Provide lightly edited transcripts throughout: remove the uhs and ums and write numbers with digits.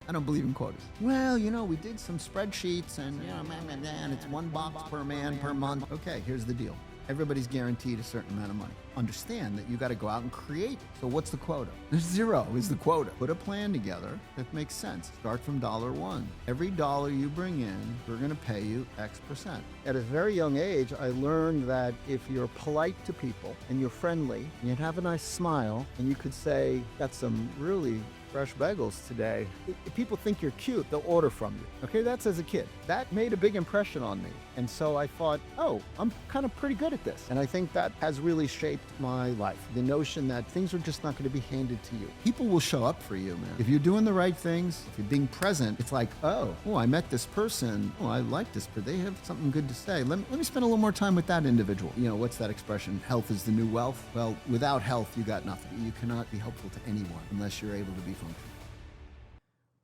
I don't believe in quotas. Well, we did some spreadsheets and, man, it's one box per man per month. Okay, here's the deal. Everybody's guaranteed a certain amount of money. Understand that you got to go out and create it. So what's the quota? There's zero is the quota. Put a plan together that makes sense. Start from $1. Every dollar you bring in, we're going to pay you X%. At a very young age, I learned that if you're polite to people and you're friendly and you have a nice smile and you could say, got some really fresh bagels today. If people think you're cute, they'll order from you. Okay, that's as a kid. That made a big impression on me. And so I thought, oh, I'm kind of pretty good at this. And I think that has really shaped my life. The notion that things are just not going to be handed to you. People will show up for you, man. If you're doing the right things, if you're being present, it's like, oh, I met this person. Oh, I like this, but they have something good to say. Let me spend a little more time with that individual. What's that expression? Health is the new wealth. Well, without health, you got nothing. You cannot be helpful to anyone unless you're able to be functional.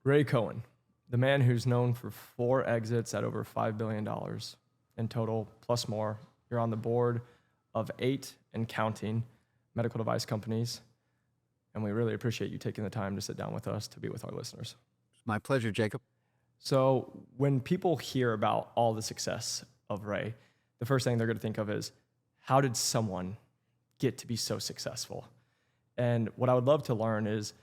Ray Cohen, the man who's known for 4 exits at over $5 billion in total, plus more. You're on the board of 8 and counting medical device companies, and we really appreciate you taking the time to sit down with us to be with our listeners. My pleasure, Jacob. So when people hear about all the success of Ray, the first thing they're going to think of is, how did someone get to be so successful? And what I would love to learn is,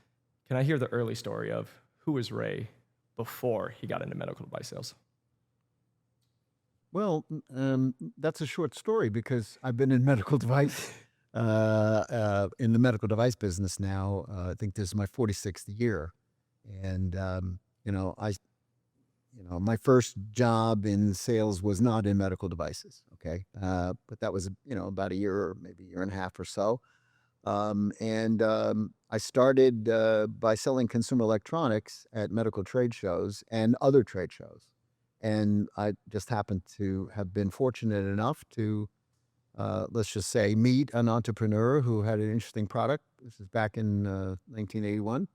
can I hear the early story of who was Ray before he got into medical device sales? Well, that's a short story because I've been in medical device, in the medical device business now. I think this is my 46th year. And, my first job in sales was not in medical devices. Okay. But that was, about a year or maybe a year and a half or so. I started by selling consumer electronics at medical trade shows and other trade shows. And I just happened to have been fortunate enough to, let's just say, meet an entrepreneur who had an interesting product. This is back in 1981.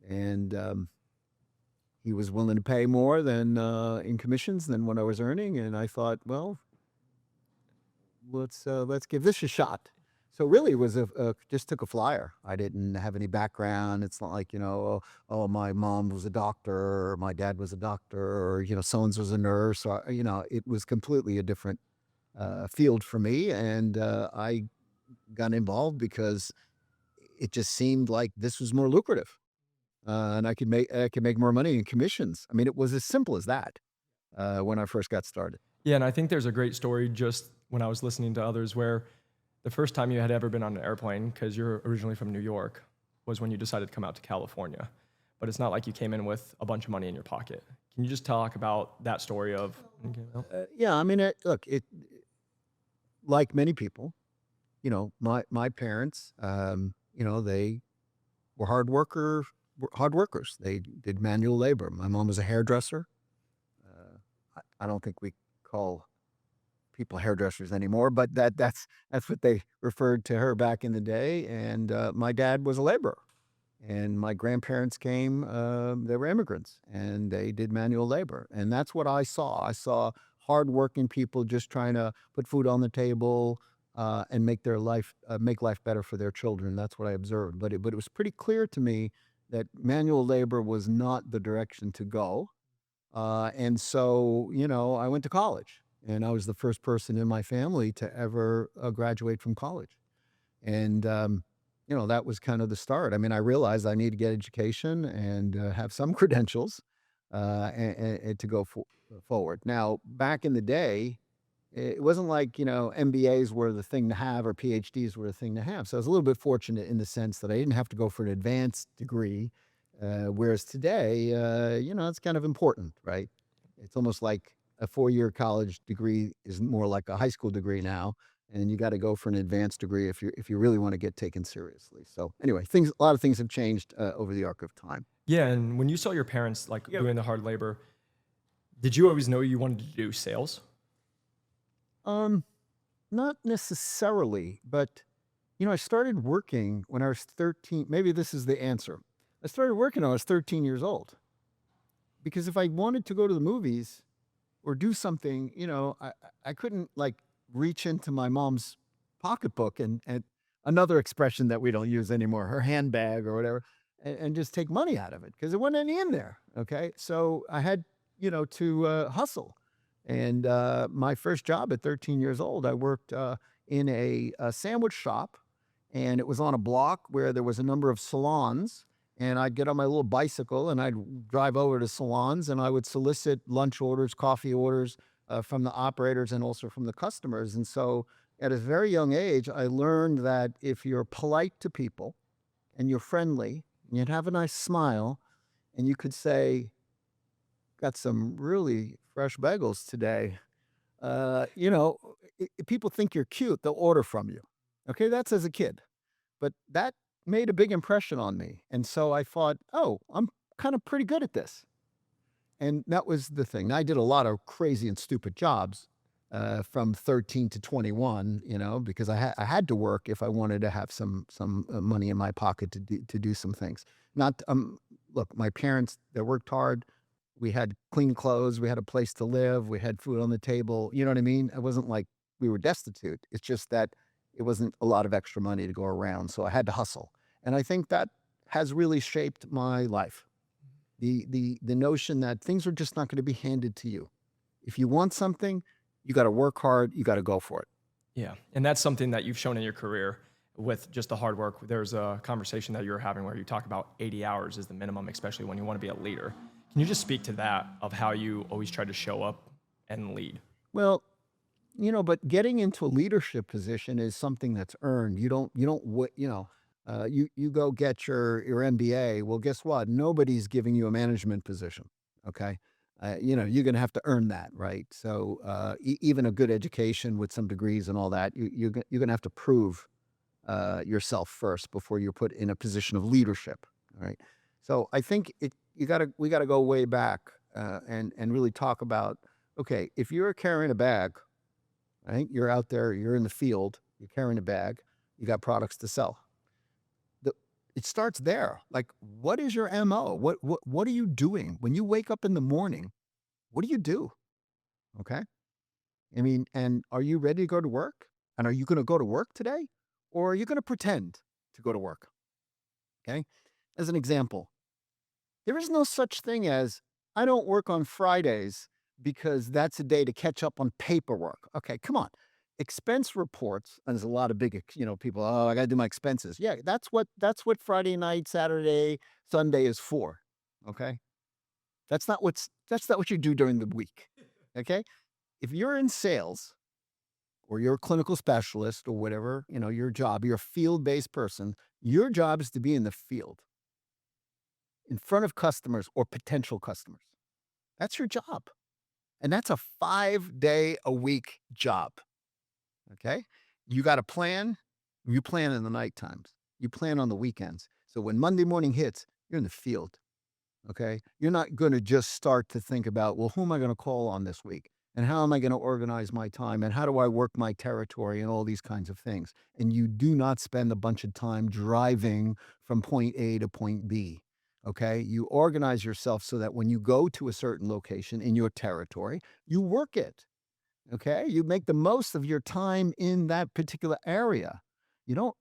And he was willing to pay more than in commissions than what I was earning. And I thought, well, let's give this a shot. So really, it was just took a flyer. I didn't have any background. It's not like, oh, my mom was a doctor, or my dad was a doctor, or, so-and-so was a nurse. Or, it was completely a different field for me. And I got involved because it just seemed like this was more lucrative. And I could make more money in commissions. I mean, it was as simple as that when I first got started. Yeah, and I think there's a great story just when I was listening to others where the first time you had ever been on an airplane, because you're originally from New York, was when you decided to come out to California. But it's not like you came in with a bunch of money in your pocket. Can you just talk about that story of? Yeah, I mean, look, like many people, my parents, they were hard workers. They did manual labor. My mom was a hairdresser. I don't think we call people hairdressers anymore, but that's what they referred to her back in the day. And my dad was a laborer, and my grandparents came. They were immigrants, and they did manual labor, and that's what I saw. I saw hardworking people just trying to put food on the table and make life better for their children. That's what I observed. But it was pretty clear to me that manual labor was not the direction to go, and so I went to college. And I was the first person in my family to ever graduate from college. And, that was kind of the start. I mean, I realized I need to get education and have some credentials and to go forward. Now, back in the day, it wasn't like, MBAs were the thing to have or PhDs were the thing to have. So I was a little bit fortunate in the sense that I didn't have to go for an advanced degree, whereas today, it's kind of important, right? It's almost like a 4-year college degree is more like a high school degree now, and you got to go for an advanced degree if you really want to get taken seriously. So anyway, a lot of things have changed over the arc of time. Yeah, and when you saw your parents doing the hard labor, did you always know you wanted to do sales? Not necessarily, but I started working when I was 13. Maybe this is the answer. I started working when I was 13 years old, because if I wanted to go to the movies or do something, I couldn't reach into my mom's pocketbook and another expression that we don't use anymore, her handbag or whatever, and just take money out of it because there wasn't any in there. Okay. So I had, to hustle. And my first job at 13 years old, I worked in a sandwich shop, and it was on a block where there was a number of salons. And I'd get on my little bicycle and I'd drive over to salons and I would solicit lunch orders, coffee orders from the operators and also from the customers. And so at a very young age, I learned that if you're polite to people and you're friendly and you'd have a nice smile and you could say, got some really fresh bagels today. People think you're cute, they'll order from you. Okay, that's as a kid. But that made a big impression on me. And so I thought, oh, I'm kind of pretty good at this. And that was the thing. I did a lot of crazy and stupid jobs from 13 to 21, because I had to work if I wanted to have some money in my pocket to do some things. Not Look, my parents, they worked hard. We had clean clothes, we had a place to live, we had food on the table. You know what I mean? It wasn't like we were destitute. It's just that it wasn't a lot of extra money to go around, so I had to hustle. And I think that has really shaped my life. The notion that things are just not going to be handed to you. If you want something, you got to work hard, you got to go for it. Yeah. And that's something that you've shown in your career with just the hard work. There's a conversation that you're having where you talk about 80 hours is the minimum, especially when you want to be a leader. Can you just speak to that of how you always try to show up and lead? Well, but getting into a leadership position is something that's earned. You go get your MBA. Well, guess what? Nobody's giving you a management position. Okay. You're going to have to earn that, right? So even a good education with some degrees and all that, you're going to have to prove yourself first before you're put in a position of leadership. All right. So I think we gotta go way back and really talk about, okay, if you're carrying a bag, right? You're out there, you're in the field, you're carrying a bag, you got products to sell. The, it starts there. Like, what is your MO? What are you doing when you wake up in the morning? What do you do? Okay. I mean, and are you ready to go to work? And are you going to go to work today? Or are you going to pretend to go to work? Okay. As an example, there is no such thing as I don't work on Fridays because that's a day to catch up on paperwork. Okay, come on. Expense reports, and there's a lot of big, people, oh, I got to do my expenses. Yeah, that's what Friday night, Saturday, Sunday is for. Okay? That's not what you do during the week. Okay? If you're in sales or you're a clinical specialist or whatever, your job, you're a field-based person, your job is to be in the field in front of customers or potential customers. That's your job. And that's a 5-day-a-week job. Okay? You got to plan. You plan in the night times. You plan on the weekends. So when Monday morning hits, you're in the field. Okay? You're not going to just start to think about, well, who am I going to call on this week? And how am I going to organize my time? And how do I work my territory and all these kinds of things? And you do not spend a bunch of time driving from point A to point B. Okay. You organize yourself so that when you go to a certain location in your territory, you work it. Okay. You make the most of your time in that particular area. You don't,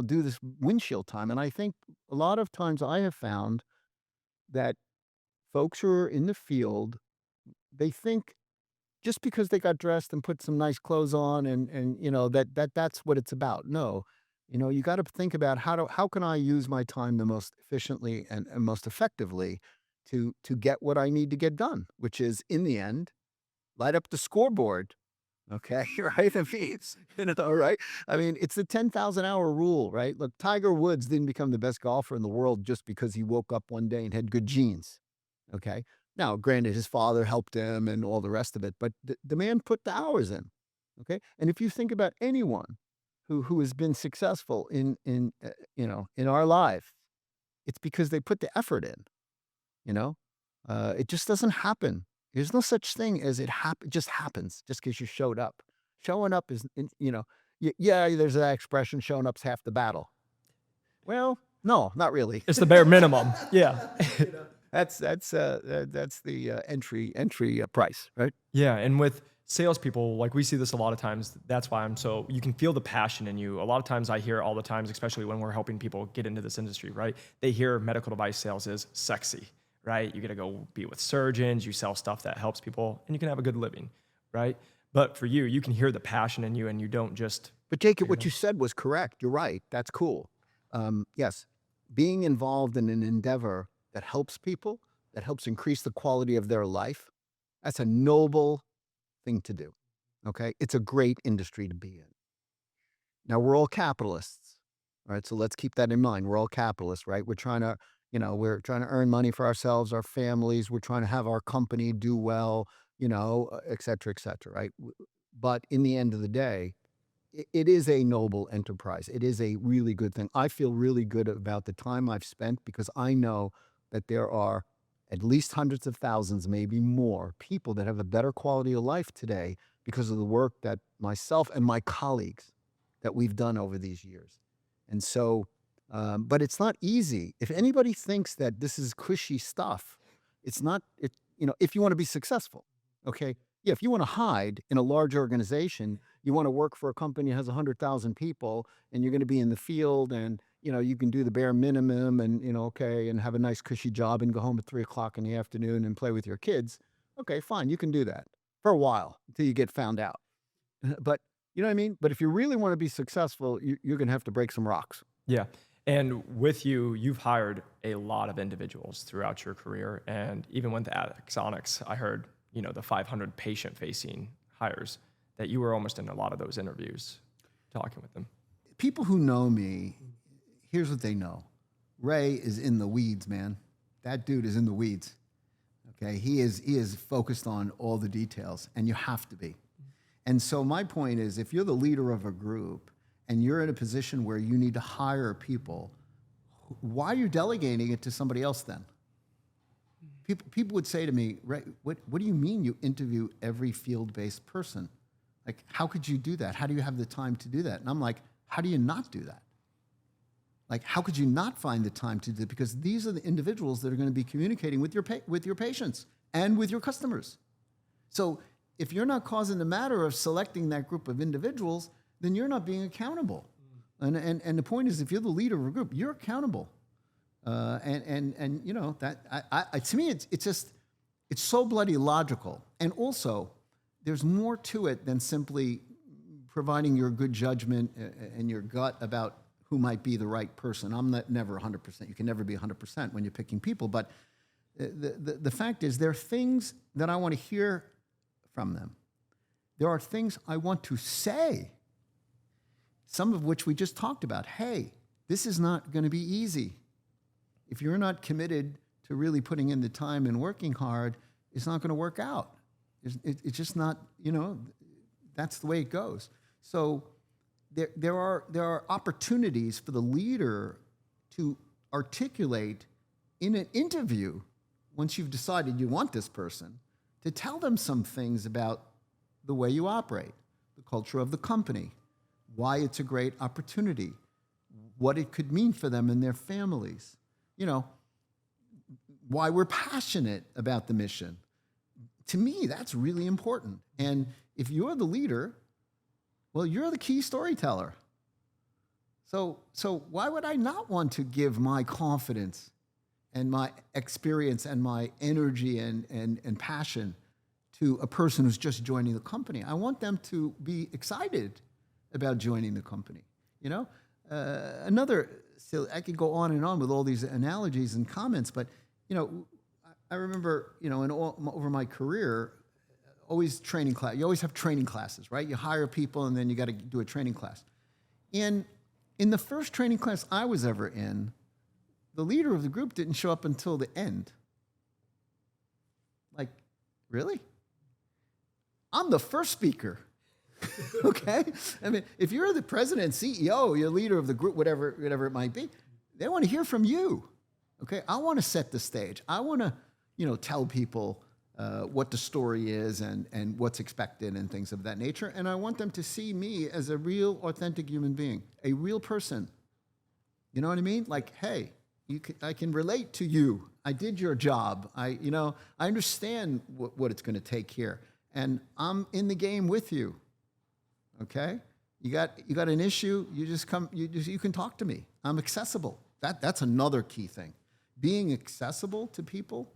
do this windshield time. And I think a lot of times I have found that folks who are in the field, they think just because they got dressed and put some nice clothes on and that's what it's about. No, you got to think about how can I use my time the most efficiently and most effectively to get what I need to get done, which is in the end, light up the scoreboard. Okay, right? It means, right? I mean, it's the 10,000-hour rule, right? Look, Tiger Woods didn't become the best golfer in the world just because he woke up one day and had good genes. Okay. Now, granted, his father helped him and all the rest of it, but the man put the hours in. Okay. And if you think about anyone who has been successful in our life, it's because they put the effort in. You know, it just doesn't happen. There's no such thing as it just happens just because you showed up. Showing up is, yeah. There's that expression, showing up's half the battle. Well, no, not really. It's the bare minimum. Yeah. That's the entry price, right? Yeah. And with salespeople, like we see this a lot of times. That's why you can feel the passion in you. A lot of times I hear all the times, especially when we're helping people get into this industry, right? They hear medical device sales is sexy, right? You get to go be with surgeons, you sell stuff that helps people, and you can have a good living, right? But for you, you can hear the passion in you, and you don't just, But Jacob, what you said was correct. You're right. That's cool. Yes, being involved in an endeavor that helps people, that helps increase the quality of their life, that's a noble thing to do. Okay, it's a great industry to be in. Now we're all capitalists, all right? So let's keep that in mind. We're all capitalists, right? We're trying to earn money for ourselves, our families. We're trying to have our company do well, et cetera, right? But in the end of the day, it is a noble enterprise. It is a really good thing. I feel really good about the time I've spent because I know that there are at least hundreds of thousands, maybe more, people that have a better quality of life today because of the work that myself and my colleagues that we've done over these years. And so, but it's not easy. If anybody thinks that this is cushy stuff, it's not. If you want to be successful, okay, yeah. If you want to hide in a large organization, you want to work for a company that has 100,000 people, and you're going to be in the field, and you can do the bare minimum, and okay, and have a nice cushy job, and go home at 3 o'clock in the afternoon and play with your kids. Okay, fine, you can do that for a while until you get found out. But you know what I mean? But if you really want to be successful, you're going to have to break some rocks. yeah. And with you, you've hired a lot of individuals throughout your career. And even with Axonics, I heard, the 500 patient-facing hires that you were almost in a lot of those interviews talking with them. People who know me, here's what they know. Ray is in the weeds, man. That dude is in the weeds. Okay, he is focused on all the details, and you have to be. And so my point is, if you're the leader of a group and you're in a position where you need to hire people, why are you delegating it to somebody else then? People would say to me, right, what do you mean you interview every field-based person? Like, how could you do that? How do you have the time to do that? And I'm like, how do you not do that? Like, how could you not find the time to do it? Because these are the individuals that are going to be communicating with your patients and with your customers. So if you're not causing the matter of selecting that group of individuals, then you're not being accountable. And the point is, if you're the leader of a group, you're accountable. That to me, it's so bloody logical. And also, there's more to it than simply providing your good judgment and your gut about who might be the right person. I'm never 100%. You can never be 100% when you're picking people. But the fact is, there are things that I want to hear from them. There are things I want to say, some of which we just talked about. Hey, this is not going to be easy. If you're not committed to really putting in the time and working hard, it's not going to work out. It's just not, that's the way it goes. So there are opportunities for the leader to articulate in an interview, once you've decided you want this person, to tell them some things about the way you operate, the culture of the company, why it's a great opportunity, what it could mean for them and their families, why we're passionate about the mission. To me, that's really important. And if you're the leader, well, you're the key storyteller. So why would I not want to give my confidence and my experience and my energy and passion to a person who's just joining the company? I want them to be excited about joining the company. I could go on and on with all these analogies and comments, but I remember over my career, always training class. You always have training classes, right? You hire people and then you got to do a training class. In the first training class I was ever in, the leader of the group didn't show up until the end. Like, really? I'm the first speaker. Okay? I mean, if you're the president, CEO, you're leader of the group, whatever it might be, they want to hear from you. Okay? I want to set the stage. I want to, tell people what the story is and what's expected and things of that nature. And I want them to see me as a real, authentic human being, a real person. You know what I mean? Like, hey, I can relate to you. I did your job. I understand what it's going to take here. and I'm in the game with you. Okay? You got an issue, you can talk to me. I'm accessible. That's another key thing. Being accessible to people,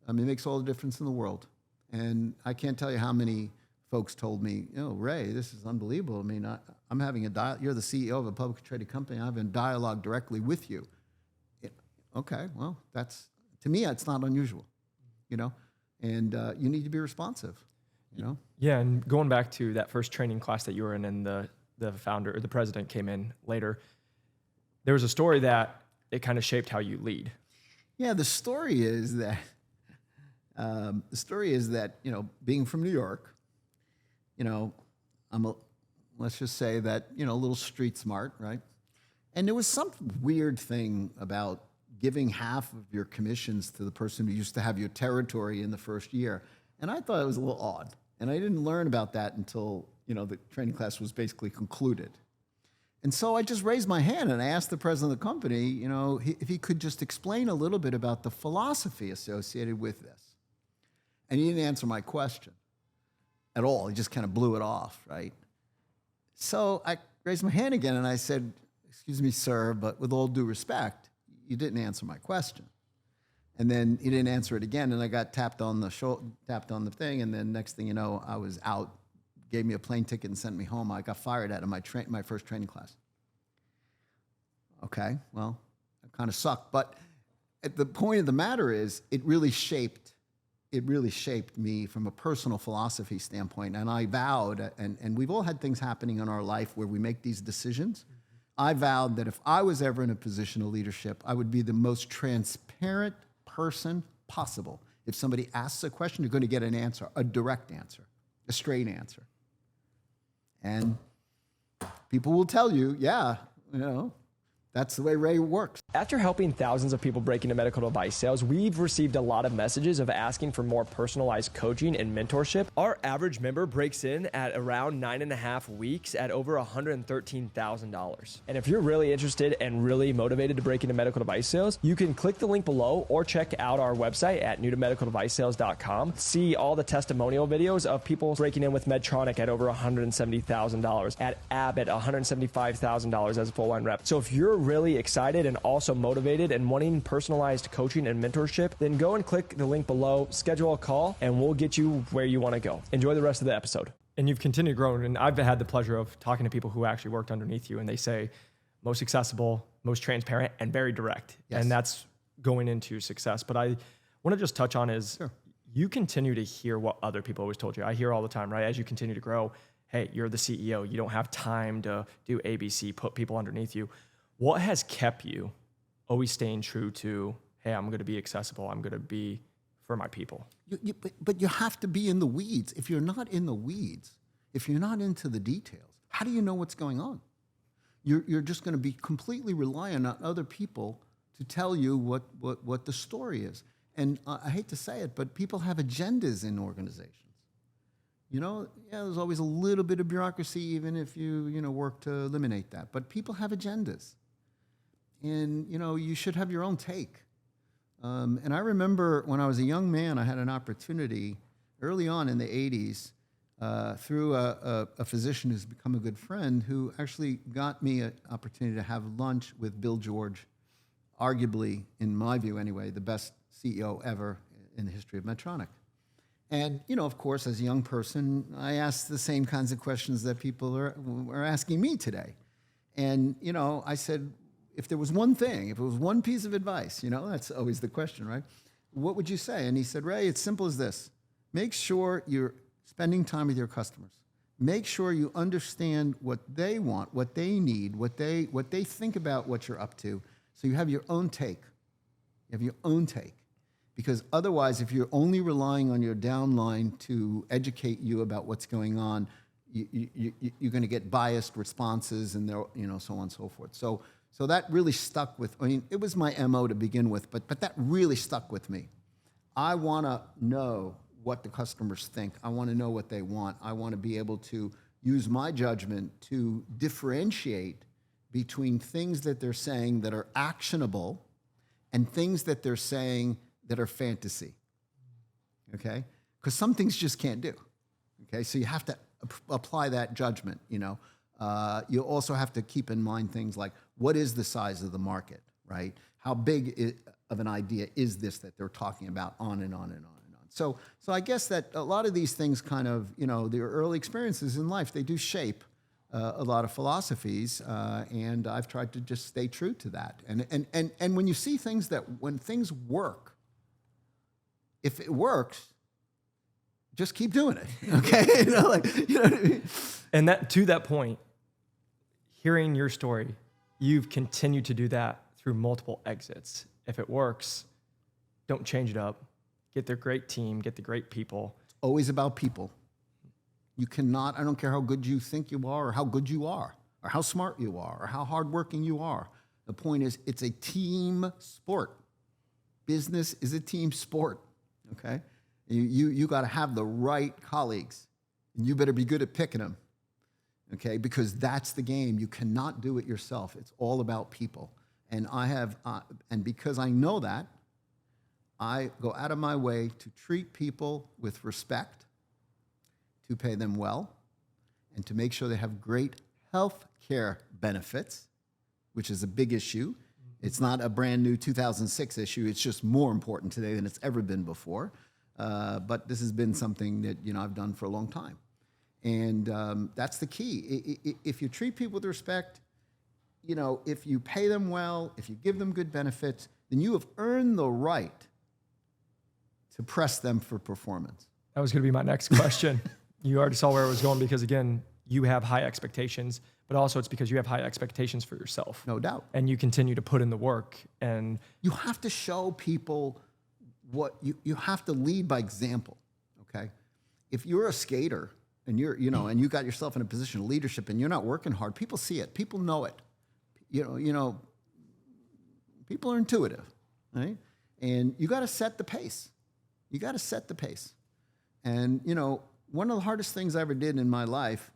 it makes all the difference in the world. And I can't tell you how many folks told me, Ray, this is unbelievable. I'm having you're the CEO of a publicly traded company. I'm having a dialogue directly with you. Okay, well, to me, it's not unusual, and you need to be responsive, Yeah, and going back to that first training class that you were in and the founder or the president came in later, there was a story that it kind of shaped how you lead. Yeah, the story is that, being from New York, let's just say that, a little street smart, right? And there was some weird thing about giving half of your commissions to the person who used to have your territory in the first year. And I thought it was a little odd. And I didn't learn about that until, the training class was basically concluded. And so I just raised my hand and I asked the president of the company, if he could just explain a little bit about the philosophy associated with this. And he didn't answer my question at all. He just kind of blew it off, right? So I raised my hand again and I said, excuse me, sir, but with all due respect, you didn't answer my question. And then he didn't answer it again, and I got tapped on the thing, and then next thing you know, I was out, gave me a plane ticket and sent me home. I got fired out of my first training class. Okay, well, that kind of sucked. But at the point of the matter is, it really shaped me from a personal philosophy standpoint. And I vowed, and we've all had things happening in our life where we make these decisions. I vowed that if I was ever in a position of leadership, I would be the most transparent person possible. If somebody asks a question, you're going to get an answer, a direct answer, a straight answer. And people will tell you, yeah, that's the way Ray works. After helping thousands of people break into medical device sales, we've received a lot of messages of asking for more personalized coaching and mentorship. Our average member breaks in at around 9.5 weeks at over $113,000. And if you're really interested and really motivated to break into medical device sales, you can click the link below or check out our website at newtomedicaldevicesales.com. See all the testimonial videos of people breaking in with Medtronic at over $170,000, at Abbott $175,000 as a full line rep. So if you're really excited and also motivated and wanting personalized coaching and mentorship, then go and click the link below, schedule a call, and we'll get you where you want to go. Enjoy the rest of the episode. And you've continued growing, and I've had the pleasure of talking to people who actually worked underneath you, and they say most accessible, most transparent, and very direct. Yes. And that's going into success. But I want to just touch on is sure. You continue to hear what other people always told you. I hear all the time, right? As you continue to grow, hey, you're the CEO. You don't have time to do ABC, put people underneath you. What has kept you always staying true to, hey, I'm going to be accessible. I'm going to be for my people? But you have to be in the weeds. If you're not in the weeds, if you're not into the details, how do you know what's going on? You're just going to be completely reliant on other people to tell you what the story is. And I hate to say it, but people have agendas in organizations. There's always a little bit of bureaucracy, even if you work to eliminate that. But people have agendas. And, you should have your own take. And I remember when I was a young man, I had an opportunity early on in the 80s through a physician who's become a good friend who actually got me an opportunity to have lunch with Bill George, arguably, in my view anyway, the best CEO ever in the history of Medtronic. And, of course, as a young person, I asked the same kinds of questions that people are asking me today. And, I said, if there was one thing, if it was one piece of advice, that's always the question, right? What would you say? And he said, Ray, it's simple as this. Make sure you're spending time with your customers. Make sure you understand what they want, what they need, what they think about what you're up to, so you have your own take. You have your own take. Because otherwise, if you're only relying on your downline to educate you about what's going on, you're going to get biased responses and so on and so forth. So that really stuck with, it was my MO to begin with, but that really stuck with me. I want to know what the customers think. I want to know what they want. I want to be able to use my judgment to differentiate between things that they're saying that are actionable and things that they're saying that are fantasy, okay? Because some things just can't do. Okay, so you have to apply that judgment. You also have to keep in mind things like, what is the size of the market, right? How big of an idea is this that they're talking about, on and on and on and on. So I guess that a lot of these things kind of, their early experiences in life, they do shape a lot of philosophies, and I've tried to just stay true to that. And when you see things when things work, if it works, just keep doing it, okay? You know what I mean? And to that point, hearing your story, you've continued to do that through multiple exits. If it works, don't change it up. Get the great team, get the great people. It's always about people. You cannot, I don't care how good you think you are, or how good you are, or how smart you are, or how hardworking you are. The point is, it's a team sport. Business is a team sport, okay? You got to have the right colleagues, and you better be good at picking them, okay? Because that's the game. You cannot do it yourself. It's all about people. And and because I know that, I go out of my way to treat people with respect, to pay them well, and to make sure they have great health care benefits, which is a big issue. It's not a brand new 2006 issue. It's just more important today than it's ever been before. But this has been something that I've done for a long time. And that's the key. If you treat people with respect, if you pay them well, if you give them good benefits, then you have earned the right to press them for performance. That was going to be my next question. You already saw where it was going because, again, you have high expectations, but also it's because you have high expectations for yourself. No doubt. And you continue to put in the work. And you have to show people what you have to lead by example, okay? If you're a skater and and you got yourself in a position of leadership and you're not working hard, people see it, people know it. People are intuitive, right? And you got to set the pace. You got to set the pace. And, one of the hardest things I ever did in my life,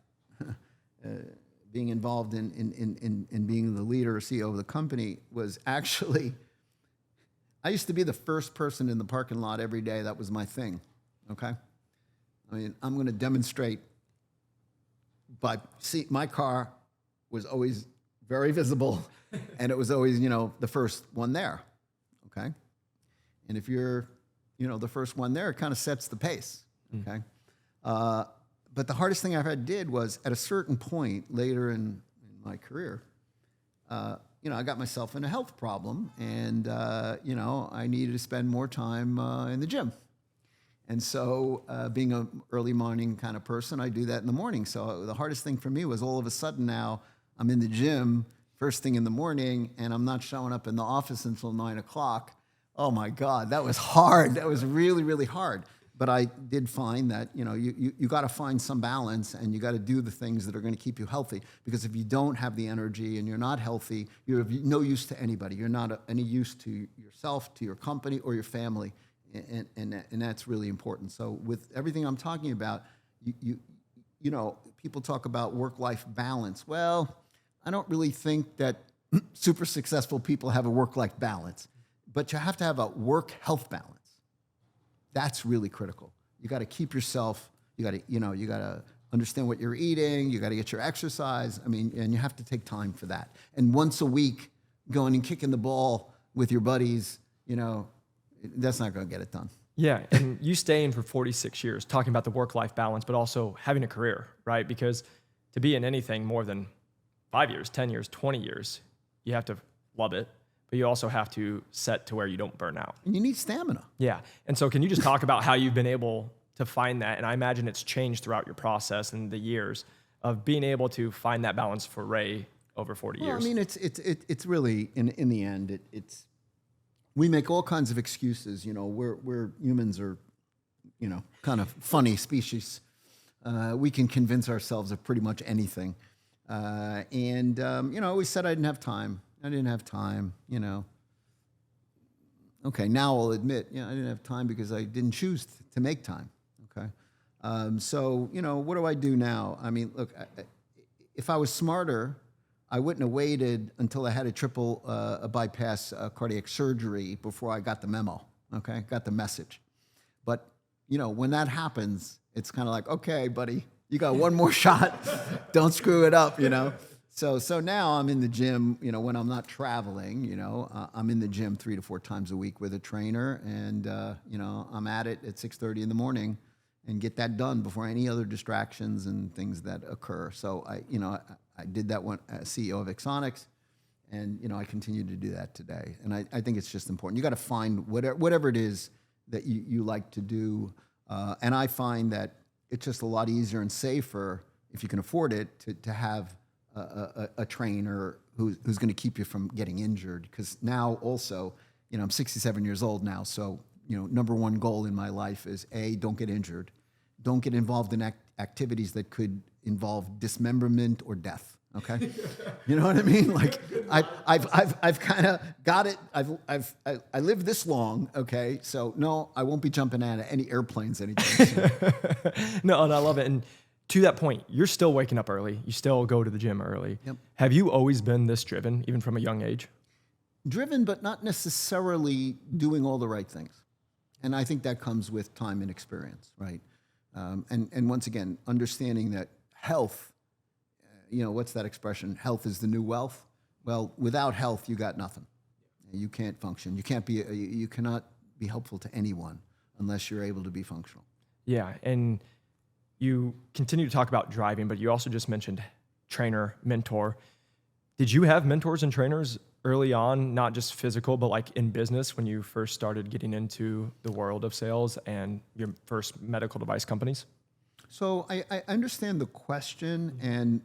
being involved in being the leader or CEO of the company, was actually, I used to be the first person in the parking lot every day. That was my thing, okay? I mean, I'm going to demonstrate my car was always very visible, and it was always, the first one there, okay? And if you're, the first one there, it kind of sets the pace, okay? But the hardest thing I ever did was, at a certain point later in my career, I got myself in a health problem, and, I needed to spend more time in the gym. And so being an early morning kind of person, I do that in the morning. So the hardest thing for me was, all of a sudden now I'm in the gym first thing in the morning, and I'm not showing up in the office until 9 o'clock. Oh my God, that was hard. That was really, really hard. But I did find that, you got to find some balance, and you got to do the things that are going to keep you healthy. Because if you don't have the energy and you're not healthy, you're of no use to anybody. You're not any use to yourself, to your company, or your family. And that's really important. So with everything I'm talking about, people talk about work-life balance. Well, I don't really think that super successful people have a work-life balance, but you have to have a work-health balance. That's really critical. You got to keep yourself. You got to understand what you're eating. You got to get your exercise. I mean, and you have to take time for that. And once a week, going and kicking the ball with your buddies, that's not going to get it done. Yeah, and you stay in for 46 years talking about the work-life balance, but also having a career, right? Because to be in anything more than 5 years, 10 years, 20 years, you have to love it, but you also have to set to where you don't burn out. And you need stamina. Yeah, and so can you just talk about how you've been able to find that? And I imagine it's changed throughout your process and the years of being able to find that balance for Ray over 40 years. Well, I mean, it's really, in the end, it's we make all kinds of excuses. We're humans are, kind of funny species. We can convince ourselves of pretty much anything. We said I didn't have time. Okay, now I'll admit, I didn't have time because I didn't choose to make time. Okay. So, what do I do now? I mean, look, if I was smarter, I wouldn't have waited until I had a triple bypass cardiac surgery before I got the memo, okay? Got the message. But, when that happens, It's kind of like, okay, buddy, you got one more shot. Don't screw it up, you know? So now I'm in the gym, you know, when I'm not traveling, you know, I'm in the gym 3 to 4 times a week with a trainer, and, you know, I'm at it at 6:30 in the morning and get that done before any other distractions and things that occur. So I did that when as CEO of Axonics, and, you know, I continue to do that today. And I think it's just important. You got to find whatever it is that you like to do. And I find that it's just a lot easier and safer, if you can afford it, to have a trainer who's going to keep you from getting injured. Because now also, you know, I'm 67 years old now. So, you know, number one goal in my life is don't get injured. Don't get involved in activities that could involve dismemberment or death. Okay, you know what I mean? Like I've kind of got it. I lived this long. Okay, so no, I won't be jumping out of any airplanes anytime soon. No, and I love it. And to that point, you're still waking up early. You still go to the gym early. Yep. Have you always been this driven, even from a young age? Driven, but not necessarily doing all the right things. And I think that comes with time and experience, right? And once again, understanding that health, you know, what's that expression? Health is the new wealth. Well, without health, you got nothing. You can't function. You cannot be helpful to anyone unless you're able to be functional. Yeah, and you continue to talk about driving, but you also just mentioned trainer, mentor. Did you have mentors and trainers early on, not just physical, but like in business when you first started getting into the world of sales and your first medical device companies? So I understand the question, and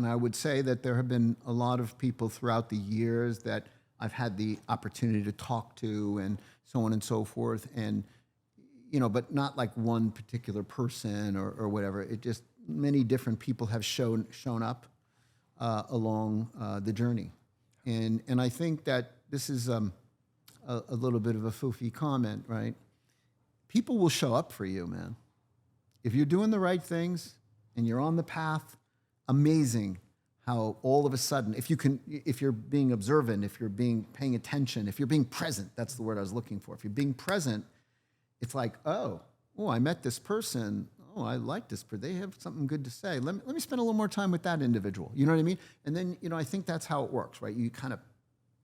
I would say that there have been a lot of people throughout the years that I've had the opportunity to talk to, and so on and so forth, and you know, but not like one particular person or whatever. It just many different people have shown up along the journey, and I think that this is a little bit of a foofy comment, right? People will show up for you, man. If you're doing the right things and you're on the path, amazing how all of a sudden, if you're being observant, if you're paying attention, if you're being present, that's the word I was looking for. If you're being present, it's like, oh, I met this person. Oh, I like this person. They have something good to say. Let me spend a little more time with that individual. You know what I mean? And then, you know, I think that's how it works, right? You kind of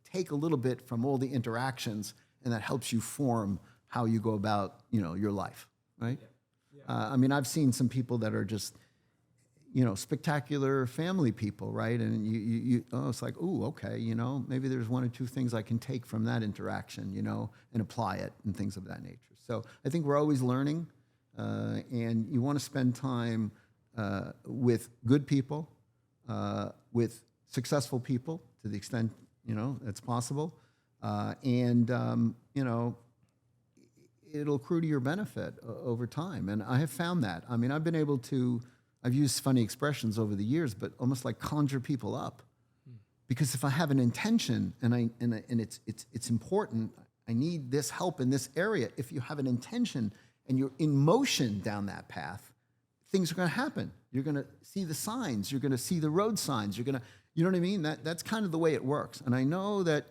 take a little bit from all the interactions, and that helps you form how you go about, you know, your life, right? Yeah. I mean, I've seen some people that are just, you know, spectacular family people, right? And it's like, ooh, okay, you know, maybe there's one or two things I can take from that interaction, you know, and apply it and things of that nature. So I think we're always learning, and you want to spend time with good people, with successful people to the extent, you know, that's possible, and you know, it'll accrue to your benefit over time. And I have found that. I mean, I've used funny expressions over the years, but almost like conjure people up. Because if I have an intention and it's important, I need this help in this area. If you have an intention and you're in motion down that path, things are going to happen. You're going to see the signs. You're going to see the road signs. You know what I mean? That's kind of the way it works. And I know that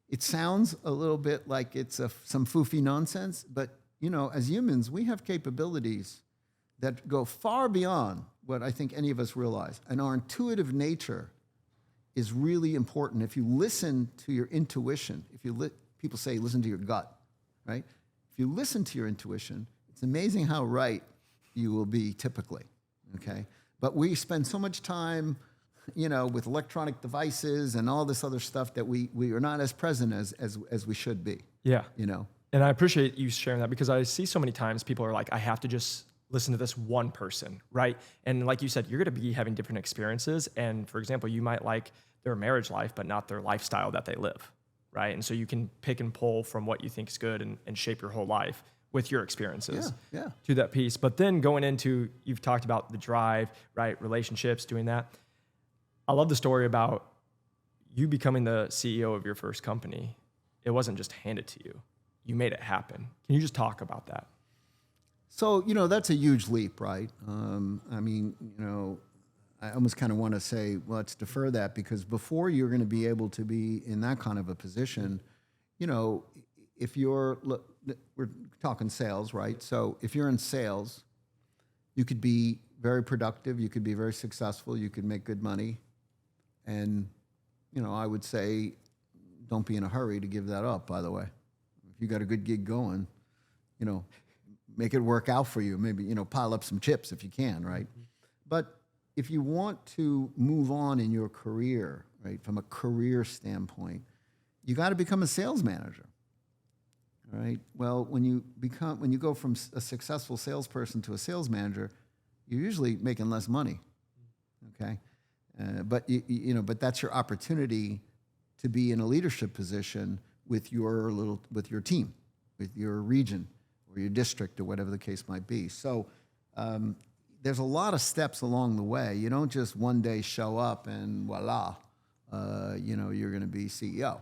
it sounds a little bit like it's some foofy nonsense, but you know, as humans, we have capabilities that go far beyond what I think any of us realize. And our intuitive nature is really important. If you listen to your intuition, people say listen to your gut, right? If you listen to your intuition, it's amazing how right you will be typically, okay? But we spend so much time, you know, with electronic devices and all this other stuff that we are not as present as we should be. Yeah. You know? And I appreciate you sharing that, because I see so many times people are like, I have to just listen to this one person, right? And like you said, you're going to be having different experiences. And for example, you might like their marriage life, but not their lifestyle that they live, right? And so you can pick and pull from what you think is good and shape your whole life with your experiences to that piece. But then going into, you've talked about the drive, right? Relationships, doing that. I love the story about you becoming the CEO of your first company. It wasn't just handed to you. You made it happen. Can you just talk about that? So, you know, that's a huge leap, right? I mean, you know, I almost kind of want to say, well, let's defer that, because before you're going to be able to be in that kind of a position, you know, if we're talking sales, right? So if you're in sales, You could be very productive. You could be very successful. You could make good money. And, I would say don't be in a hurry to give that up, by the way. If you got a good gig going, make it work out for you. Maybe, pile up some chips if you can, right? But if you want to move on in your career, right, from a career standpoint, you got to become a sales manager, right? Well, when you go from a successful salesperson to a sales manager, you're usually making less money, okay? But but that's your opportunity to be in a leadership position with your team, with your region or your district or whatever the case might be. So there's a lot of steps along the way. You don't just one day show up and voila, you're going to be CEO.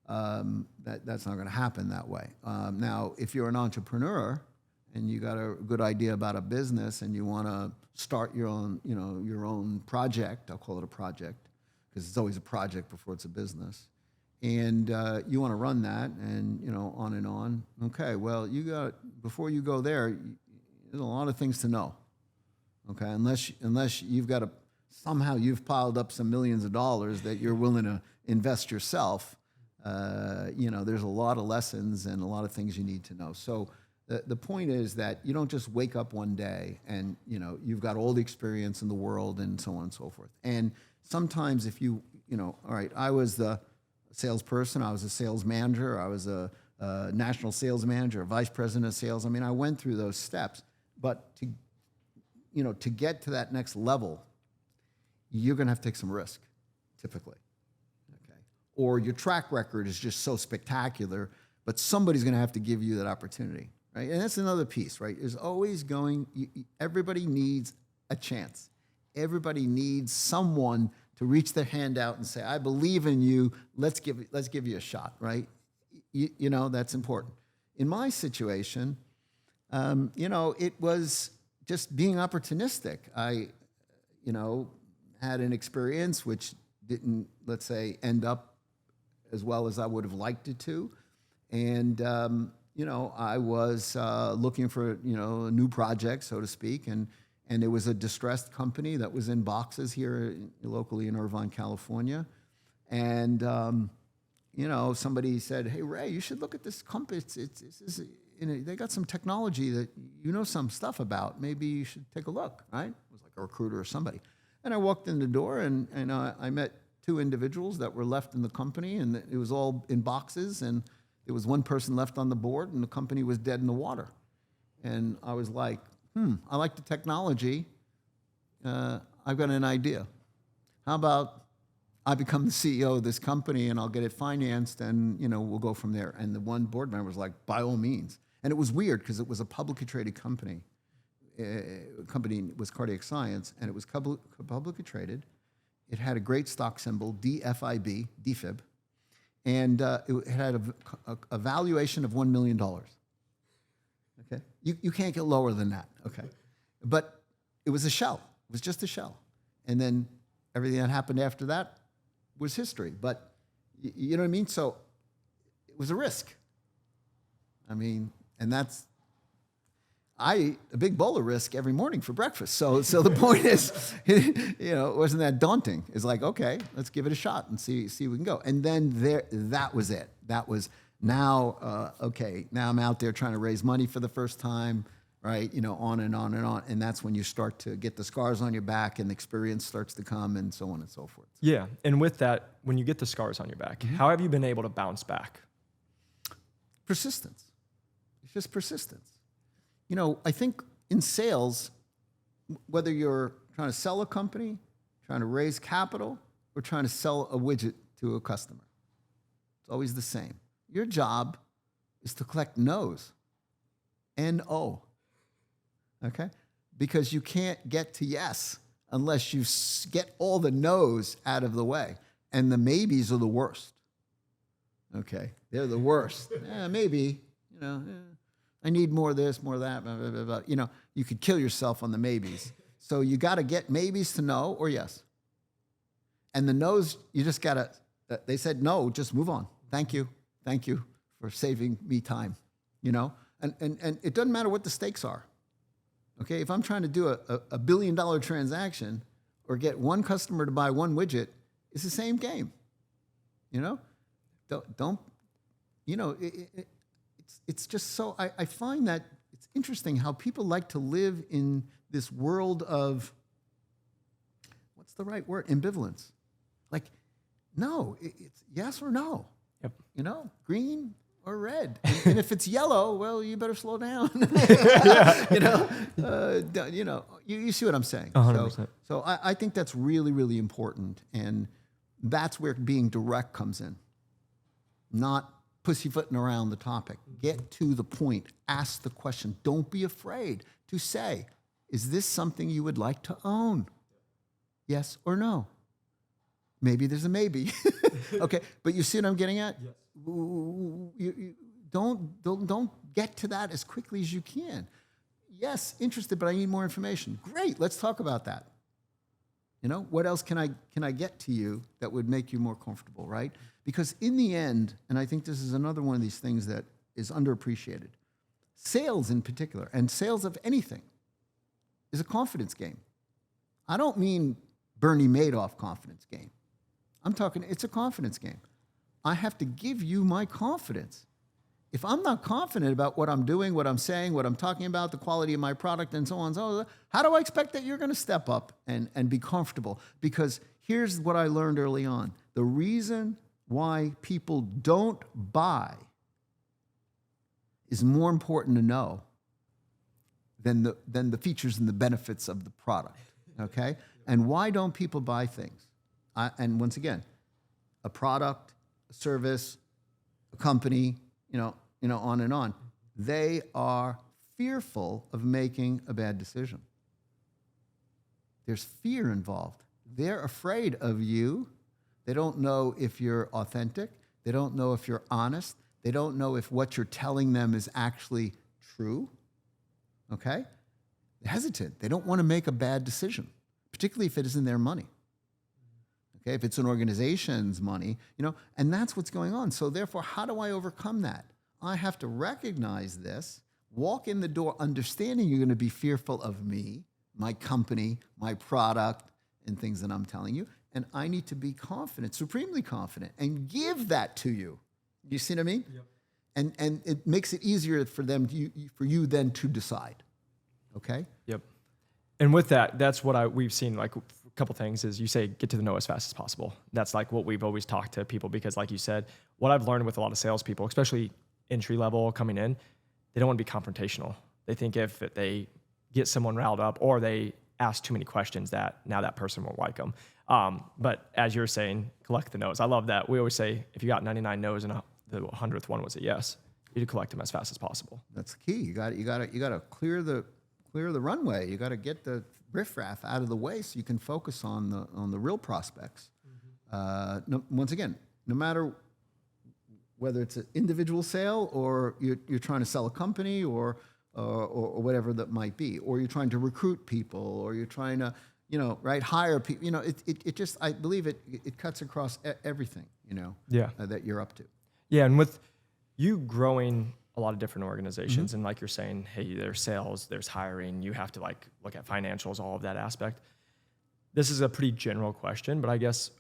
That's not going to happen that way. Now, if you're an entrepreneur and you got a good idea about a business and you want to start your own project, I'll call it a project because it's always a project before it's a business, and you want to run that and on and on. Okay, well, before you go there, there's a lot of things to know. Okay, unless you've got somehow you've piled up some millions of dollars that you're willing to invest yourself. There's a lot of lessons and a lot of things you need to know. So the point is that you don't just wake up one day and you've got all the experience in the world and so on and so forth. And sometimes if all right, I was the salesperson, I was a sales manager, I was a national sales manager, a vice president of sales. I mean, I went through those steps, but to get to that next level, you're going to have to take some risk, typically. Okay, or your track record is just so spectacular, but somebody's going to have to give you that opportunity, right? And that's another piece, right? Is always everybody needs a chance. Everybody needs someone to reach their hand out and say, "I believe in you. Let's give you a shot," right? That's important. In my situation, it was just being opportunistic. I, had an experience which didn't, let's say, end up as well as I would have liked it to. And, I was looking for, a new project, so to speak. And there was a distressed company that was in boxes here locally in Irvine, California. And, somebody said, "Hey, Ray, you should look at this company. They got some technology that some stuff about. Maybe you should take a look," right? It was like a recruiter or somebody. And I walked in the door and I met two individuals that were left in the company, and it was all in boxes, and there was one person left on the board, and the company was dead in the water. And I was like, I like the technology. I've got an idea. How about I become the CEO of this company and I'll get it financed and, we'll go from there. And the one board member was like, by all means. And it was weird because it was a publicly traded company. Company was Cardiac Science, and it was publicly traded. It had a great stock symbol, DFIB, DFIB, and it had a valuation of $1 million. Okay, you can't get lower than that. Okay, but it was a shell. It was just a shell, and then everything that happened after that was history. But you know what I mean? So it was a risk. I mean, and I eat a big bowl of risk every morning for breakfast. So the point is, it wasn't that daunting. It's like, okay, let's give it a shot and see if we can go. And then that was it. That was now, okay, now I'm out there trying to raise money for the first time, right? On and on and on. And that's when you start to get the scars on your back and the experience starts to come and so on and so forth. Yeah. And with that, when you get the scars on your back, how have you been able to bounce back? Persistence. It's just persistence. I think in sales, whether you're trying to sell a company, trying to raise capital, or trying to sell a widget to a customer, it's always the same. Your job is to collect no's, N-O, okay? Because you can't get to yes unless you get all the no's out of the way. And the maybes are the worst, okay? They're the worst. Maybe, I need more of this, more of that, blah, blah, blah, blah. You could kill yourself on the maybes. So you got to get maybes to no or yes. And the no's, you just got to, they said no, just move on. Thank you. Thank you for saving me time, And it doesn't matter what the stakes are. Okay, if I'm trying to do a $1 billion transaction or get one customer to buy one widget, it's the same game. You know, don't you know? It's just so I find that it's interesting how people like to live in this world of, what's the right word? Ambivalence. Like, no, it's yes or no. Yep. You know, green or red. And if it's yellow, well, you better slow down. You see what I'm saying? 100%. So I think that's really, really important. And that's where being direct comes in. Not pussyfooting around the topic. Get to the point. Ask the question. Don't be afraid to say, is this something you would like to own? Yes or no? Maybe there's a maybe. Okay, but you see what I'm getting at? Yes. Don't get to that as quickly as you can. Yes, interested, but I need more information. Great, let's talk about that. You know, what else can I get to you that would make you more comfortable, right? Because in the end, and I think this is another one of these things that is underappreciated, sales in particular, and sales of anything, is a confidence game. I don't mean Bernie Madoff confidence game. I'm talking, it's a confidence game. I have to give you my confidence. If I'm not confident about what I'm doing, what I'm saying, what I'm talking about, the quality of my product, and so on and so on, how do I expect that you're going to step up and be comfortable? Because here's what I learned early on. The reason why people don't buy is more important to know than the features and the benefits of the product, okay? And why don't people buy things? And once again, a product, a service, a company, on and on. They are fearful of making a bad decision. There's fear involved. They're afraid of you. They don't know if you're authentic. They don't know if you're honest. They don't know if what you're telling them is actually true. Okay? They're hesitant. They don't want to make a bad decision, particularly if it isn't their money. Okay? If it's an organization's money, and that's what's going on. So therefore, how do I overcome that? I have to recognize this, walk in the door understanding you're going to be fearful of me, my company, my product, and things that I'm telling you. And I need to be confident, supremely confident, and give that to you. You see what I mean? Yep. And it makes it easier for you then to decide. Okay? Yep. And with that, that's what we've seen, like a couple things is you say, get to the no as fast as possible. That's like what we've always talked to people, because like you said, what I've learned with a lot of salespeople, especially entry level coming in, they don't want to be confrontational. They think if they get someone riled up or they ask too many questions that now that person won't like them. But as you're saying, collect the no's. I love that. We always say, if you got 99 no's and the 100th one was a yes, you need to collect them as fast as possible. That's key. You got to clear the runway. You got to get the riffraff out of the way so you can focus on the real prospects. Once again, no matter whether it's an individual sale or you're trying to sell a company or whatever that might be, or you're trying to recruit people, or you're trying to, hire people. It just, I believe it cuts across everything, that you're up to. Yeah, and with you growing a lot of different organizations, and like you're saying, hey, there's sales, there's hiring, you have to like look at financials, all of that aspect. This is a pretty general question, but I guess,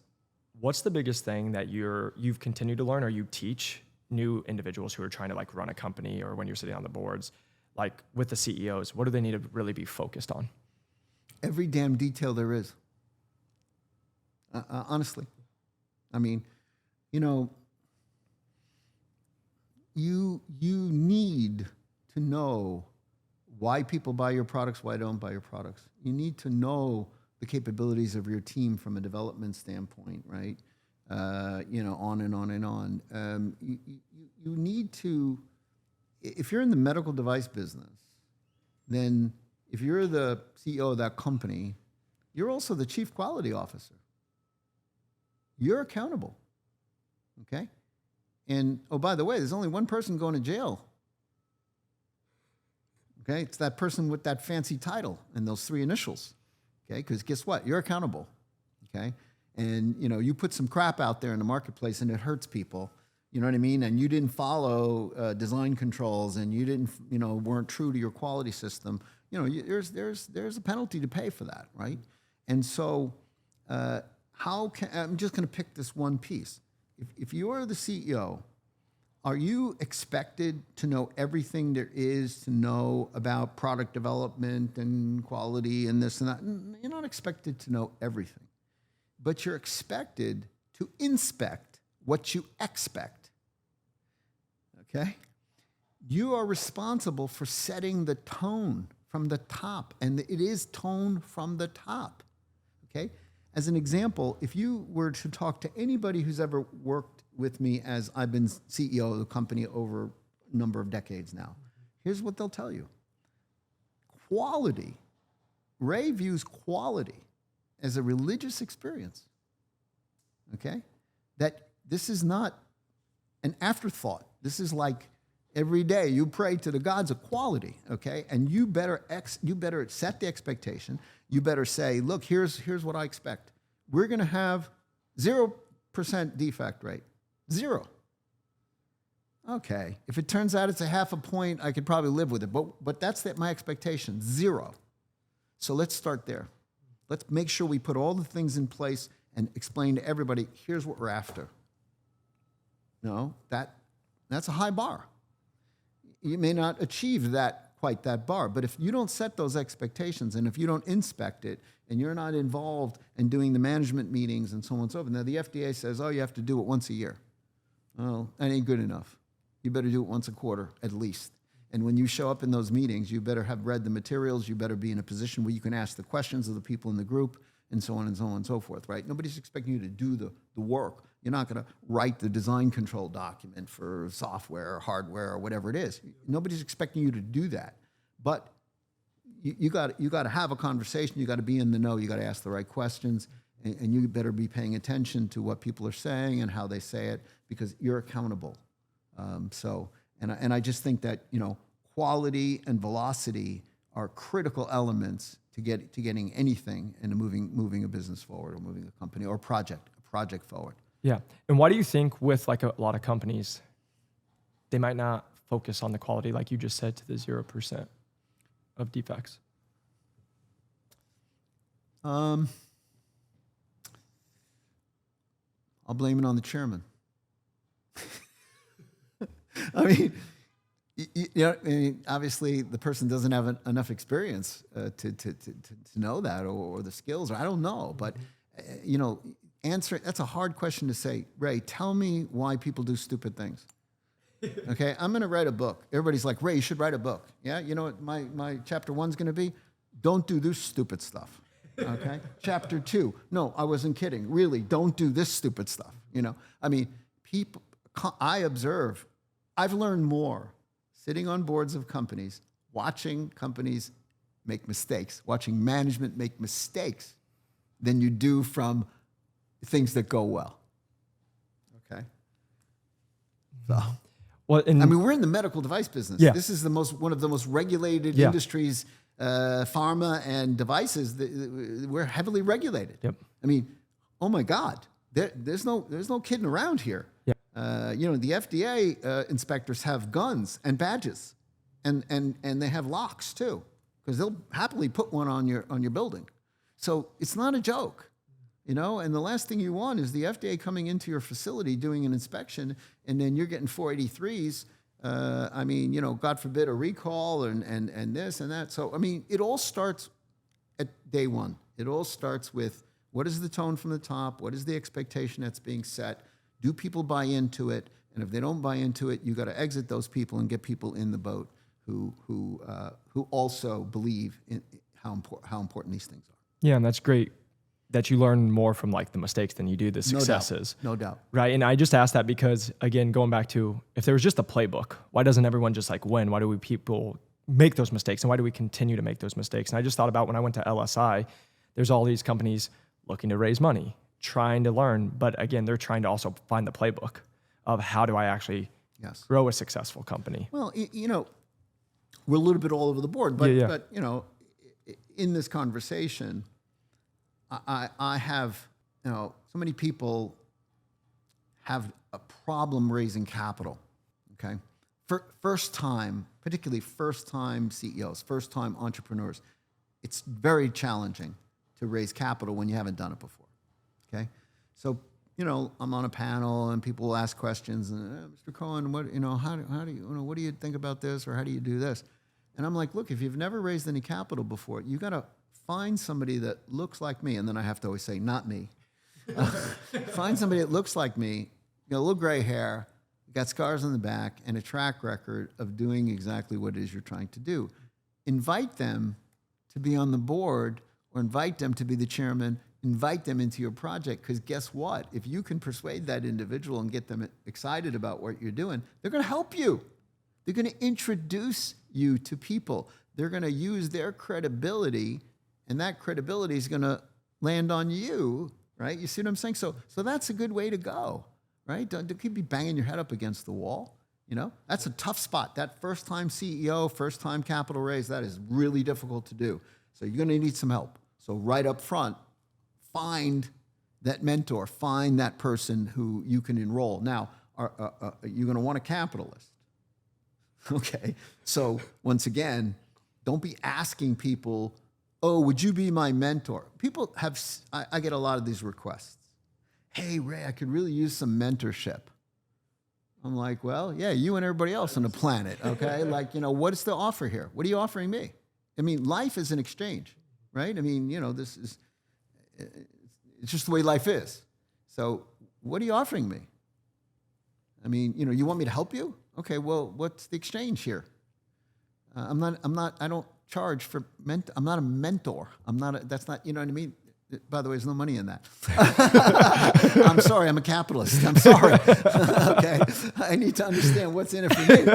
what's the biggest thing that you've continued to learn or you teach new individuals who are trying to like run a company, or when you're sitting on the boards, like with the CEOs, what do they need to really be focused on? Every damn detail there is. Honestly. I mean, you need to know why people buy your products, why they don't buy your products. You need to know the capabilities of your team from a development standpoint, right? On and on and on. You need to, if you're in the medical device business, then if you're the CEO of that company, you're also the chief quality officer. You're accountable, okay? And, oh, by the way, there's only one person going to jail. Okay, it's that person with that fancy title and those 3 initials. Okay, because guess what? You're accountable. Okay, and you put some crap out there in the marketplace and it hurts people. You know what I mean? And you didn't follow design controls, and you didn't, weren't true to your quality system. There's a penalty to pay for that, right? And so, I'm just going to pick this one piece. If you are the CEO, are you expected to know everything there is to know about product development and quality and this and that? You're not expected to know everything, but you're expected to inspect what you expect. Okay? You are responsible for setting the tone from the top, and it is tone from the top. Okay? As an example, if you were to talk to anybody who's ever worked with me, as I've been CEO of the company over a number of decades now, here's what they'll tell you. Quality, Ray views quality as a religious experience. Okay? That this is not an afterthought. This is like every day you pray to the gods of quality, okay? And you better set the expectation. You better say, look, here's what I expect. We're going to have 0% defect rate. 0. Okay. If it turns out it's a half a point, I could probably live with it. But that's my expectation, 0. So let's start there. Let's make sure we put all the things in place and explain to everybody, here's what we're after. No, that's a high bar. You may not achieve quite that bar, but if you don't set those expectations, and if you don't inspect it, and you're not involved in doing the management meetings and so on and so forth. Now, the FDA says, you have to do it once a year. Well, that ain't good enough. You better do it once a quarter, at least. And when you show up in those meetings, you better have read the materials. You better be in a position where you can ask the questions of the people in the group, and so on and so on and so forth, right? Nobody's expecting you to do the work. You're not going to write the design control document for software or hardware or whatever it is. Nobody's expecting you to do that. But you got to have a conversation. You got to be in the know. You got to ask the right questions, and you better be paying attention to what people are saying and how they say it, because you're accountable. And I just think that quality and velocity are critical elements to getting anything and moving a business forward, or moving a company or a project forward. Yeah. And why do you think with like a lot of companies, they might not focus on the quality, like you just said, to the 0% of defects? I'll blame it on the chairman. I mean, obviously the person doesn't have enough experience to know that, or the skills, or I don't know. But that's a hard question to say. Ray, tell me why people do stupid things. Okay, I'm going to write a book. Everybody's like, Ray, you should write a book. Yeah, you know what my chapter 1's going to be? Don't do this stupid stuff. Okay, chapter 2. No, I wasn't kidding. Really, don't do this stupid stuff. I mean, people. I observe. I've learned more sitting on boards of companies, watching companies make mistakes, watching management make mistakes, than you do from things that go well. Okay. So. Well, I mean, we're in the medical device business. Yeah. This is one of the most regulated industries, pharma and devices. We're heavily regulated. Yep. I mean, oh my God, there's no kidding around here. Yeah. The FDA inspectors have guns and badges, and they have locks too, because they'll happily put one on your building. So it's not a joke. And the last thing you want is the FDA coming into your facility doing an inspection, and then you're getting 483s. God forbid a recall and this and that. So, I mean, it all starts at day one. It all starts with, what is the tone from the top? What is the expectation that's being set? Do people buy into it? And if they don't buy into it, you got to exit those people and get people in the boat who also believe in how important these things are. Yeah, and that's great that you learn more from like the mistakes than you do the successes. No doubt. Right. And I just asked that because, again, going back to, if there was just a playbook, why doesn't everyone just like win? Why do people make those mistakes? And why do we continue to make those mistakes? And I just thought about when I went to LSI, there's all these companies looking to raise money, trying to learn. But again, they're trying to also find the playbook of how do I actually grow a successful company? Well, we're a little bit all over the board, but in this conversation, I have, so many people have a problem raising capital, okay? First time, particularly first time CEOs, first time entrepreneurs, it's very challenging to raise capital when you haven't done it before, okay? So, I'm on a panel and people will ask questions and, Mr. Cohen, what, how do you, what do you think about this, or how do you do this? And I'm like, look, if you've never raised any capital before, you got to find somebody that looks like me. And then I have to always say, not me. Find somebody that looks like me, a little gray hair, got scars on the back, and a track record of doing exactly what it is you're trying to do. Invite them to be on the board, or invite them to be the chairman, invite them into your project, because guess what? If you can persuade that individual and get them excited about what you're doing, they're going to help you. They're going to introduce you to people. They're going to use their credibility, and that credibility is going to land on you, right? You see what I'm saying? So that's a good way to go, right? Don't keep be banging your head up against the wall. That's a tough spot. That first-time CEO, first-time capital raise, that is really difficult to do. So you're going to need some help. So right up front, find that mentor, find that person who you can enroll. Now, you're going to want a capitalist. Okay, so once again, don't be asking people, oh, would you be my mentor? People have, I get a lot of these requests. Hey, Ray, I could really use some mentorship. I'm like, well, yeah, you and everybody else on the planet, okay? Like, what is the offer here? What are you offering me? I mean, life is an exchange, right? I mean, this is, it's just the way life is. So what are you offering me? I mean, you want me to help you? Okay, well, what's the exchange here? I don't charge for I'm not a mentor. That's not, you know what I mean? By the way, there's no money in that. I'm sorry, I'm a capitalist. I'm sorry. Okay, I need to understand what's in it for me.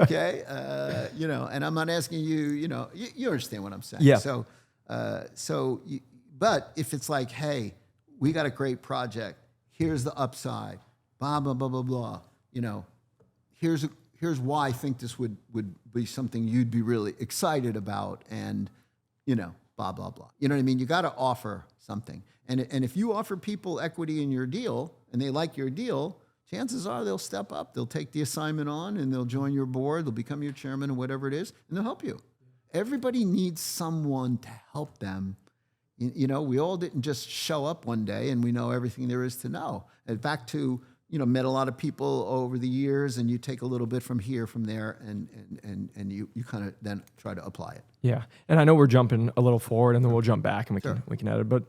Okay, and I'm not asking you, you understand what I'm saying. Yeah. But if it's like, hey, we got a great project, here's the upside, blah, blah, blah, blah, blah, here's why I think this would be something you'd be really excited about, and, blah, blah, blah. You know what I mean? You got to offer something. And if you offer people equity in your deal and they like your deal, chances are they'll step up, they'll take the assignment on, and they'll join your board, they'll become your chairman or whatever it is, and they'll help you. Everybody needs someone to help them. We all didn't just show up one day and we know everything there is to know. And back to, met a lot of people over the years, and you take a little bit from here, from there, and you kind of then try to apply it. Yeah. And I know we're jumping a little forward, and then we'll jump back and we can edit. But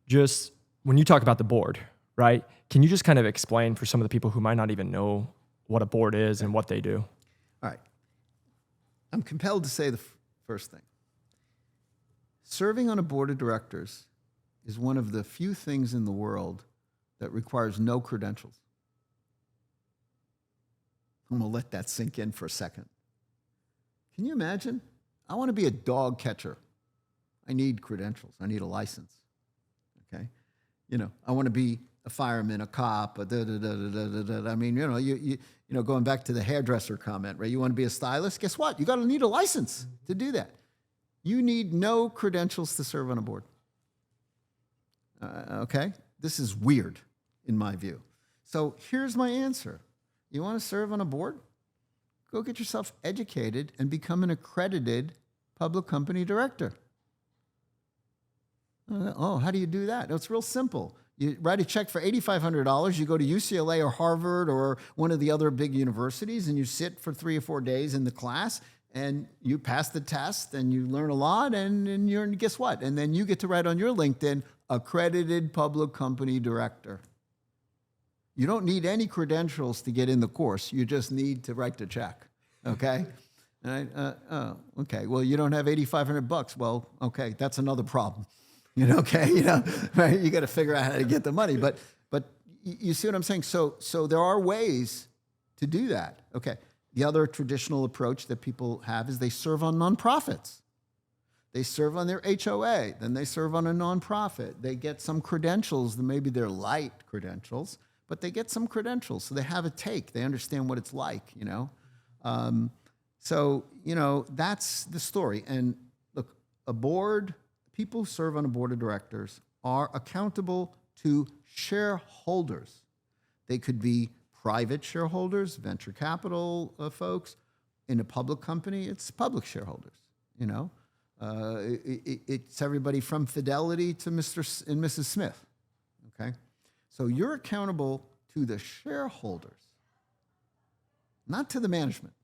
just when you talk about the board, right? Can you just kind of explain for some of the people who might not even know what a board is and what they do? All right. I'm compelled to say the first thing. Serving on a board of directors is one of the few things in the world that requires no credentials. I'm going to let that sink in for a second. Can you imagine? I want to be a dog catcher. I need credentials. I need a license. Okay? I want to be a fireman, a cop, I mean, going back to the hairdresser comment, right? You want to be a stylist? Guess what? You got to need a license to do that. You need no credentials to serve on a board. Okay? This is weird in my view. So here's my answer. You want to serve on a board? Go get yourself educated and become an accredited public company director. Oh, how do you do that? It's real simple. You write a check for $8,500. You go to UCLA or Harvard or one of the other big universities, and you sit for 3 or 4 days in the class, and you pass the test, and you learn a lot, and you're, guess what? And then you get to write on your LinkedIn, accredited public company director. You don't need any credentials to get in the course. You just need to write the check, okay? Okay, well, you don't have $8,500. Well, okay, that's another problem. Right? You got to figure out how to get the money. But you see what I'm saying? So there are ways to do that. Okay. The other traditional approach that people have is they serve on nonprofits. They serve on their HOA, then they serve on a nonprofit. They get some credentials, maybe they're light credentials, but they get some credentials, so they have a take. They understand what it's like, So, that's the story. And look, a board, people who serve on a board of directors are accountable to shareholders. They could be private shareholders, venture capital folks. In a public company, it's public shareholders. You know, it's everybody from Fidelity to and Mrs. Smith. Okay, so you're accountable to the shareholders, not to the management.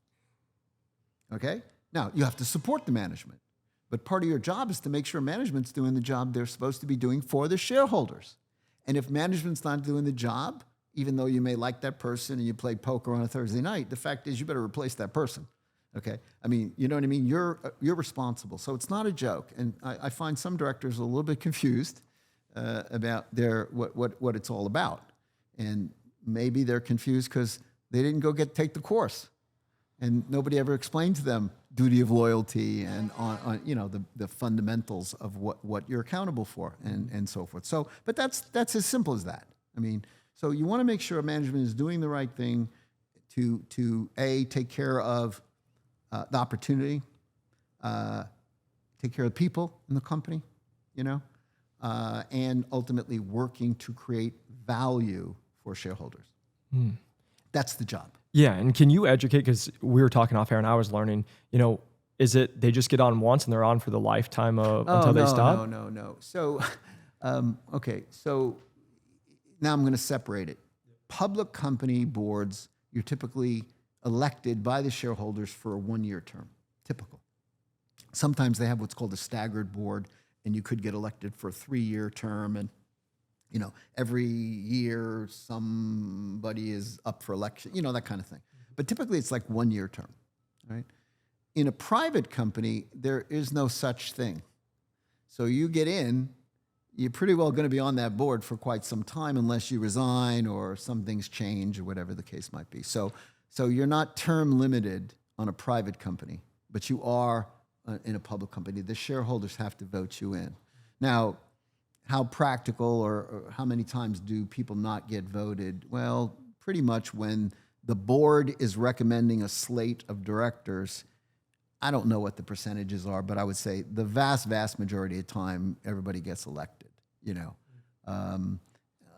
Okay, now you have to support the management, but part of your job is to make sure management's doing the job they're supposed to be doing for the shareholders. And if management's not doing the job, even though you may like that person and you play poker on a Thursday night, the fact is you better replace that person. Okay, I mean, you know what I mean? You're responsible. So it's not a joke. And I find some directors a little bit confused about what it's all about. And maybe they're confused because they didn't go take the course, and nobody ever explained to them duty of loyalty and on you know the fundamentals of what you're accountable for and so forth. So, but that's as simple as that. I mean, so you want to make sure management is doing the right thing to take care of the opportunity, take care of the people in the company, you know, and ultimately working to create value for shareholders. That's the job. Yeah, and can you educate, because we were talking off air and I was learning, you know, is it they just get on once and they're on for the lifetime until they stop? No. So, okay, so now I'm going to separate it. Public company boards, you're typically elected by the shareholders for a one-year term, typical. Sometimes they have what's called a staggered board, and you could get elected for a 3-year term, and you know, every year somebody is up for election, you know, that kind of thing. But typically it's like 1-year term, right? In a private company, there is no such thing. So you get in, you're pretty well going to be on that board for quite some time unless you resign or some things change or whatever the case might be. So you're not term limited on a private company, but you are in a public company. The shareholders have to vote you in. Now, how practical or how many times do people not get voted? Well, pretty much when the board is recommending a slate of directors, I don't know what the percentages are, but I would say the vast majority of time, everybody gets elected, you know.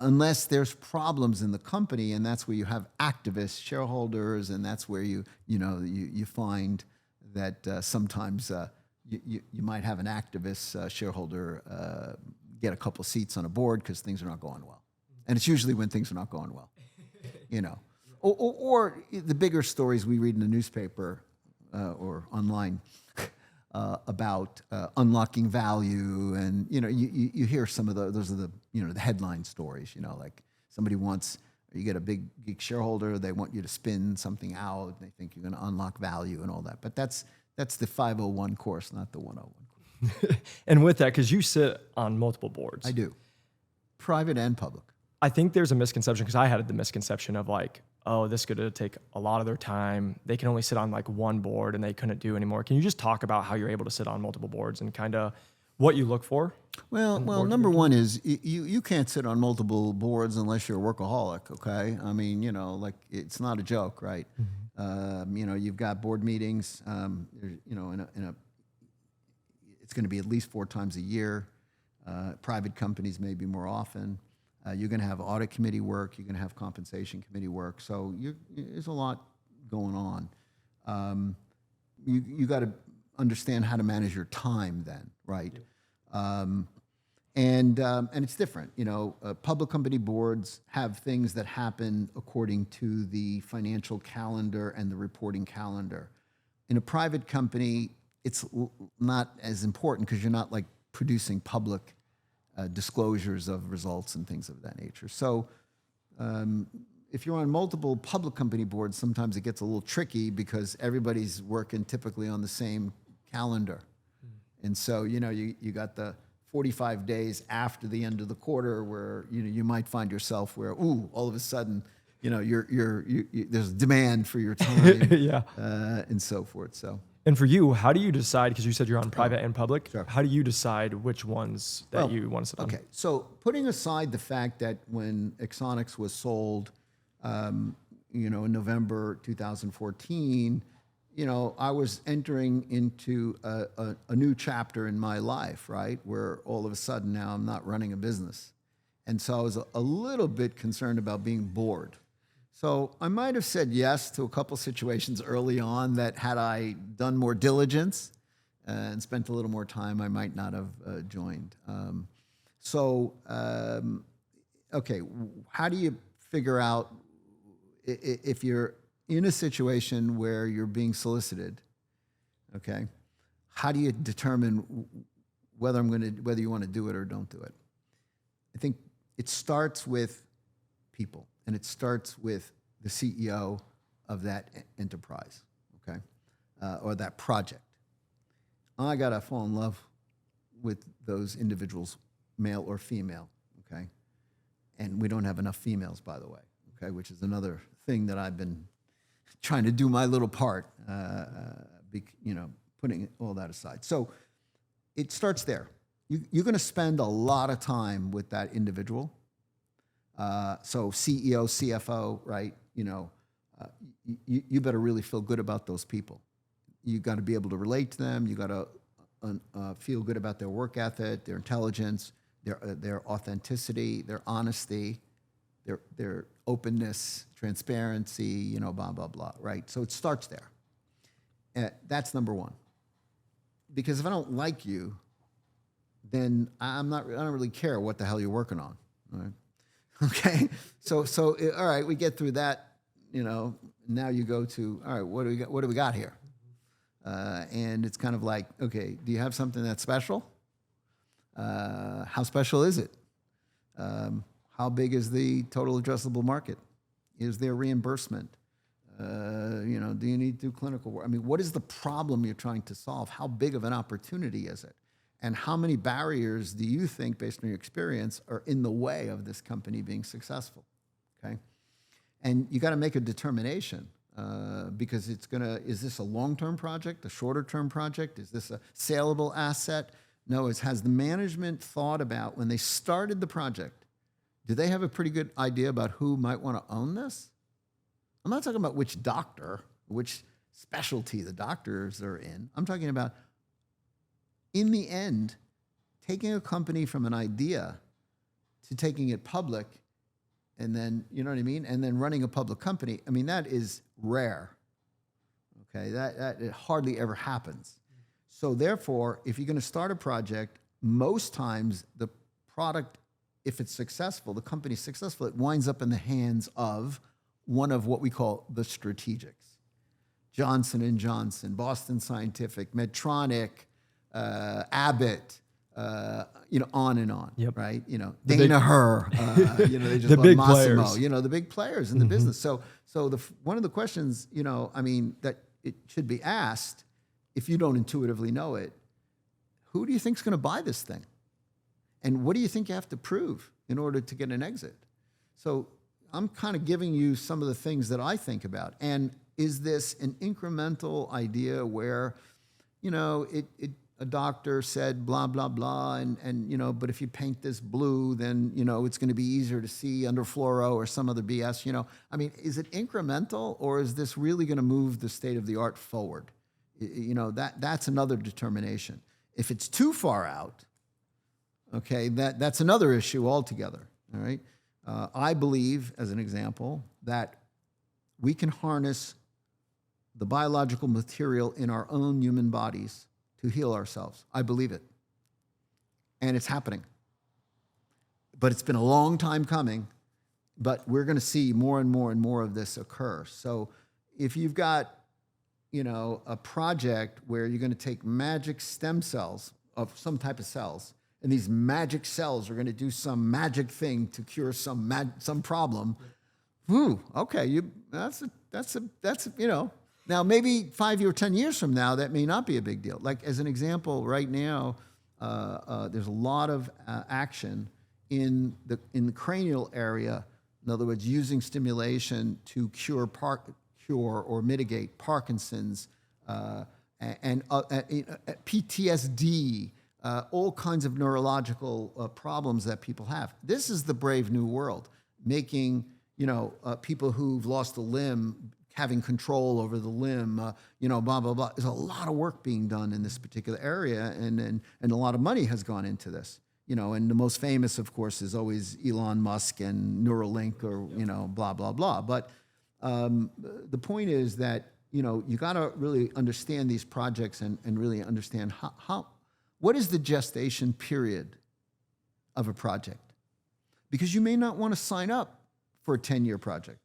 Unless there's problems in the company, and that's where you have activist shareholders, and that's where you find that sometimes you might have an activist shareholder get a couple of seats on a board because things are not going well. And it's usually when things are not going well, you know. Or the bigger stories we read in the newspaper or online about unlocking value, and you know, you hear some of those are the, you know, the headline stories, you know, like somebody wants, you get a big geek shareholder, they want you to spin something out, and they think you're going to unlock value and all that. But that's the 501 course, not the 101 course. And with that, because you sit on multiple boards. I do. Private and public. I think there's a misconception, because I had the misconception of like, oh, this is going to take a lot of their time. They can only sit on like one board and they couldn't do anymore. Can you just talk about how you're able to sit on multiple boards and kind of what you look for? Well, number one is you can't sit on multiple boards unless you're a workaholic, okay? I mean, you know, like it's not a joke, right? Mm-hmm. You know, you've got board meetings, you know, it's going to be at least 4 times a year. Private companies maybe more often. You're going to have audit committee work. You're going to have compensation committee work. So there's a lot going on. You got to understand how to manage your time then, right? And it's different. You know, public company boards have things that happen according to the financial calendar and the reporting calendar. In a private company, it's not as important because you're not like producing public disclosures of results and things of that nature. So if you're on multiple public company boards, sometimes it gets a little tricky because everybody's working typically on the same calendar. And so, you know, you got the 45 days after the end of the quarter where, you know, you might find yourself where, all of a sudden, you know, there's demand for your time. Yeah. And so forth. So. And for you, how do you decide, because you said you're on private and public, Sure. How do you decide which ones that you want to sit on? Okay, so putting aside the fact that when Axonics was sold, you know, in November 2014, you know, I was entering into a new chapter in my life, right? Where all of a sudden now I'm not running a business. And so I was a little bit concerned about being bored. So I might have said yes to a couple situations early on that had I done more diligence and spent a little more time, I might not have joined. Okay, how do you figure out if you're in a situation where you're being solicited? Okay, how do you determine whether you want to do it or don't do it? I think it starts with people, and it starts with the CEO of that enterprise, okay, or that project. I gotta fall in love with those individuals, male or female, okay? And we don't have enough females, by the way, okay, which is another thing that I've been trying to do my little part, putting all that aside. So it starts there. You're going to spend a lot of time with that individual. So CEO, CFO, right? You better really feel good about those people. You got to be able to relate to them. You got to feel good about their work ethic, their intelligence, their authenticity, their honesty, their openness, transparency, blah, blah, blah, right? So it starts there. That's number one. Because if I don't like you, then I don't really care what the hell you're working on, right? Okay? So all right, we get through that, now you go to, all right, what do we got here? And it's kind of like, okay, do you have something that's special? How special is it? How big is the total addressable market? Is there reimbursement? Do you need to do clinical work? I mean, what is the problem you're trying to solve? How big of an opportunity is it? And how many barriers do you think, based on your experience, are in the way of this company being successful? Okay, and you got to make a determination because is this a long-term project, a shorter-term project? Is this a saleable asset? No, has the management thought about, when they started the project, do they have a pretty good idea about who might want to own this? I'm not talking about which doctor, which specialty the doctors are in. I'm talking about, in the end, taking a company from an idea to taking it public, and then, you know what I mean? And then running a public company. I mean, that is rare. Okay, that it hardly ever happens. So therefore, if you're going to start a project, most times the product, if it's successful, the company's successful, it winds up in the hands of one of what we call the strategics. Johnson & Johnson, Boston Scientific, Medtronic, Abbott, on and on, yep. Right? Dana-Her, they just the bought big Massimo, players. The big players in the business. So one of the questions, that it should be asked, if you don't intuitively know it, who do you think is going to buy this thing? And what do you think you have to prove in order to get an exit? So I'm kind of giving you some of the things that I think about. And is this an incremental idea where, a doctor said blah, blah, blah, and but if you paint this blue, then, it's going to be easier to see under fluoro or some other BS, I mean, is it incremental, or is this really going to move the state of the art forward? That's another determination. If it's too far out, okay, that's another issue altogether, all right? I believe, as an example, that we can harness the biological material in our own human bodies to heal ourselves. I believe it. And it's happening. But it's been a long time coming, but we're going to see more and more and more of this occur. So if you've got, a project where you're going to take magic stem cells of some type of cells, and these magic cells are going to do some magic thing to cure some problem. Okay, that's Now maybe 5 or 10 years from now, that may not be a big deal. Like, as an example, right now, there's a lot of action in the cranial area. In other words, using stimulation to cure or mitigate Parkinson's and PTSD. All kinds of neurological problems that people have. This is the brave new world, making people who've lost a limb having control over the limb. Blah blah blah. There's a lot of work being done in this particular area, and a lot of money has gone into this. and the most famous, of course, is always Elon Musk and Neuralink or, blah, blah, blah. But the point is that, you got to really understand these projects and really understand what is the gestation period of a project? Because you may not want to sign up for a 10-year project.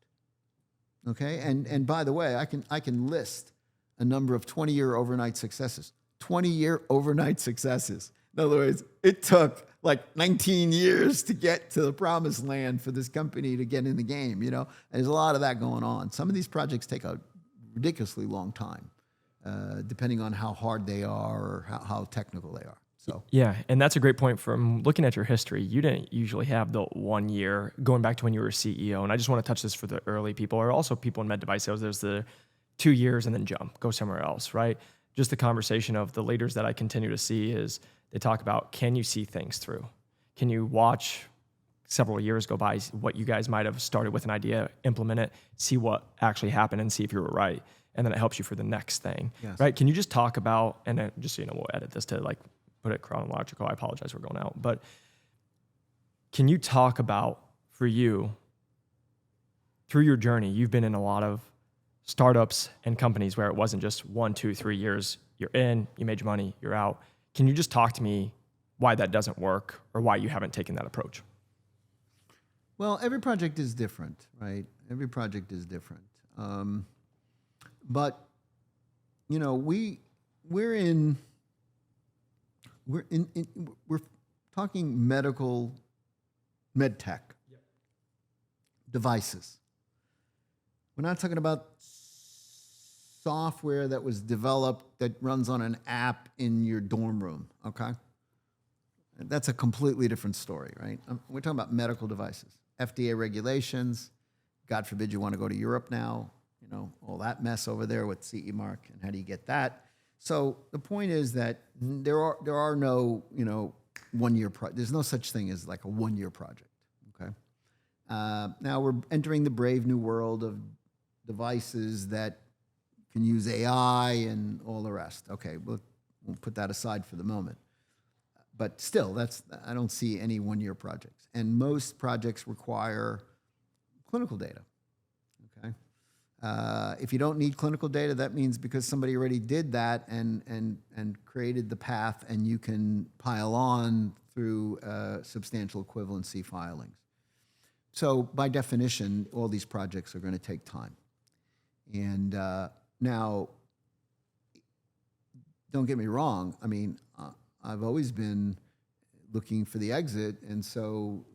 Okay. And by the way, I can list a number of 20-year overnight successes. 20-year overnight successes. In other words, it took like 19 years to get to the promised land for this company to get in the game, And there's a lot of that going on. Some of these projects take a ridiculously long time, depending on how hard they are or how technical they are. So yeah, and that's a great point. From looking at your history, you didn't usually have the 1 year going back to when you were a CEO. And I just want to touch this for the early people, or also people in med device sales. There's the 2 years and then jump, go somewhere else, right? Just the conversation of the leaders that I continue to see is they talk about, can you see things through? Can you watch several years go by, what you guys might have started with an idea, implement it, see what actually happened and see if you were right. And then it helps you for the next thing, Yes. right? Can you just talk about, and just so you know, we'll edit this to like put it chronological. I apologize, we're going out. But can you talk about, for you, through your journey, you've been in a lot of startups and companies where it wasn't just 1, 2, 3 years, you're in, you made your money, you're out. Can you just talk to me why that doesn't work or why you haven't taken that approach? Well, every project is different, right? Every project is different. But, we're talking med tech devices. We're not talking about software that was developed that runs on an app in your dorm room, okay? That's a completely different story, right? We're talking about medical devices, FDA regulations. God forbid you want to go to Europe now, all that mess over there with CE mark, and how do you get that? So the point is that there are no, 1 year there's no such thing as like a 1 year project, okay? Now we're entering the brave new world of devices that can use AI and all the rest. Okay, we'll put that aside for the moment. But still, I don't see any 1 year projects. And most projects require clinical data, okay? If you don't need clinical data, that means because somebody already did that and created the path, and you can pile on through substantial equivalency filings. So by definition, all these projects are going to take time. And now, don't get me wrong. I mean, I've always been looking for the exit, and so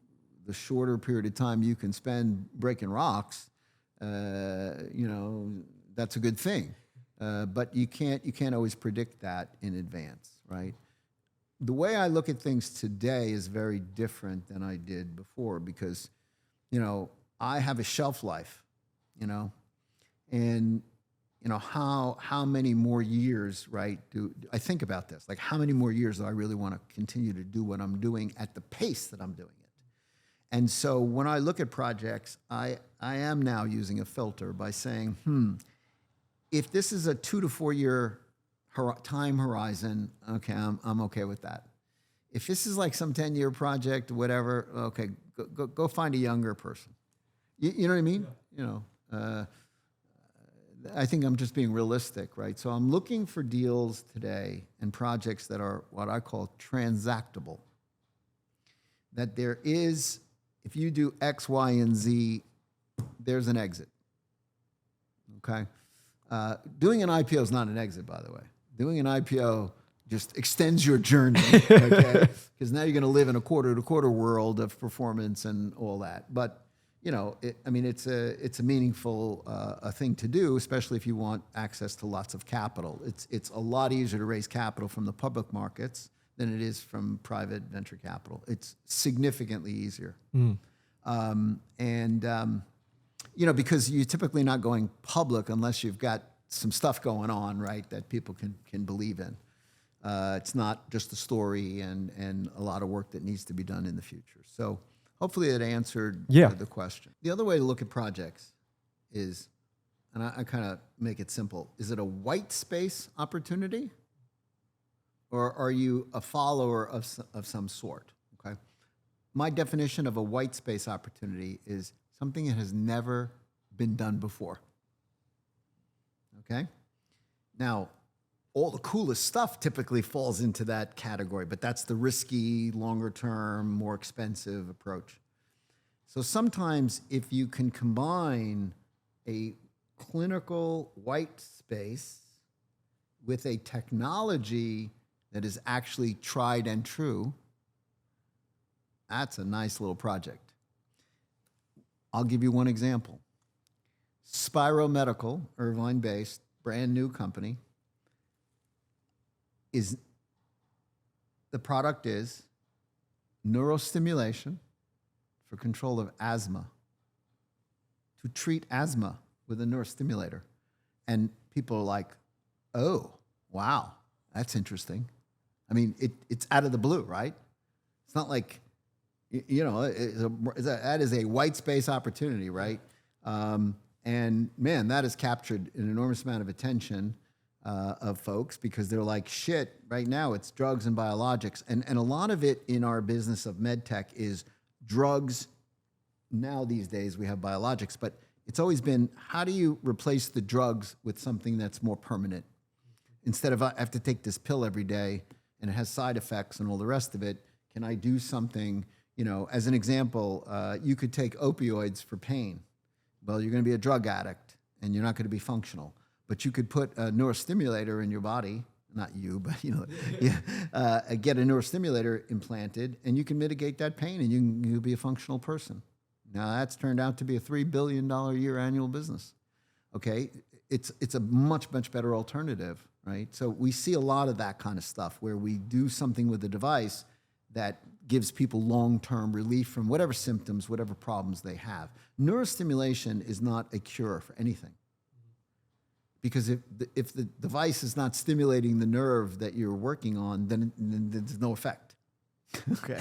the shorter period of time you can spend breaking rocks, that's a good thing. But you can't always predict that in advance, right? The way I look at things today is very different than I did before because, I have a shelf life, and how many more years, right? Do I think about this? Like, how many more years do I really want to continue to do what I'm doing at the pace that I'm doing it? And so when I look at projects, I am now using a filter by saying, if this is a 2 to 4 year time horizon, okay, I'm okay with that. If this is like some 10-year project, whatever, okay, go find a younger person. You know what I mean? Yeah. I think I'm just being realistic, right? So I'm looking for deals today and projects that are what I call transactable. That there is, if you do X, Y, and Z, there's an exit. Okay? Doing an IPO is not an exit, by the way. Doing an IPO just extends your journey, okay? Because now you're going to live in a quarter-to-quarter world of performance and all that. But it's a meaningful thing to do, especially if you want access to lots of capital. It's a lot easier to raise capital from the public markets than it is from private venture capital. It's significantly easier. Because you're typically not going public unless you've got some stuff going on, right, that people can believe in. It's not just a story and a lot of work that needs to be done in the future. So hopefully it answered the question. The other way to look at projects is, and I kind of make it simple, is it a white space opportunity? Or are you a follower of some sort? Okay. my definition of a white space opportunity is something that has never been done before. Okay? Now, all the coolest stuff typically falls into that category, but that's the risky, longer term, more expensive approach. So sometimes if you can combine a clinical white space with a technology that is actually tried and true, that's a nice little project. I'll give you one example. Spiro Medical, Irvine-based, brand new company, the product is neurostimulation for control of asthma, to treat asthma with a neurostimulator. And people are like, oh, wow, that's interesting. I mean, it's out of the blue, right? It's not like, that is a white space opportunity, right? And man, that has captured an enormous amount of attention of folks, because they're like, shit, right now it's drugs and biologics. And a lot of it in our business of med tech is drugs. Now these days we have biologics, but it's always been, how do you replace the drugs with something that's more permanent? Instead of I have to take this pill every day and it has side effects and all the rest of it, can I do something, as an example, you could take opioids for pain. Well, you're going to be a drug addict and you're not going to be functional. But you could put a neurostimulator in your body, not you, but get a neurostimulator implanted, and you can mitigate that pain, and you'll be a functional person. Now that's turned out to be a $3 billion a year annual business. Okay, it's a much better alternative, right? So we see a lot of that kind of stuff where we do something with the device that gives people long-term relief from whatever symptoms, whatever problems they have. Neurostimulation is not a cure for anything. Because if the device is not stimulating the nerve that you're working on, then there's no effect. Okay,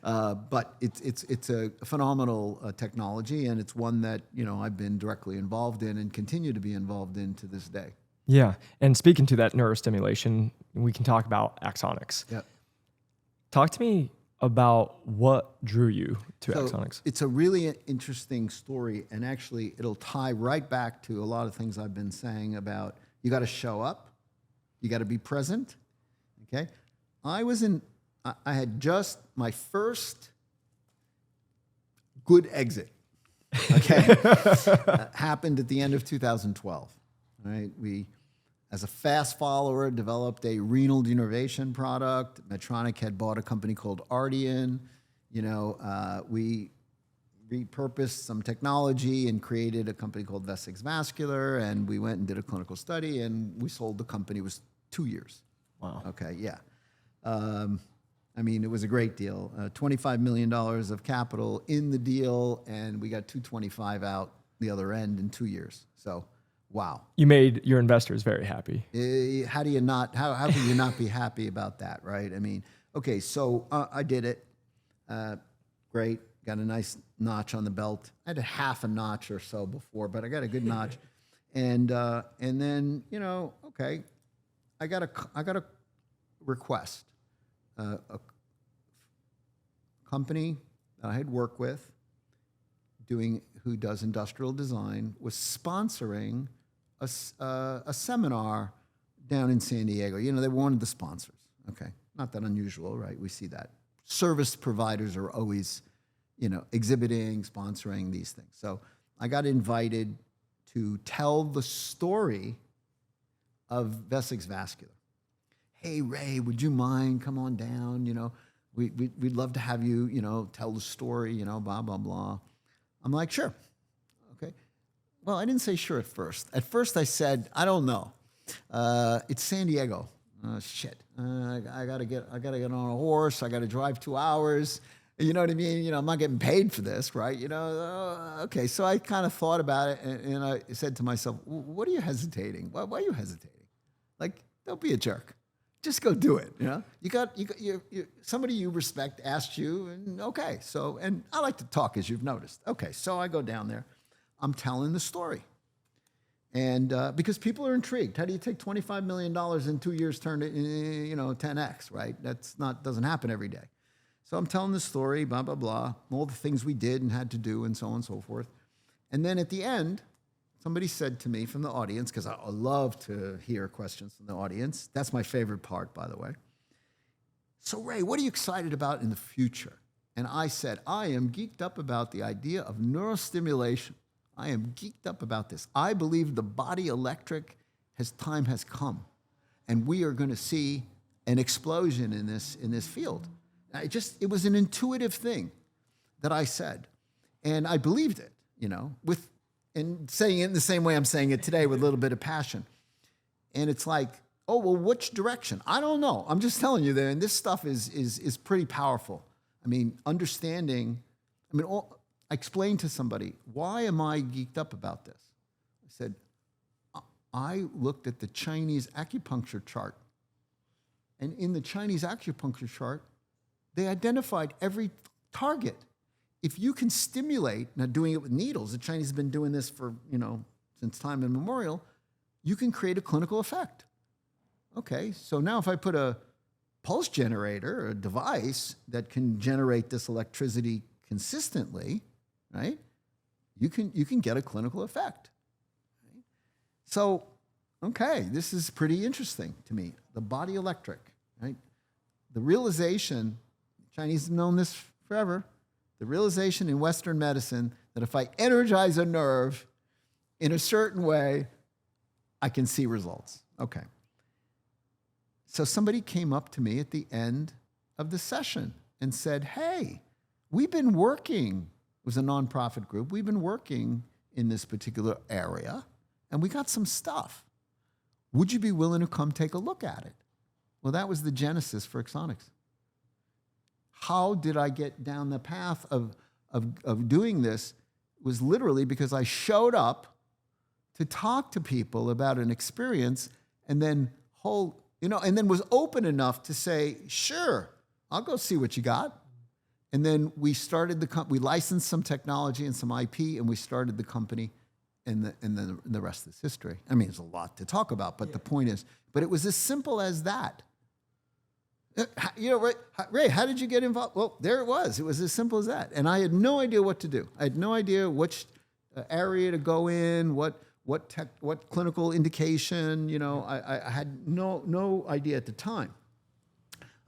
but it's a phenomenal technology, and it's one that I've been directly involved in and continue to be involved in to this day. Yeah, and speaking to that neurostimulation, we can talk about Axonics. Yeah. Talk to me about what drew you to Axonics. It's a really interesting story, and actually it'll tie right back to a lot of things I've been saying about you got to show up, you got to be present. Okay, I had just my first good exit. Okay, happened at the end of 2012. Right, we, as a fast follower, developed a renal denervation product. Medtronic had bought a company called Ardian. We repurposed some technology and created a company called Vesix Vascular, and we went and did a clinical study, and we sold the company. It was 2 years. Wow. Okay, yeah. It was a great deal. $25 million of capital in the deal, and we got $225 out the other end in 2 years. So, wow. You made your investors very happy. How do you not? How can you not be happy about that, right? Okay, so I did it. Great, got a nice notch on the belt. I had a half a notch or so before, but I got a good notch. And then okay, I got a request. A company that I had worked with, who does industrial design, was sponsoring a seminar down in San Diego. They were one of the sponsors. Okay, not that unusual, right? We see that. Service providers are always, exhibiting, sponsoring these things. So I got invited to tell the story of Vesix Vascular. Hey, Ray, would you mind? Come on down. We'd love to have you, tell the story, blah, blah, blah. I'm like, sure. Okay. Well, I didn't say sure at first. At first I said, I don't know. It's San Diego. Shit. I gotta get on a horse. I gotta drive 2 hours. You know what I mean? I'm not getting paid for this, right? Okay. So I kind of thought about it, and I said to myself, what are you hesitating? Why are you hesitating? Like, don't be a jerk. Just go do it. You somebody you respect asked you, and okay. So, and I like to talk, as you've noticed. Okay, so I go down there. I'm telling the story, and because people are intrigued. How do you take $25 million in 2 years, turn it 10x? Right? Doesn't happen every day. So I'm telling the story, blah, blah, blah, all the things we did and had to do and so on and so forth. And then at the end, somebody said to me from the audience, because I love to hear questions from the audience. That's my favorite part, by the way. So Ray, what are you excited about in the future? And I said, I am geeked up about the idea of neurostimulation. I am geeked up about this. I believe the body electric time has come. And we are going to see an explosion in this field. It was an intuitive thing that I said. And I believed it, and saying it in the same way I'm saying it today with a little bit of passion. And it's like, oh, well, which direction? I don't know. I'm just telling you there. And this stuff is pretty powerful. I mean, understanding, I explained to somebody, why am I geeked up about this? I said, I looked at the Chinese acupuncture chart. And in the Chinese acupuncture chart, they identified every target. If you can stimulate, now doing it with needles, the Chinese have been doing this for, since time immemorial, you can create a clinical effect. Okay, so now if I put a pulse generator, a device that can generate this electricity consistently, right, you can get a clinical effect. Right? So, okay, this is pretty interesting to me. The body electric, right? The realization, Chinese have known this forever, the realization in Western medicine that if I energize a nerve in a certain way, I can see results. Okay. So somebody came up to me at the end of the session and said, hey, we've been working, it was a nonprofit group, we've been working in this particular area, and we got some stuff. Would you be willing to come take a look at it? Well, that was the genesis for Axonics. How did I get down the path of doing this? It was literally because I showed up to talk to people about an experience and then and then was open enough to say, sure, I'll go see what you got. And then we started we licensed some technology and some IP, and we started the company, and then the rest is history. I mean, there's a lot to talk about, but the point is, but it was as simple as that. Ray, how did you get involved? Well, there it was. It was as simple as that. And I had no idea what to do. I had no idea which area to go in, what clinical indication, I had no idea at the time.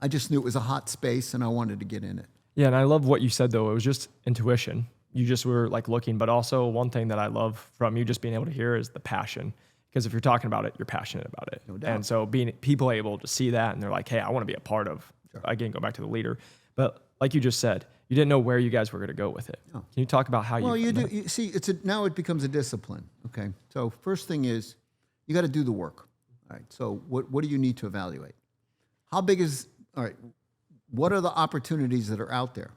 I just knew it was a hot space and I wanted to get in it. Yeah, and I love what you said, though. It was just intuition. You just were like looking, but also one thing that I love from you just being able to hear is the passion. Because if you're talking about it, you're passionate about it. No doubt. And so being people able to see that and they're like, hey, I want to be a part of, again, go back to the leader. But like you just said, you didn't know where you guys were going to go with it. No. Can you talk about how you do? You see, now it becomes a discipline. Okay. So first thing is you got to do the work. All right. So what do you need to evaluate? All right. What are the opportunities that are out there?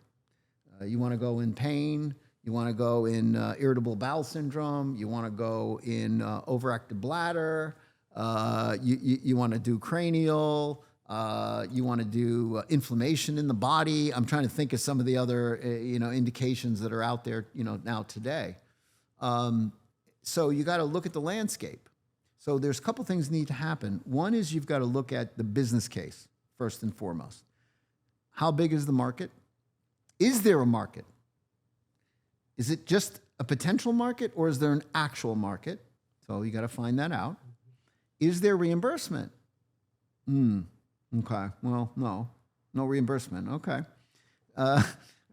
You want to go in pain. You want to go in irritable bowel syndrome. You want to go in overactive bladder. You want to do cranial. You want to do inflammation in the body. I'm trying to think of some of the other indications that are out there now today. So you got to look at the landscape. So there's a couple things need to happen. One is you've got to look at the business case first and foremost. How big is the market? Is there a market? Is it just a potential market or is there an actual market? So you got to find that out. Is there reimbursement? Okay. Well, no reimbursement. Okay. All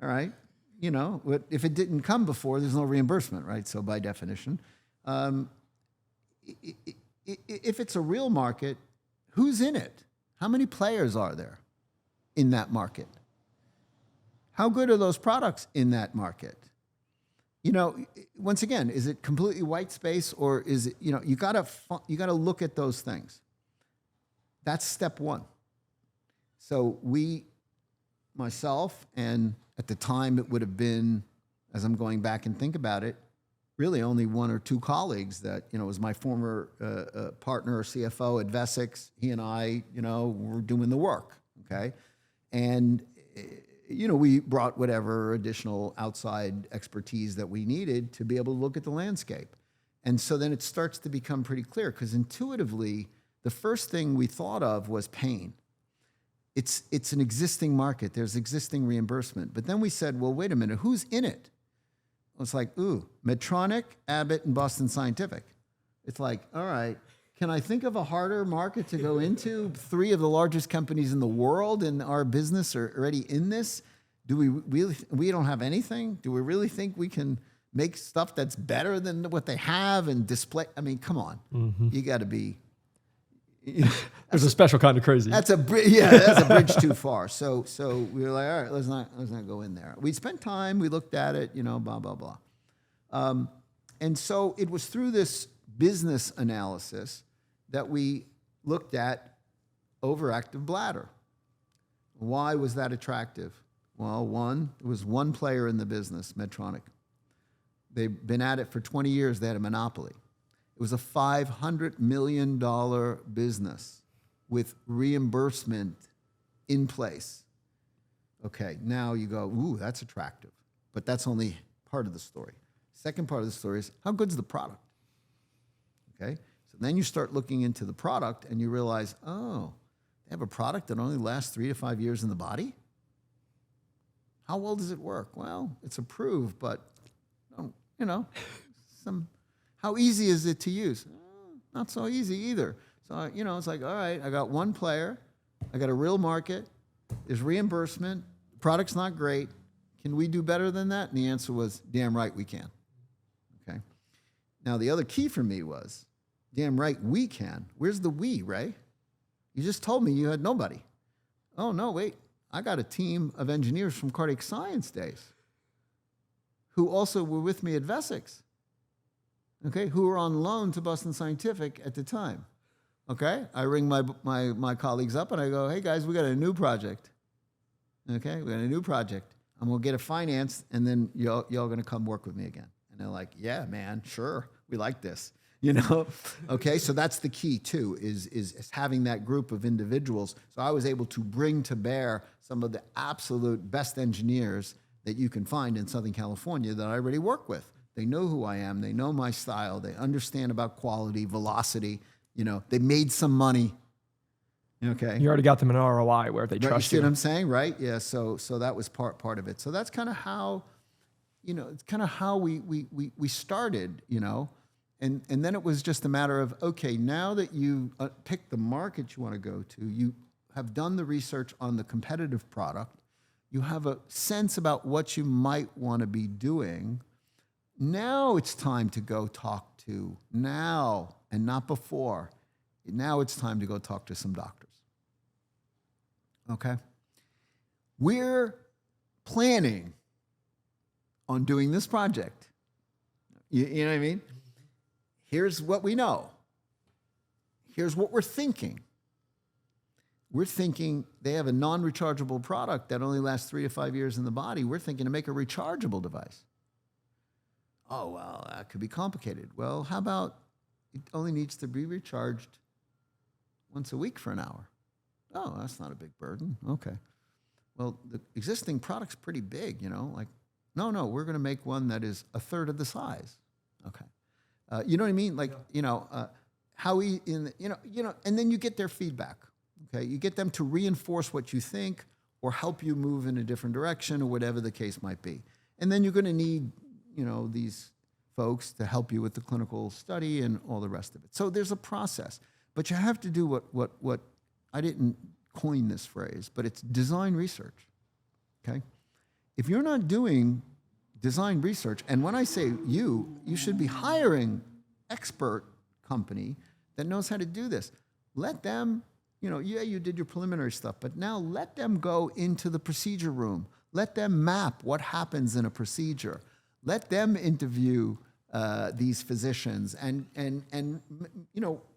right. If it didn't come before, there's no reimbursement, right? So by definition, if it's a real market, who's in it? How many players are there in that market? How good are those products in that market? Once again, is it completely white space or is it, you gotta look at those things. That's step one. So myself, and at the time it would have been, as I'm going back and think about it, really only one or two colleagues that, was my former partner or CFO at Vesix. He and I, were doing the work, okay? And we brought whatever additional outside expertise that we needed to be able to look at the landscape. And so then it starts to become pretty clear because intuitively, the first thing we thought of was pain. It's an existing market. There's existing reimbursement. But then we said, well, wait a minute, who's in it? It's like, Medtronic, Abbott, and Boston Scientific. It's like, all right, can I think of a harder market to go into? 3 of the largest companies in the world in our business are already in this. Do we don't have anything? Do we really think we can make stuff that's better than what they have and display? I mean, come on. You got to be. There's a special kind of crazy. That's a bridge too far. So we were like, all right, let's not go in there. We spent time, we looked at it, blah blah blah, and so it was through this business analysis that we looked at overactive bladder. Why was that attractive? Well, there was one player in the business, Medtronic. They've been at it for 20 years. They had a monopoly. It was a $500 million business with reimbursement in place. Okay, now you go, that's attractive. But that's only part of the story. Second part of the story is, how good's the product? Okay, so then you start looking into the product and you realize, they have a product that only lasts 3 to 5 years in the body? How well does it work? Well, it's approved, but, how easy is it to use? Not so easy either. So, it's like, all right, I got one player. I got a real market. There's reimbursement. The product's not great. Can we do better than that? And the answer was, damn right we can. Okay. Now, the other key for me was, damn right we can. Where's the we, Ray? You just told me you had nobody. Oh, no, wait. I got a team of engineers from cardiac science days who also were with me at Vesics. Okay, who were on loan to Boston Scientific at the time. Okay, I ring my colleagues up and I go, hey guys, we got a new project. Okay, we got a new project. I'm gonna get it financed and then y'all gonna come work with me again. And they're like, yeah, man, sure, we like this. Okay, so that's the key too, is having that group of individuals. So I was able to bring to bear some of the absolute best engineers that you can find in Southern California that I already work with. They know who I am. They know my style. They understand about quality, velocity. They made some money. Okay. You already got them an ROI where they trust you. See what I'm saying, right? Yeah. So that was part of it. So that's kind of how, it's kind of how we started. And then it was just a matter of, okay, now that you picked the market you want to go to, you have done the research on the competitive product, you have a sense about what you might want to be doing. Now it's time to go talk to, now and not before, now it's time to go talk to some doctors. Okay? We're planning on doing this project. You know what I mean? Here's what we know. Here's what we're thinking. We're thinking they have a non-rechargeable product that only lasts 3 to 5 years in the body. We're thinking to make a rechargeable device. Oh, well, that could be complicated. Well, how about it only needs to be recharged once a week for an hour? Oh, that's not a big burden. Okay. Well, the existing product's pretty big, like, no, we're going to make one that is a third of the size. Okay. You know what I mean? Like, and then you get their feedback. Okay. You get them to reinforce what you think or help you move in a different direction or whatever the case might be. And then you're going to need, these folks to help you with the clinical study and all the rest of it. So there's a process, but you have to do what I didn't coin this phrase, but it's design research. Okay. If you're not doing design research, and when I say you should be hiring expert company that knows how to do this. Let them, you did your preliminary stuff, but now let them go into the procedure room. Let them map what happens in a procedure. Let them interview these physicians and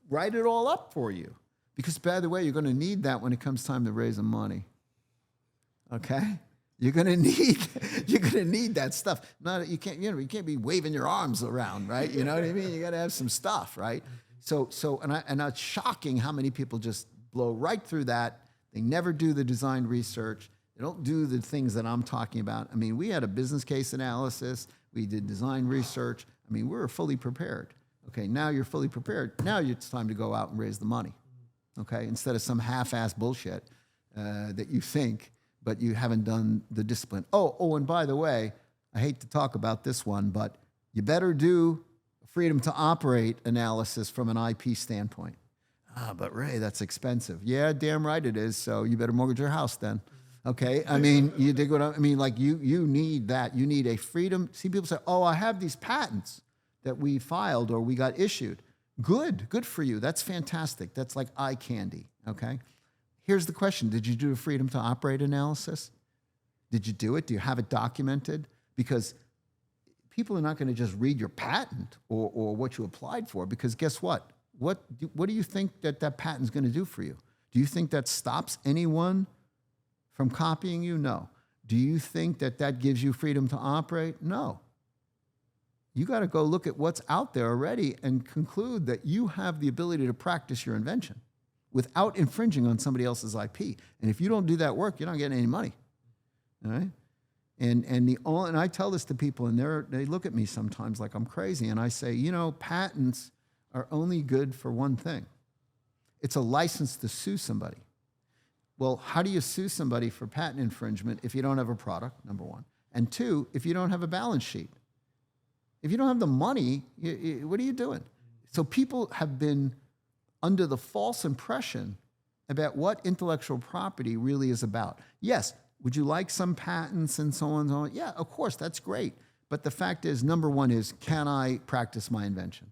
write it all up for you. Because, by the way, you're going to need that when it comes time to raise the money. Okay? You're going to need that stuff. You can't be waving your arms around, right? You know what I mean? You got to have some stuff, right? So it's shocking how many people just blow right through that. They never do the design research. They don't do the things that I'm talking about. I mean, we had a business case analysis. We did design research. I mean, we were fully prepared. Okay, now you're fully prepared. Now it's time to go out and raise the money. Okay, instead of some half-ass bullshit. that you think, but you haven't done the discipline. Oh, and by the way, I hate to talk about this one, but you better do freedom to operate analysis from an IP standpoint. But Ray, that's expensive. Yeah, damn right it is. So you better mortgage your house then. Okay, I mean, you dig what I mean? Like you need that. You need a freedom. See, people say, oh, I have these patents that we filed or we got issued. Good for you. That's fantastic. That's like eye candy, okay? Here's the question. Did you do a freedom to operate analysis? Did you do it? Do you have it documented? Because people are not going to just read your patent or what you applied for, because guess what? What do you think that patent is going to do for you? Do you think that stops anyone from copying you? No. Do you think that gives you freedom to operate? No. You got to go look at what's out there already and conclude that you have the ability to practice your invention without infringing on somebody else's IP. And if you don't do that work, you're not getting any money. All right? And I tell this to people, and they look at me sometimes like I'm crazy, and I say, patents are only good for one thing. It's a license to sue somebody. Well, how do you sue somebody for patent infringement if you don't have a product, number one? And two, if you don't have a balance sheet? If you don't have the money, what are you doing? So people have been under the false impression about what intellectual property really is about. Yes, would you like some patents and so on and so on? Yeah, of course, that's great. But the fact is, number one is, can I practice my invention?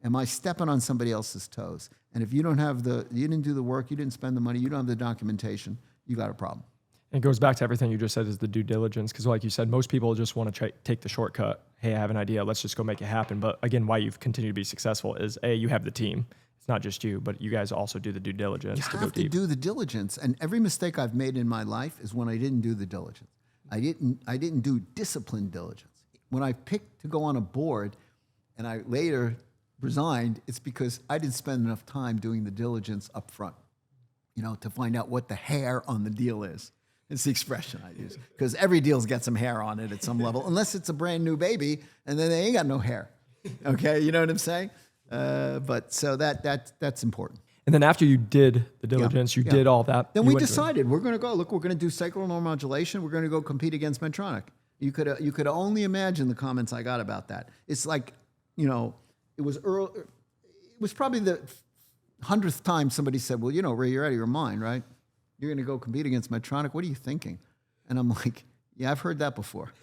Am I stepping on somebody else's toes? And if you don't have you didn't do the work, you didn't spend the money, you don't have the documentation, you got a problem. It goes back to everything you just said is the due diligence. Because like you said, most people just want to take the shortcut. Hey, I have an idea. Let's just go make it happen. But again, why you've continued to be successful is A, you have the team. It's not just you, but you guys also do the due diligence You to go have to deep. do the diligence. And every mistake I've made in my life is when I didn't do the diligence. I didn't do disciplined diligence. When I picked to go on a board and I later resigned, it's because I didn't spend enough time doing the diligence up front, to find out what the hair on the deal is. It's the expression I use, because every deal's got some hair on it at some level, unless it's a brand new baby and then they ain't got no hair. Okay, you know what I'm saying? But so that's important. And then after you did the diligence, you did all that. Then we decided we're going to go. Look, we're going to do sacral neuromodulation. We're going to go compete against Medtronic. You could only imagine the comments I got about that. It's like, it was early. It was probably the 100th time somebody said, "Well, Ray, you're out of your mind, right? You're going to go compete against Medtronic. What are you thinking?" And I'm like, "Yeah, I've heard that before."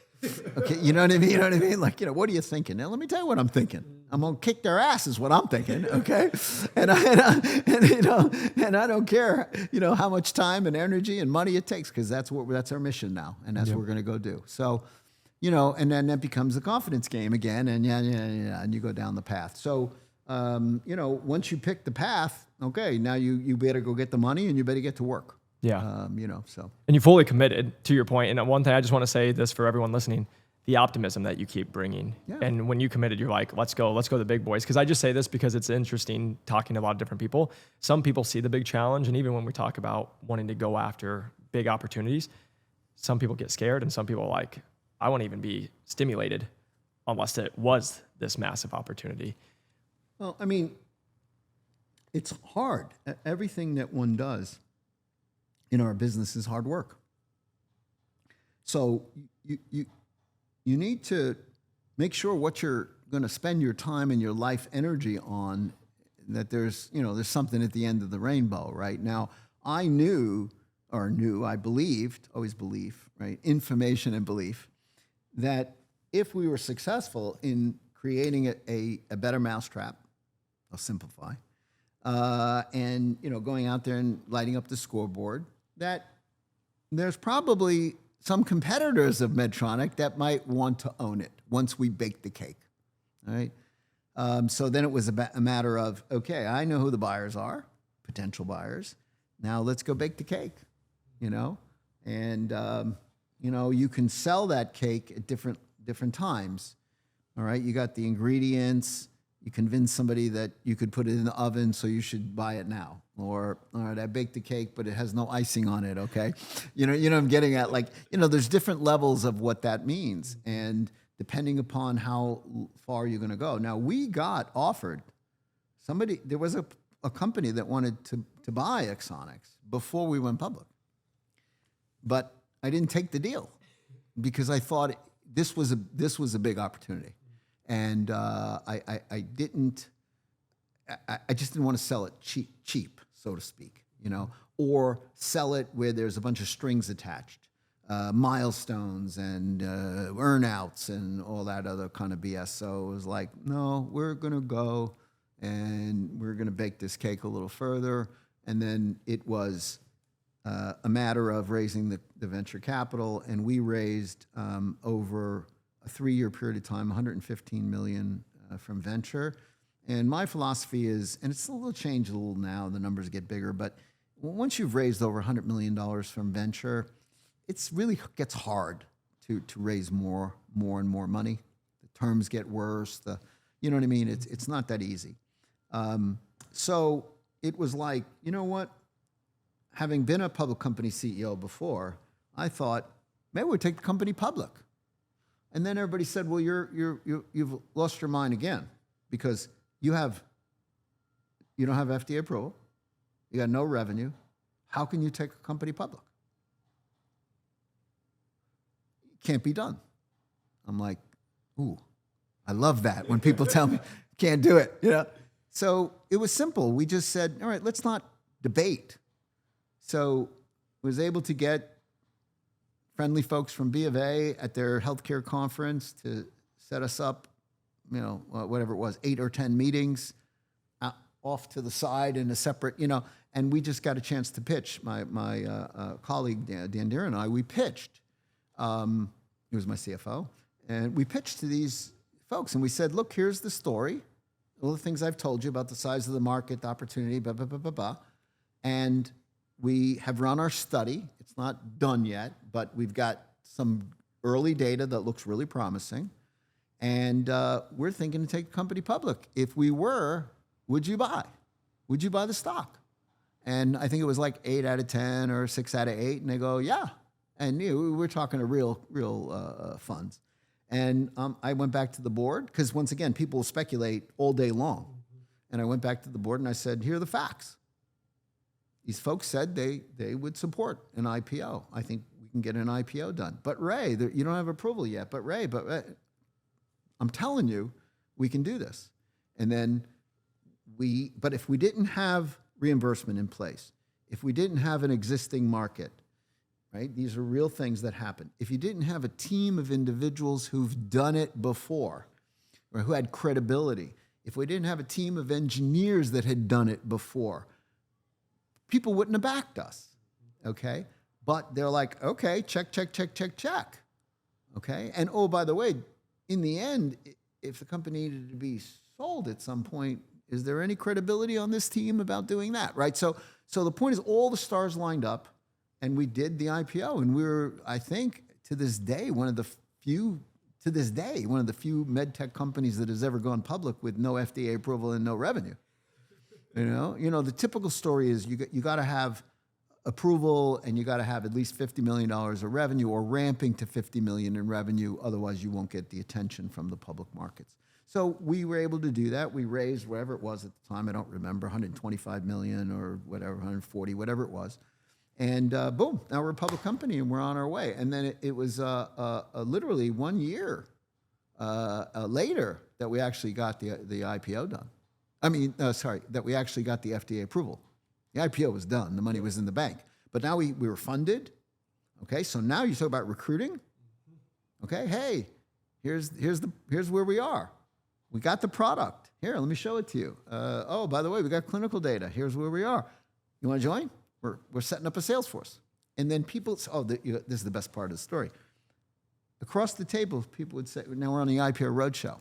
Okay, you know what I mean? You know what I mean? Like, what are you thinking? Now, let me tell you what I'm thinking. I'm gonna kick their ass, is what I'm thinking. Okay, and I don't care, how much time and energy and money it takes, because that's our mission now, and that's what we're gonna go do. So, and then that becomes a confidence game again, and and you go down the path. So, once you pick the path, okay, now you better go get the money and you better get to work. Yeah. So. And you fully committed, to your point. And one thing I just want to say this for everyone listening, the optimism that you keep bringing. Yeah. And when you committed, you're like, let's go the big boys. Because I just say this because it's interesting talking to a lot of different people. Some people see the big challenge. And even when we talk about wanting to go after big opportunities, some people get scared and some people are like, I won't even be stimulated unless it was this massive opportunity. Well, I mean, it's hard. Everything that one does in our business is hard work. So you need to make sure what you're going to spend your time and your life energy on, that there's something at the end of the rainbow, right? Now, I believed, always belief, right? Information and belief, that if we were successful in creating a better mousetrap, I'll simplify, and going out there and lighting up the scoreboard, that there's probably some competitors of Medtronic that might want to own it once we bake the cake, all right? So then it was a matter of, okay, I know who the buyers are, potential buyers. Now let's go bake the cake, and you can sell that cake at different times, all right? You got the ingredients. You convince somebody that you could put it in the oven, so you should buy it now. Or, all right, I baked the cake, but it has no icing on it, okay? You know what I'm getting at? Like, there's different levels of what that means, and depending upon how far you're going to go. Now, we got offered, there was a company that wanted to buy Axonics before we went public. but I didn't take the deal because I thought this was a big opportunity, and I didn't. I just didn't want to sell it cheap, so to speak, or sell it where there's a bunch of strings attached, milestones and earnouts and all that other kind of BS. So it was like, no, we're going to go and we're going to bake this cake a little further. And then it was a matter of raising the venture capital, and we raised over a 3-year period of time, 115 million from venture. And my philosophy is, and it's a little changed a little now, the numbers get bigger, but once you've raised over $100 million from venture, it's really gets hard to raise more and more money. The terms get worse. You know what I mean? It's not that easy. So it was like, you know what? Having been a public company CEO before, I thought maybe we'd take the company public. And then everybody said, well, you've lost your mind again because you don't have FDA approval. You got no revenue. How can you take a company public? It can't be done. I'm like, ooh, I love that when people tell me can't do it. So it was simple. We just said, all right, let's not debate. So I was able to get friendly folks from B of A at their healthcare conference to set us up, whatever it was, 8 or 10 meetings off to the side in a separate, and we just got a chance to pitch. My colleague, Dan Deere, and I, we pitched. He was my CFO. And we pitched to these folks, and we said, look, here's the story. All the things I've told you about the size of the market, the opportunity, blah, blah, blah, blah, blah. And we have run our study. It's not done yet, but we've got some early data that looks really promising. And we're thinking to take the company public. If we were, would you buy? Would you buy the stock? And I think it was like 8 out of 10 or 6 out of 8. And they go, yeah. And we're talking to real funds. And I went back to the board because, once again, people speculate all day long. And I went back to the board and I said, here are the facts. These folks said they would support an IPO. I think we can get an IPO done. But Ray, you don't have approval yet. But Ray, I'm telling you, we can do this. And then but if we didn't have reimbursement in place, if we didn't have an existing market, right? These are real things that happen. If you didn't have a team of individuals who've done it before, or who had credibility, if we didn't have a team of engineers that had done it before, people wouldn't have backed us, okay? But they're like, okay, check, check, check, check, check, okay? And oh, by the way, in the end, if the company needed to be sold at some point, is there any credibility on this team about doing that, right? So the point is, all the stars lined up, and we did the IPO, and we're, I think, to this day, one of the few med tech companies that has ever gone public with no FDA approval and no revenue. The typical story is you got to have approval and you got to have at least $50 million of revenue or ramping to $50 million in revenue. Otherwise, you won't get the attention from the public markets. So we were able to do that. We raised whatever it was at the time. I don't remember, 125 million or whatever, 140, whatever it was. And boom, now we're a public company and we're on our way. And then it was literally 1 year later that we actually got the IPO done. That we actually got the FDA approval. The IPO was done. The money was in the bank. But now we were funded. Okay, so now you talk about recruiting. Okay, hey, here's where we are. We got the product. Here, let me show it to you. Oh, by the way, we got clinical data. Here's where we are. You want to join? We're setting up a sales force. And then people, this is the best part of the story. Across the table, people would say, now we're on the IPO roadshow.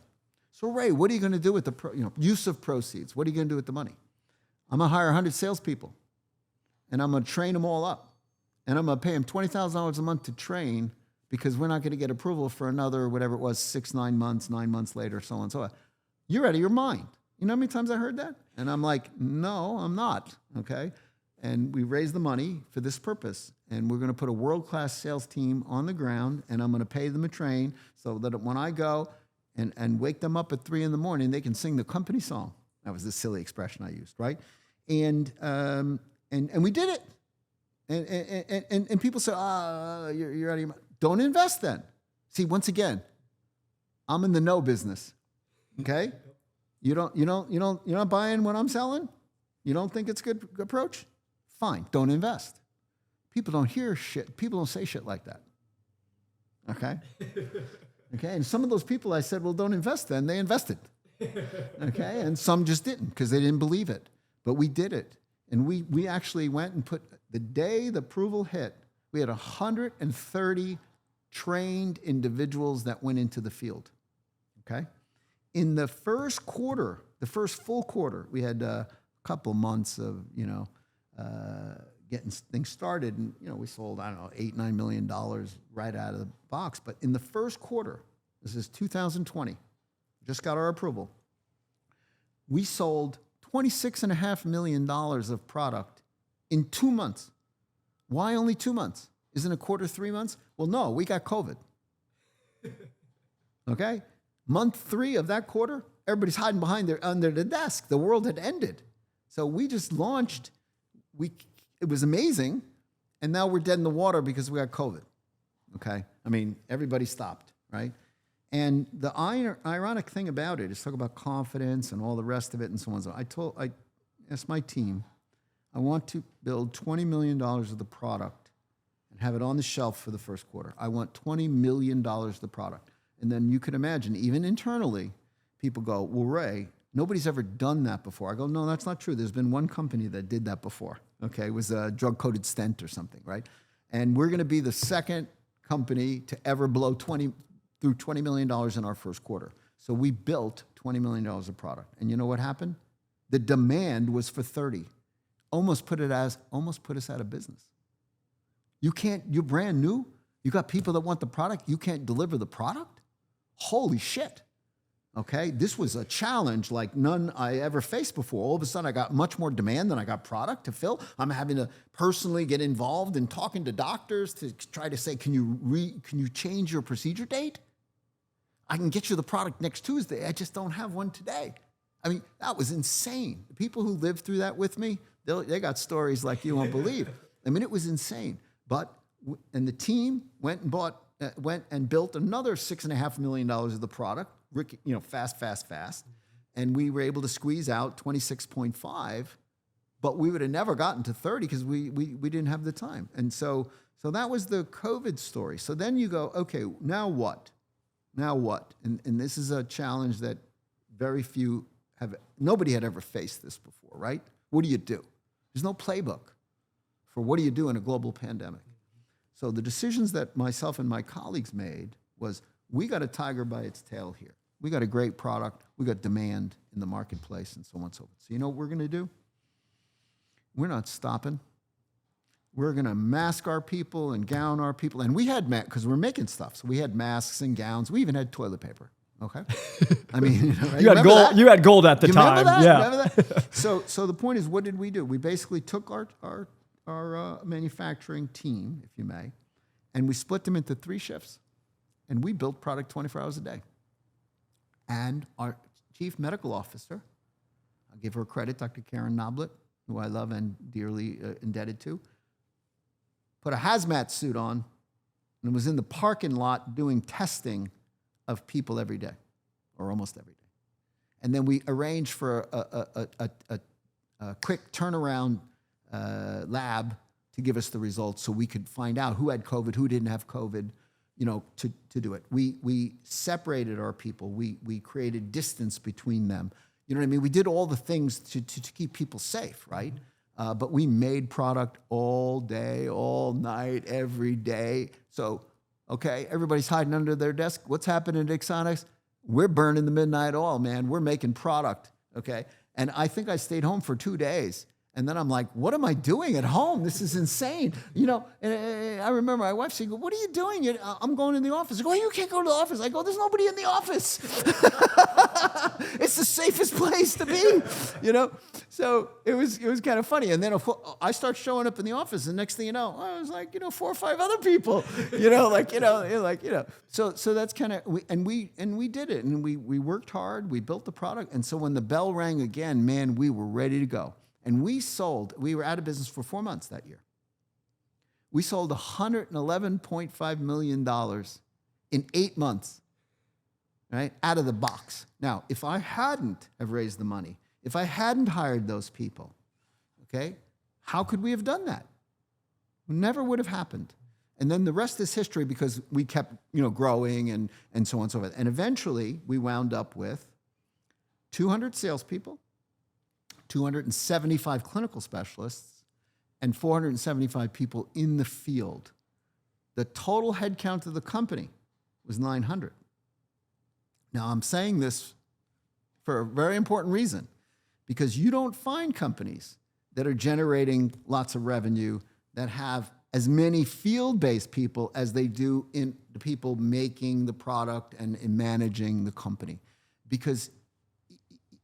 So Ray, what are you going to do with the use of proceeds? What are you going to do with the money? I'm going to hire 100 salespeople, and I'm going to train them all up. And I'm going to pay them $20,000 a month to train, because we're not going to get approval for another, whatever it was, 9 months later, so on and so on. You're out of your mind. You know how many times I heard that? And I'm like, no, I'm not, okay? And we raised the money for this purpose. And we're going to put a world-class sales team on the ground, and I'm going to pay them a train so that when I go and wake them up at 3 a.m, they can sing the company song. That was the silly expression I used, right? And we did it. And people say, you're out of your mind. Don't invest then. See, once again, I'm in the no business. Okay? You're not buying what I'm selling? You don't think it's a good approach? Fine, don't invest. People don't hear shit. People don't say shit like that. Okay? Okay, and some of those people I said, well, don't invest then, they invested. Okay, and some just didn't because they didn't believe it. But we did it. And we actually went and put, the day the approval hit, we had 130 trained individuals that went into the field. Okay? In the first quarter, the first full quarter, we had a couple months of, getting things started. And, we sold, I don't know, $8-9 million right out of the box. But in the first quarter, this is 2020, just got our approval, we sold $26.5 million of product in 2 months. Why only 2 months? Isn't a quarter 3 months? Well, no, we got COVID. Okay? Month 3 of that quarter, everybody's hiding under the desk. The world had ended. So we just launched. It was amazing. And now we're dead in the water because we got COVID. Okay? I mean, everybody stopped, right? And the ironic thing about it is talk about confidence and all the rest of it and so on and so on. I asked my team, I want to build $20 million of the product and have it on the shelf for the first quarter. I want $20 million of the product. And then you can imagine, even internally, people go, well, Ray, nobody's ever done that before. I go, no, that's not true. There's been one company that did that before. Okay, it was a drug-coated stent or something, right? And we're going to be the second company to ever blow $20 million in our first quarter. So we built $20 million of product. And you know what happened? The demand was for 30. Almost put us out of business. You're brand new. You got people that want the product. You can't deliver the product? Holy shit. Okay, this was a challenge like none I ever faced before. All of a sudden, I got much more demand than I got product to fill. I'm having to personally get involved in talking to doctors to try to say, can you change your procedure date? I can get you the product next Tuesday. I just don't have one today. I mean, that was insane. The people who lived through that with me, they got stories like you won't believe. I mean, it was insane. And the team went and built another $6.5 million of the product, fast. And we were able to squeeze out 26.5, but we would have never gotten to 30 because we didn't have the time. And so that was the COVID story. So then you go, okay, now what? Now what? And this is a challenge that nobody had ever faced this before, right? What do you do? There's no playbook for what do you do in a global pandemic. So the decisions that myself and my colleagues made was, we got a tiger by its tail here. We got a great product. We got demand in the marketplace and so on and so forth. So you know what we're going to do? We're not stopping. We're going to mask our people and gown our people. And we had, because we're making stuff, so we had masks and gowns. We even had toilet paper. Okay? I mean, right? You had gold. That? You had gold at the time. Remember that? Yeah. Remember that? So the point is, what did we do? We basically took our manufacturing team, if you may, and we split them into 3 shifts, and we built product 24 hours a day. And our chief medical officer, I'll give her credit, Dr. Karen Noblet, who I love and dearly indebted to, put a hazmat suit on and was in the parking lot doing testing of people every day, or almost every day. And then we arranged for a quick turnaround lab to give us the results so we could find out who had COVID, who didn't have COVID, to do it. We separated our people. We created distance between them. You know what I mean? We did all the things to keep people safe, right? But we made product all day, all night, every day. So, okay, everybody's hiding under their desk. What's happening at Axonics? We're burning the midnight oil, man. We're making product, okay? And I think I stayed home for 2 days. And then I'm like, what am I doing at home? This is insane. And I remember my wife saying, what are you doing? I'm going in the office. I go, you can't go to the office. I go, there's nobody in the office. It's the safest place to be, So it was kind of funny. And then I start showing up in the office, and next thing you know, I was like, 4 or 5 other people, So that's kind of, we did it. And we worked hard. We built the product. And so when the bell rang again, man, we were ready to go. And we were out of business for 4 months that year. We sold $111.5 million in 8 months, right? Out of the box. Now, if I hadn't have raised the money, if I hadn't hired those people, okay, how could we have done that? Never would have happened. And then the rest is history because we kept, growing and so on and so forth. And eventually we wound up with 200 salespeople, 275 clinical specialists, and 475 people in the field. The total headcount of the company was 900. Now, I'm saying this for a very important reason, because you don't find companies that are generating lots of revenue that have as many field-based people as they do in the people making the product and in managing the company. Because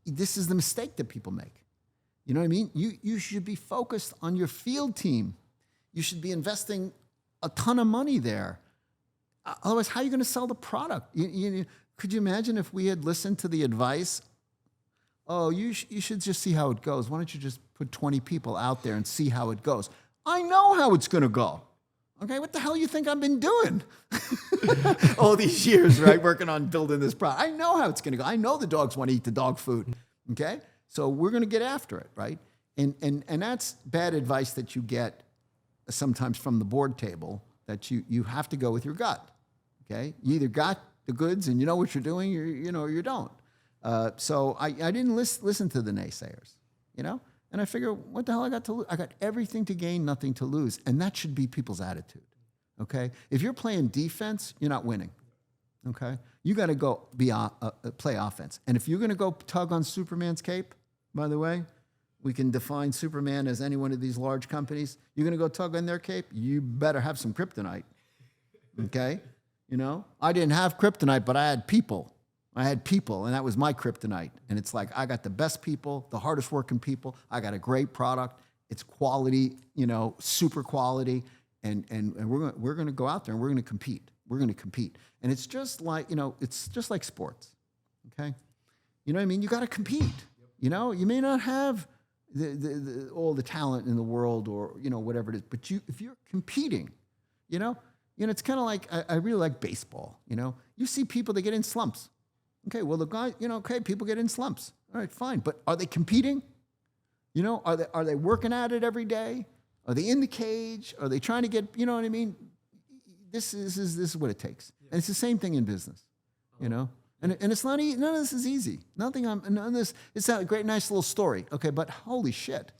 this is the mistake that people make. You know what I mean? You should be focused on your field team. You should be investing a ton of money there. Otherwise, how are you going to sell the product? Could you imagine if we had listened to the advice? Oh, you should just see how it goes. Why don't you just put 20 people out there and see how it goes? I know how it's going to go. Okay, what the hell you think I've been doing all these years, right? Working on building this product. I know how it's going to go. I know the dogs want to eat the dog food. Okay, so we're going to get after it, right? And that's bad advice that you get sometimes from the board table, that you have to go with your gut. Okay, you either got the goods and you know what you're doing, or you don't. So I didn't listen to the naysayers, And I figure, what the hell I got to lose? I got everything to gain, nothing to lose. And that should be people's attitude, okay? If you're playing defense, you're not winning, okay? You got to go play offense. And if you're going to go tug on Superman's cape, by the way, we can define Superman as any one of these large companies. You're going to go tug on their cape, you better have some kryptonite, okay? I didn't have kryptonite, but I had people. And that was my kryptonite. And it's like, I got the best people, the hardest working people. I got a great product. It's quality, super quality. And we're going to go out there and we're going to compete. We're going to compete. And it's just like, it's just like sports. Okay. You know what I mean? You got to compete. You may not have all the talent in the world or, whatever it is, but if you're competing, it's kind of like, I really like baseball. You see people that get in slumps. Okay, well, the guy, people get in slumps. All right, fine. But are they competing? Are they working at it every day? Are they in the cage? Are they trying to get, you know what I mean? This is what it takes. And it's the same thing in business, And it's not easy. None of this is easy. None of this, it's a great, nice little story. Okay, but holy shit.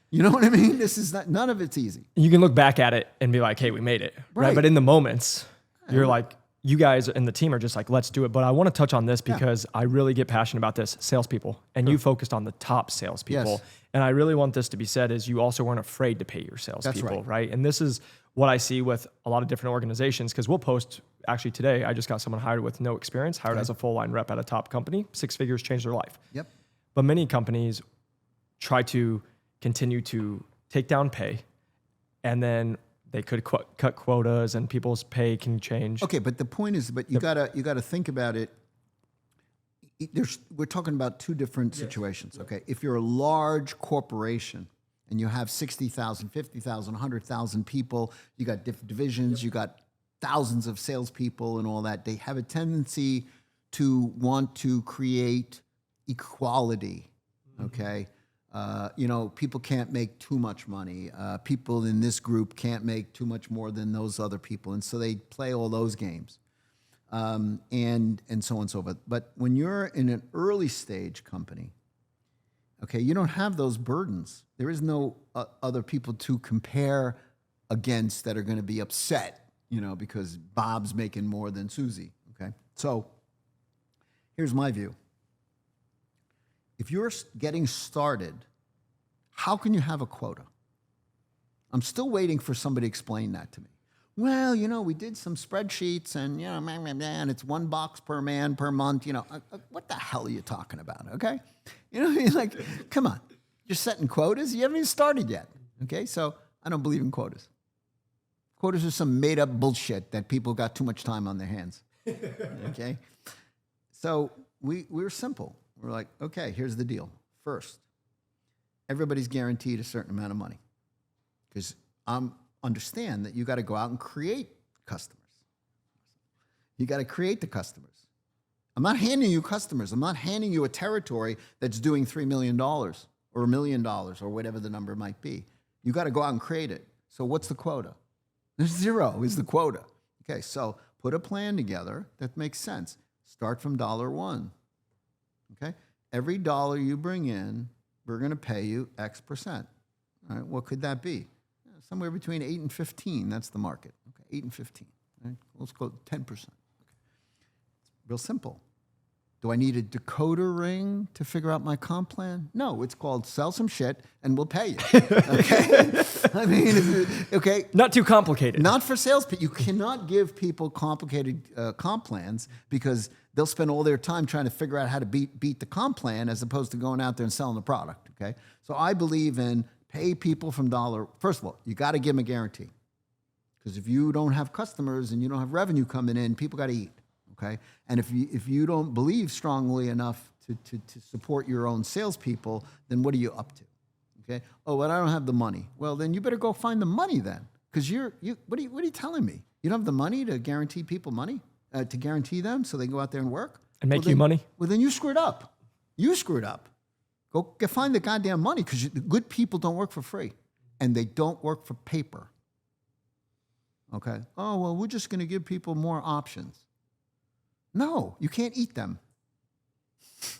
You know what I mean? None of it's easy. You can look back at it and be like, hey, we made it. Right? But in the moments, you're like, you guys and the team are just like, let's do it. But I want to touch on this because I really get passionate about this. Salespeople. And you focused on the top salespeople. Yes. And I really want this to be said is you also weren't afraid to pay your salespeople, right? And this is what I see with a lot of different organizations, because we'll post, actually today, I just got someone hired with no experience, hired as a full line rep at a top company, 6 figures, changed their life. Yep. But many companies try to continue to take down pay, and then they could cut quotas and people's pay can change. Okay, but the point is, you gotta think about it. We're talking about two different situations. Okay, if you're a large corporation and you have 60,000, 50,000, 100,000 people, you got different divisions, you got thousands of salespeople and all that. They have a tendency to want to create equality. Okay. People can't make too much money. People in this group can't make too much more than those other people. And so they play all those games and so on and so forth. But when you're in an early stage company, okay, you don't have those burdens. There is no other people to compare against that are going to be upset, because Bob's making more than Susie. Okay. So here's my view. If you're getting started, how can you have a quota? I'm still waiting for somebody to explain that to me. Well, we did some spreadsheets and, and it's $1 per man per month. What the hell are you talking about? Okay. Like, come on, you're setting quotas. You haven't even started yet. Okay. So I don't believe in quotas. Quotas are some made up bullshit that people got too much time on their hands. Okay. So we're simple. We're like, okay, here's the deal. First, everybody's guaranteed a certain amount of money because I'm understand that you got to go out and create customers. You got to create the customers. I'm not handing you customers. I'm not handing you a territory that's doing $3 million or $1 million or whatever the number might be. You got to go out and create it. So what's the quota? There's 0 is the quota. Okay, so put a plan together that makes sense. Start from $1. Okay, every dollar you bring in, we're going to pay you X%. All right, what could that be? Somewhere between 8 and 15. That's the market. Okay, 8 and 15. Right? Let's go 10%. Okay. It's real simple. Do I need a decoder ring to figure out my comp plan? No, it's called sell some shit and we'll pay you. Okay? I mean, okay. Not too complicated. Not for salespeople. You cannot give people complicated comp plans because they'll spend all their time trying to figure out how to beat the comp plan as opposed to going out there and selling the product. Okay? So I believe in pay people from dollar. First of all, you got to give them a guarantee. Because if you don't have customers and you don't have revenue coming in, people got to eat. Okay, and if you don't believe strongly enough to support your own salespeople, then what are you up to? Okay. Oh, well, I don't have the money. Well, then you better go find the money then, because what are you telling me? You don't have the money to guarantee people money to guarantee them so they can go out there and work And make you money? Well, then you screwed up. You screwed up. Go find the goddamn money, because good people don't work for free, and they don't work for paper. Okay. Oh, well, we're just going to give people more options. No, you can't eat them.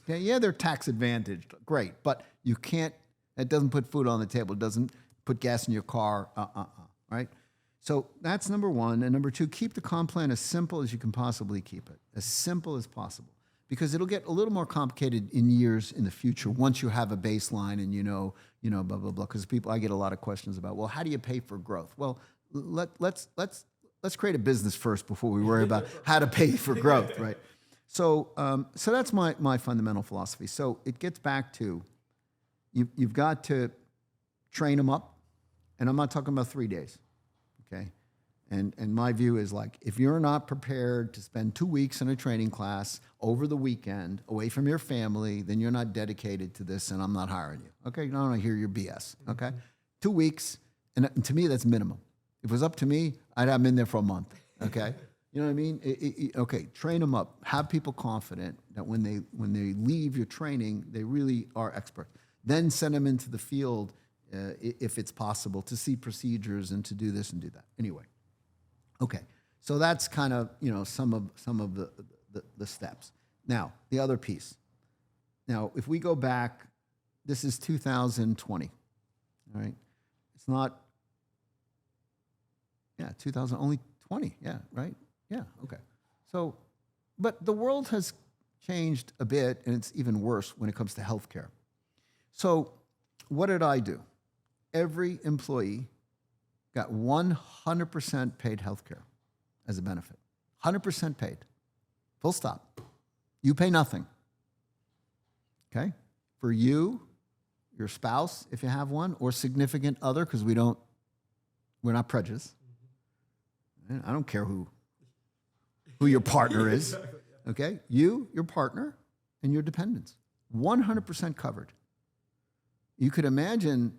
Okay, yeah, they're tax advantaged. Great. But you can't, it doesn't put food on the table. It doesn't put gas in your car. Right? So that's number one. And number two, keep the comp plan as simple as you can possibly keep it. As simple as possible. Because it'll get a little more complicated in years in the future once you have a baseline and you know, blah, blah, blah. Because I get a lot of questions about, well, how do you pay for growth? Well, let's create a business first before we worry about how to pay for growth, right? So that's my fundamental philosophy. So it gets back to you've got to train them up, and I'm not talking about 3 days, okay? And my view is, like, if you're not prepared to spend 2 weeks in a training class over the weekend away from your family, then you're not dedicated to this, and I'm not hiring you. Okay, I don't want to hear your BS. Okay, 2 weeks, and to me that's minimum. If it was up to me, I'd have them in there for a month, okay? You know what I mean? Okay, train them up. Have people confident that when they leave your training, they really are experts. Then send them into the field, if it's possible, to see procedures and to do this and do that. Anyway, okay. So that's kind of, some of the steps. Now, the other piece. Now, if we go back, this is 2020, all right? It's not... Yeah, 2000, only 20. Yeah, right? Yeah, okay. So, but the world has changed a bit, and it's even worse when it comes to healthcare. So, what did I do? Every employee got 100% paid healthcare as a benefit. 100% paid. Full stop. You pay nothing. Okay? For you, your spouse, if you have one, or significant other, because we're not prejudiced. I don't care who your partner is, okay? You, your partner, and your dependents. 100% covered. You could imagine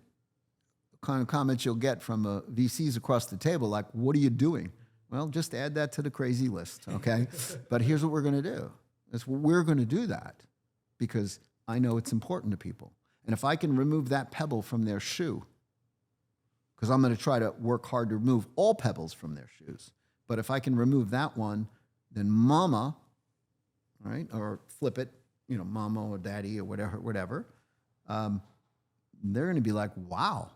the kind of comments you'll get from VCs across the table, like, what are you doing? Well, just add that to the crazy list, okay? But here's what we're going to do. We're going to do that because I know it's important to people. And if I can remove that pebble from their shoe, because I'm going to try to work hard to remove all pebbles from their shoes. But if I can remove that one, then mama, right, or flip it, mama or daddy or whatever, they're going to be like, wow,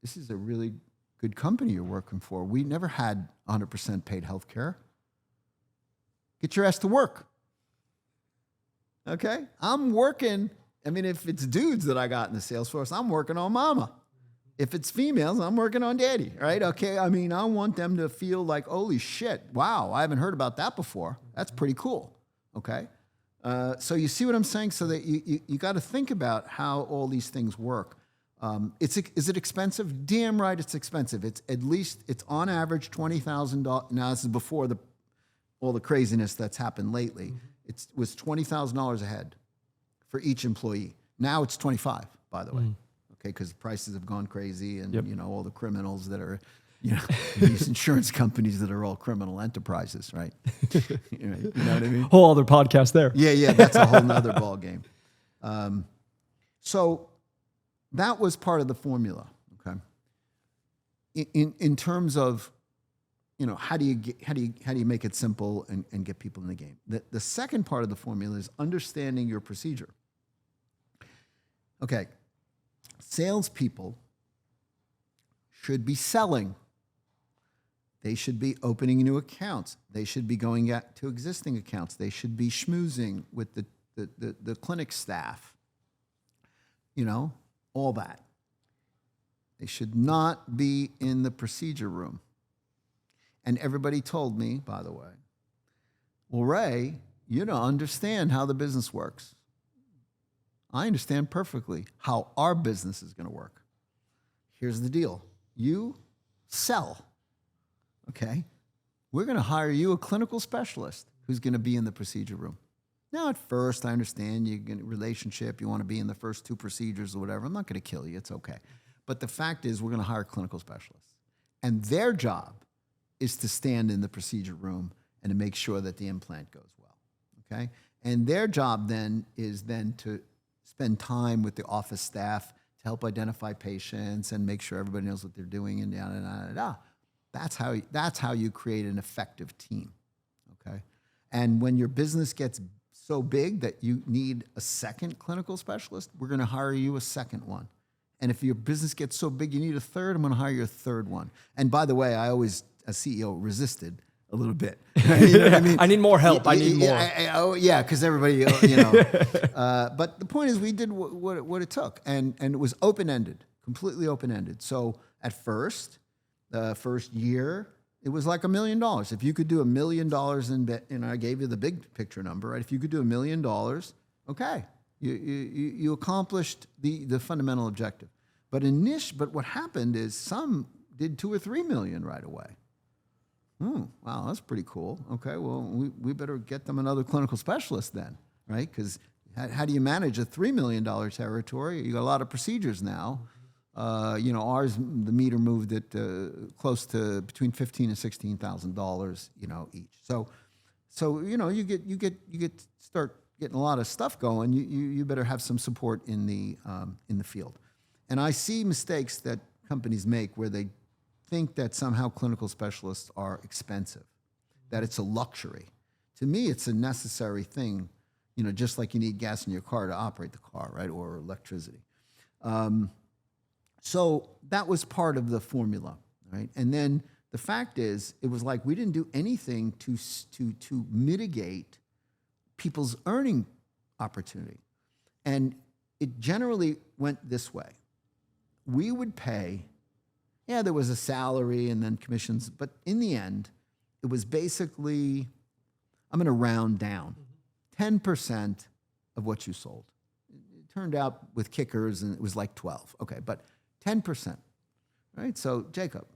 this is a really good company you're working for. We never had 100% paid health care. Get your ass to work. Okay? I'm working. I mean, if it's dudes that I got in the sales force, I'm working on mama. If it's females, I'm working on daddy, right? Okay, I mean, I want them to feel like, holy shit, wow, I haven't heard about that before. That's pretty cool, okay? So you see what I'm saying? So that you got to think about how all these things work. Is it expensive? Damn right it's expensive. It's on average $20,000. Now, this is before all the craziness that's happened lately. It was $20,000 a head for each employee. Now it's $25,000, by the way. Okay, because prices have gone crazy and, all the criminals that are You know, these insurance companies that are all criminal enterprises, right? You know what I mean? Whole other podcast there. Yeah, that's a whole nother ball game. So that was part of the formula. Okay. In terms of, you know, how do you make it simple and get people in the game? The second part of the formula is understanding your procedure. Okay, salespeople should be selling. They should be opening new accounts. They should be going out to existing accounts. They should be schmoozing with the clinic staff. You know, all that. They should not be in the procedure room. And everybody told me, by the way, well, Ray, you don't understand how the business works. I understand perfectly how our business is going to work. Here's the deal. You sell, okay? We're going to hire you a clinical specialist who's going to be in the procedure room. Now, at first, I understand you get a relationship. You want to be in the first 2 procedures or whatever. I'm not going to kill you. It's okay. But the fact is, we're going to hire clinical specialists. And their job is to stand in the procedure room and to make sure that the implant goes well, okay? And their job then is to spend time with the office staff to help identify patients and make sure everybody knows what they're doing and da. That's how you create an effective team, okay? And when your business gets so big that you need a second clinical specialist, we're going to hire you a second one. And if your business gets so big you need a third, I'm going to hire you a third one. And by the way, I always, as CEO, resisted a little bit. You know what I mean? I need more help. I need more. Yeah, because everybody, you know. But the point is, we did what it took, and it was open-ended, completely open-ended. So at first, the first year, it was like $1 million. If you could do $1 million and I gave you the big picture number, right? If you could do $1 million, okay, you accomplished the fundamental objective. But what happened is some did 2 or 3 million right away. Wow, that's pretty cool. Okay, well, we better get them another clinical specialist then, right? Because how do you manage a $3 million territory? You got a lot of procedures now. You know, ours, the meter moved at close to between $15,000 and $16,000, you know, each. So you know, you get start getting a lot of stuff going. You better have some support in the field. And I see mistakes that companies make where they think that somehow clinical specialists are expensive, that it's a luxury. To me, it's a necessary thing, you know, just like you need gas in your car to operate the car, right, or electricity. So that was part of the formula, right? And then the fact is, it was like we didn't do anything to mitigate people's earning opportunity. And it generally went this way. We would pay, yeah, there was a salary and then commissions, but in the end, it was basically, I'm going to round down, 10% of what you sold. It turned out with kickers, and it was like 12. Okay, but 10%, right? So, Jacob,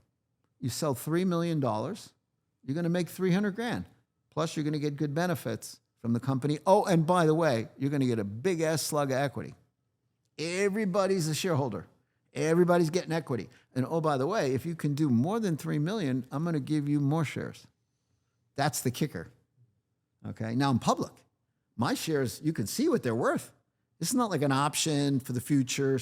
you sell $3 million, you're going to make 300 grand. Plus, you're going to get good benefits from the company. Oh, and by the way, you're going to get a big-ass slug of equity. Everybody's a shareholder. Everybody's getting equity. And oh, by the way, if you can do more than 3 million, I'm going to give you more shares. That's the kicker. Okay. Now I'm public. My shares, you can see what they're worth. This is not like an option for the future.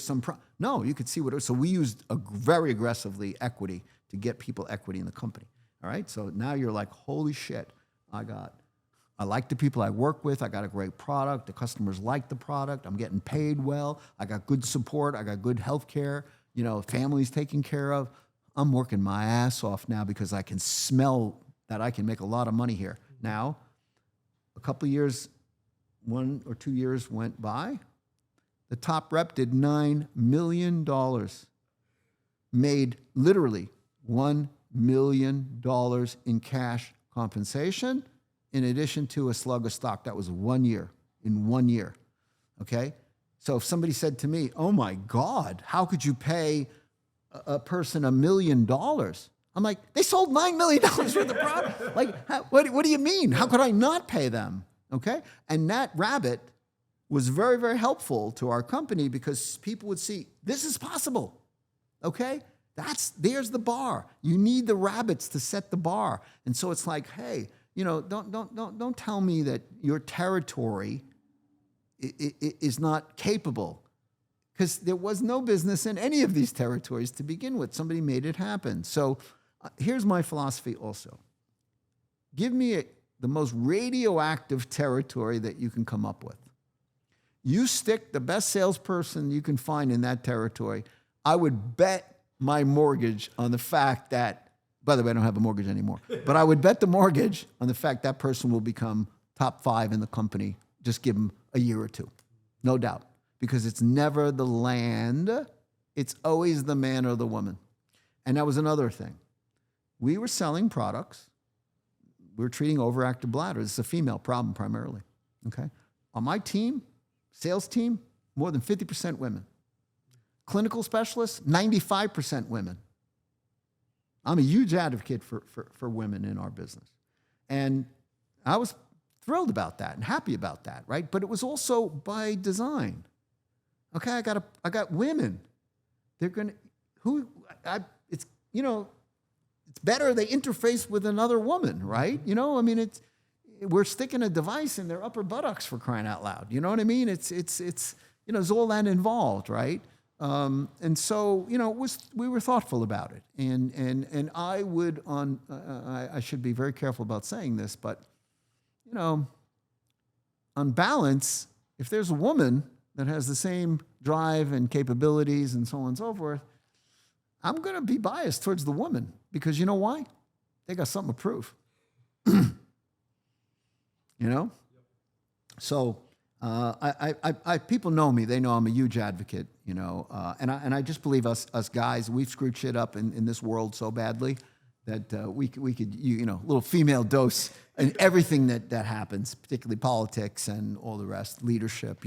No, you can see what it was. So we used very aggressively equity to get people equity in the company. All right. So now you're like, holy shit, I like the people I work with. I got a great product. The customers like the product. I'm getting paid well. I got good support. I got good health care. You know, family's taken care of. I'm working my ass off now because I can smell that I can make a lot of money here. Now, a couple of years, 1 or 2 years went by. The top rep did $9 million. Made literally $1 million in cash compensation, in addition to a slug of stock. That was 1 year, in 1 year, okay? So if somebody said to me, oh my God, how could you pay a person $1 million? I'm like, they sold $9 million worth of product. Like, what do you mean? How could I not pay them, okay? And that rabbit was very, very helpful to our company because people would see, this is possible, okay? There's the bar. You need the rabbits to set the bar. And so it's like, hey, don't tell me that your territory is not capable, because there was no business in any of these territories to begin with. Somebody made it happen. So here's my philosophy also. Give me the most radioactive territory that you can come up with. You stick the best salesperson you can find in that territory. I would bet my mortgage on the fact that, by the way, I don't have a mortgage anymore, but I would bet the mortgage on the fact that person will become top 5 in the company. Just give them a year or two, no doubt, because it's never the land. It's always the man or the woman. And that was another thing. We were selling products. We were treating overactive bladders. It's a female problem primarily, okay? On my team, sales team, more than 50% women. Clinical specialists, 95% women. I'm a huge advocate for women in our business. And I was thrilled about that and happy about that, right? But it was also by design. Okay, I got women. They're gonna it's better they interface with another woman, right? We're sticking a device in their upper buttocks, for crying out loud. You know what I mean? It's there's all that involved, right? And so we were thoughtful about it, and I would I should be very careful about saying this, but on balance, if there's a woman that has the same drive and capabilities and so on and so forth, I'm going to be biased towards the woman, because you know why? They got something to prove. So people know me. They know I'm a huge advocate, and I just believe us guys, we've screwed shit up in this world so badly that we could little female dose in everything that happens, particularly politics and all the rest, leadership,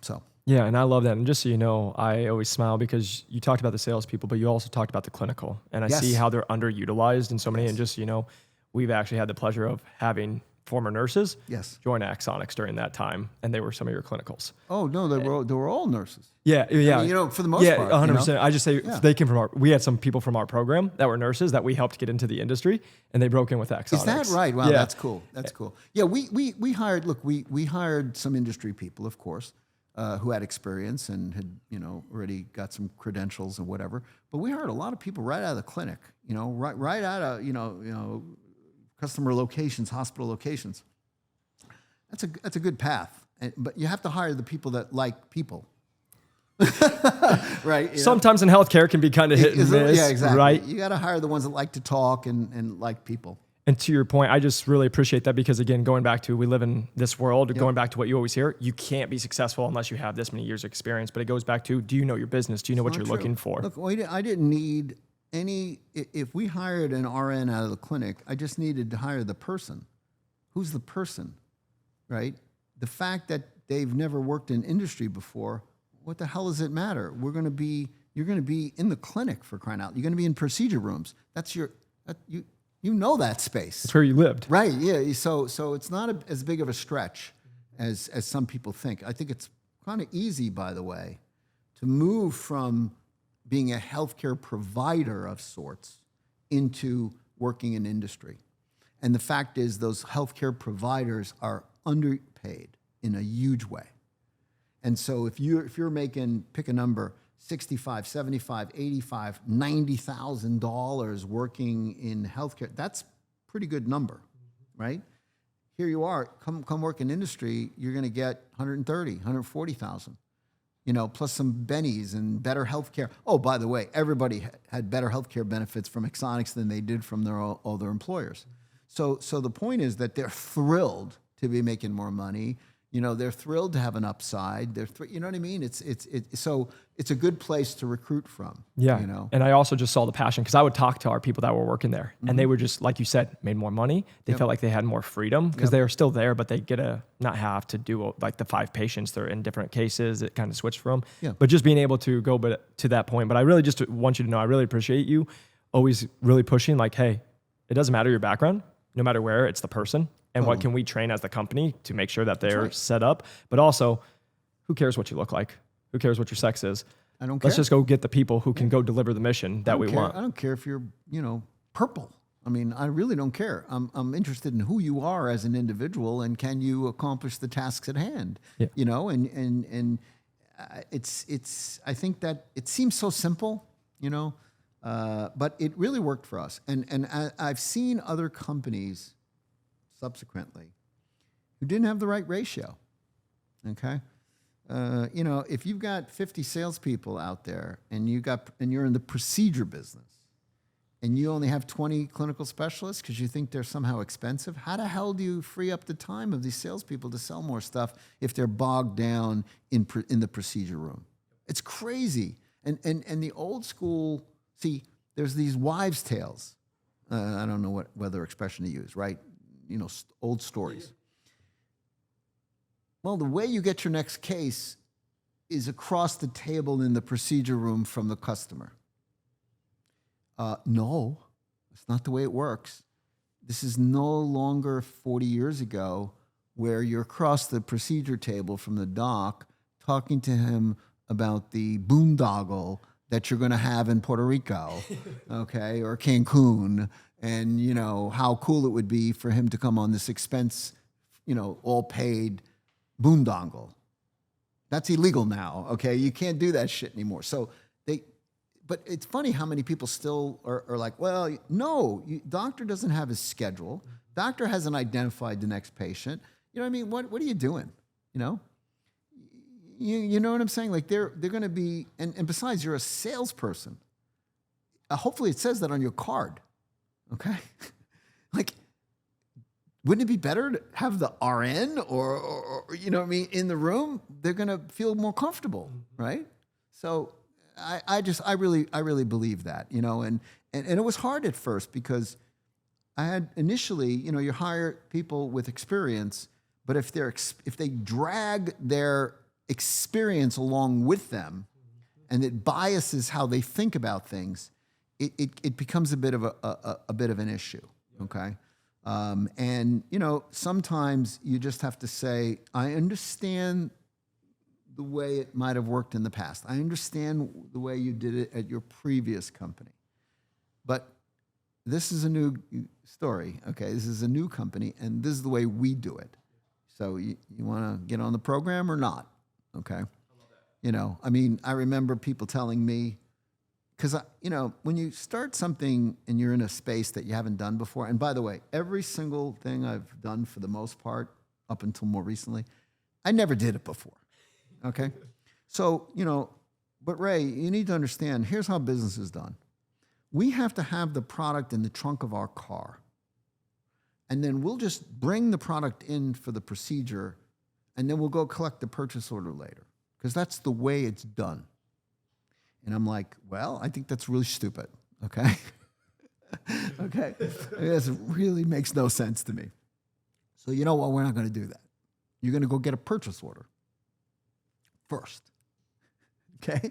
so. Yeah, and I love that. And just so you know, I always smile because you talked about the salespeople, but you also talked about the clinical. And I see how they're underutilized in so many. And just so you know, we've actually had the pleasure of having former nurses join Axonics during that time, and they were some of your clinicals. Oh no, they were all nurses. Yeah. I mean, for the most part. 100%. I just say they came from we had some people from our program that were nurses that we helped get into the industry, and they broke in with Axonics. Is that right? Wow, that's cool. That's cool. Yeah, we hired. Look, we hired some industry people, of course, who had experience and had already got some credentials and whatever. But we hired a lot of people right out of the clinic. Right out of customer locations, hospital locations. That's a good path, but you have to hire the people that like people, right? Sometimes in healthcare can be kind of hit and miss, yeah, exactly. Right? You got to hire the ones that like to talk and like people. And to your point, I just really appreciate that, because again, going back to we live in this world, going back to what you always hear, you can't be successful unless you have this many years of experience. But it goes back to, do you know your business? Do you know what you're looking for? Look, I didn't need if we hired an RN out of the clinic, I just needed to hire the person. Who's the person, right? The fact that they've never worked in industry before, what the hell does it matter? You're going to be in the clinic, for crying out. You're going to be in procedure rooms. You know that space. It's where you lived. Right, yeah. So it's not as big of a stretch as some people think. I think it's kind of easy, by the way, to move from being a healthcare provider of sorts into working in industry. And the fact is, those healthcare providers are underpaid in a huge way. And so if you're making, pick a number, $65, $75, $85, $90,000 working in healthcare, that's a pretty good number, right? Here you are, come work in industry, you're going to get 130, 140,000. Plus some bennies and better healthcare. Oh, by the way, everybody had better healthcare benefits from Axonics than they did from their other employers. So the point is that they're thrilled to be making more money. They're thrilled to have an upside. You know what I mean? So it's a good place to recruit from. Yeah. And I also just saw the passion, because I would talk to our people that were working there, and they were just, like you said, made more money. They felt like they had more freedom, because they are still there, but they get to not have to do like the 5 patients. They're in different cases. It kind of switched from. Yeah. But just being able to go to that point. But I really just want you to know, I really appreciate you always really pushing, like, hey, it doesn't matter your background, no matter where, it's the person. And what can we train as the company to make sure that they're set up? But also, who cares what you look like? Who cares what your sex is? I don't care. Let's just go get the people who can go deliver the mission that we want. I don't care if you're, purple. I mean, I really don't care. I'm interested in who you are as an individual and can you accomplish the tasks at hand. Yeah. It's I think that it seems so simple, but it really worked for us. And I've seen other companies subsequently who didn't have the right ratio. Okay. If you've got 50 salespeople out there and you're in the procedure business and you only have 20 clinical specialists because you think they're somehow expensive, how the hell do you free up the time of these salespeople to sell more stuff if they're bogged down in the procedure room? It's crazy. And the old school, see, there's these wives' tales. I don't know what other expression to use, right? Old stories. Well, the way you get your next case is across the table in the procedure room from the customer. No, it's not the way it works. This is no longer 40 years ago where you're across the procedure table from the doc talking to him about the boondoggle that you're going to have in Puerto Rico, okay, or Cancun, and, how cool it would be for him to come on this expense, all paid boondoggle. That's illegal now, okay? You can't do that shit anymore. But it's funny how many people still are like, well, no, doctor doesn't have his schedule. Doctor hasn't identified the next patient. You know what I mean? What are you doing? You know what I'm saying? Like they're going to be, and besides, you're a salesperson. Hopefully it says that on your card, okay? Like, wouldn't it be better to have the RN or in the room? They're going to feel more comfortable, right? So I really believe that, and it was hard at first because I had initially, you hire people with experience, but if they drag their experience along with them and it biases how they think about things, it becomes a bit of an issue, okay? And sometimes you just have to say, I understand the way it might have worked in the past. I understand the way you did it at your previous company. But this is a new story, okay? This is a new company, and this is the way we do it. So you want to get on the program or not, okay? I remember people telling me, because, when you start something and you're in a space that you haven't done before, and by the way, every single thing I've done for the most part, up until more recently, I never did it before, okay? So, but Ray, you need to understand, here's how business is done. We have to have the product in the trunk of our car, and then we'll just bring the product in for the procedure, and then we'll go collect the purchase order later, because that's the way it's done. And I'm like, well, I think that's really stupid, okay? Okay? This really makes no sense to me. So you know what? We're not going to do that. You're going to go get a purchase order first, okay?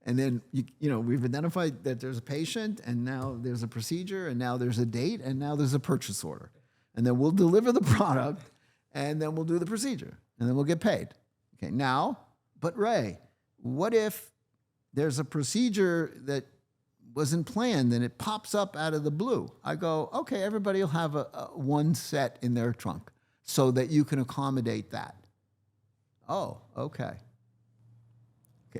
And then, we've identified that there's a patient, and now there's a procedure, and now there's a date, and now there's a purchase order. And then we'll deliver the product, and then we'll do the procedure, and then we'll get paid. Okay, now, but Ray, what if there's a procedure that wasn't planned and it pops up out of the blue? I go, okay, everybody will have a one set in their trunk so that you can accommodate that. Oh, okay.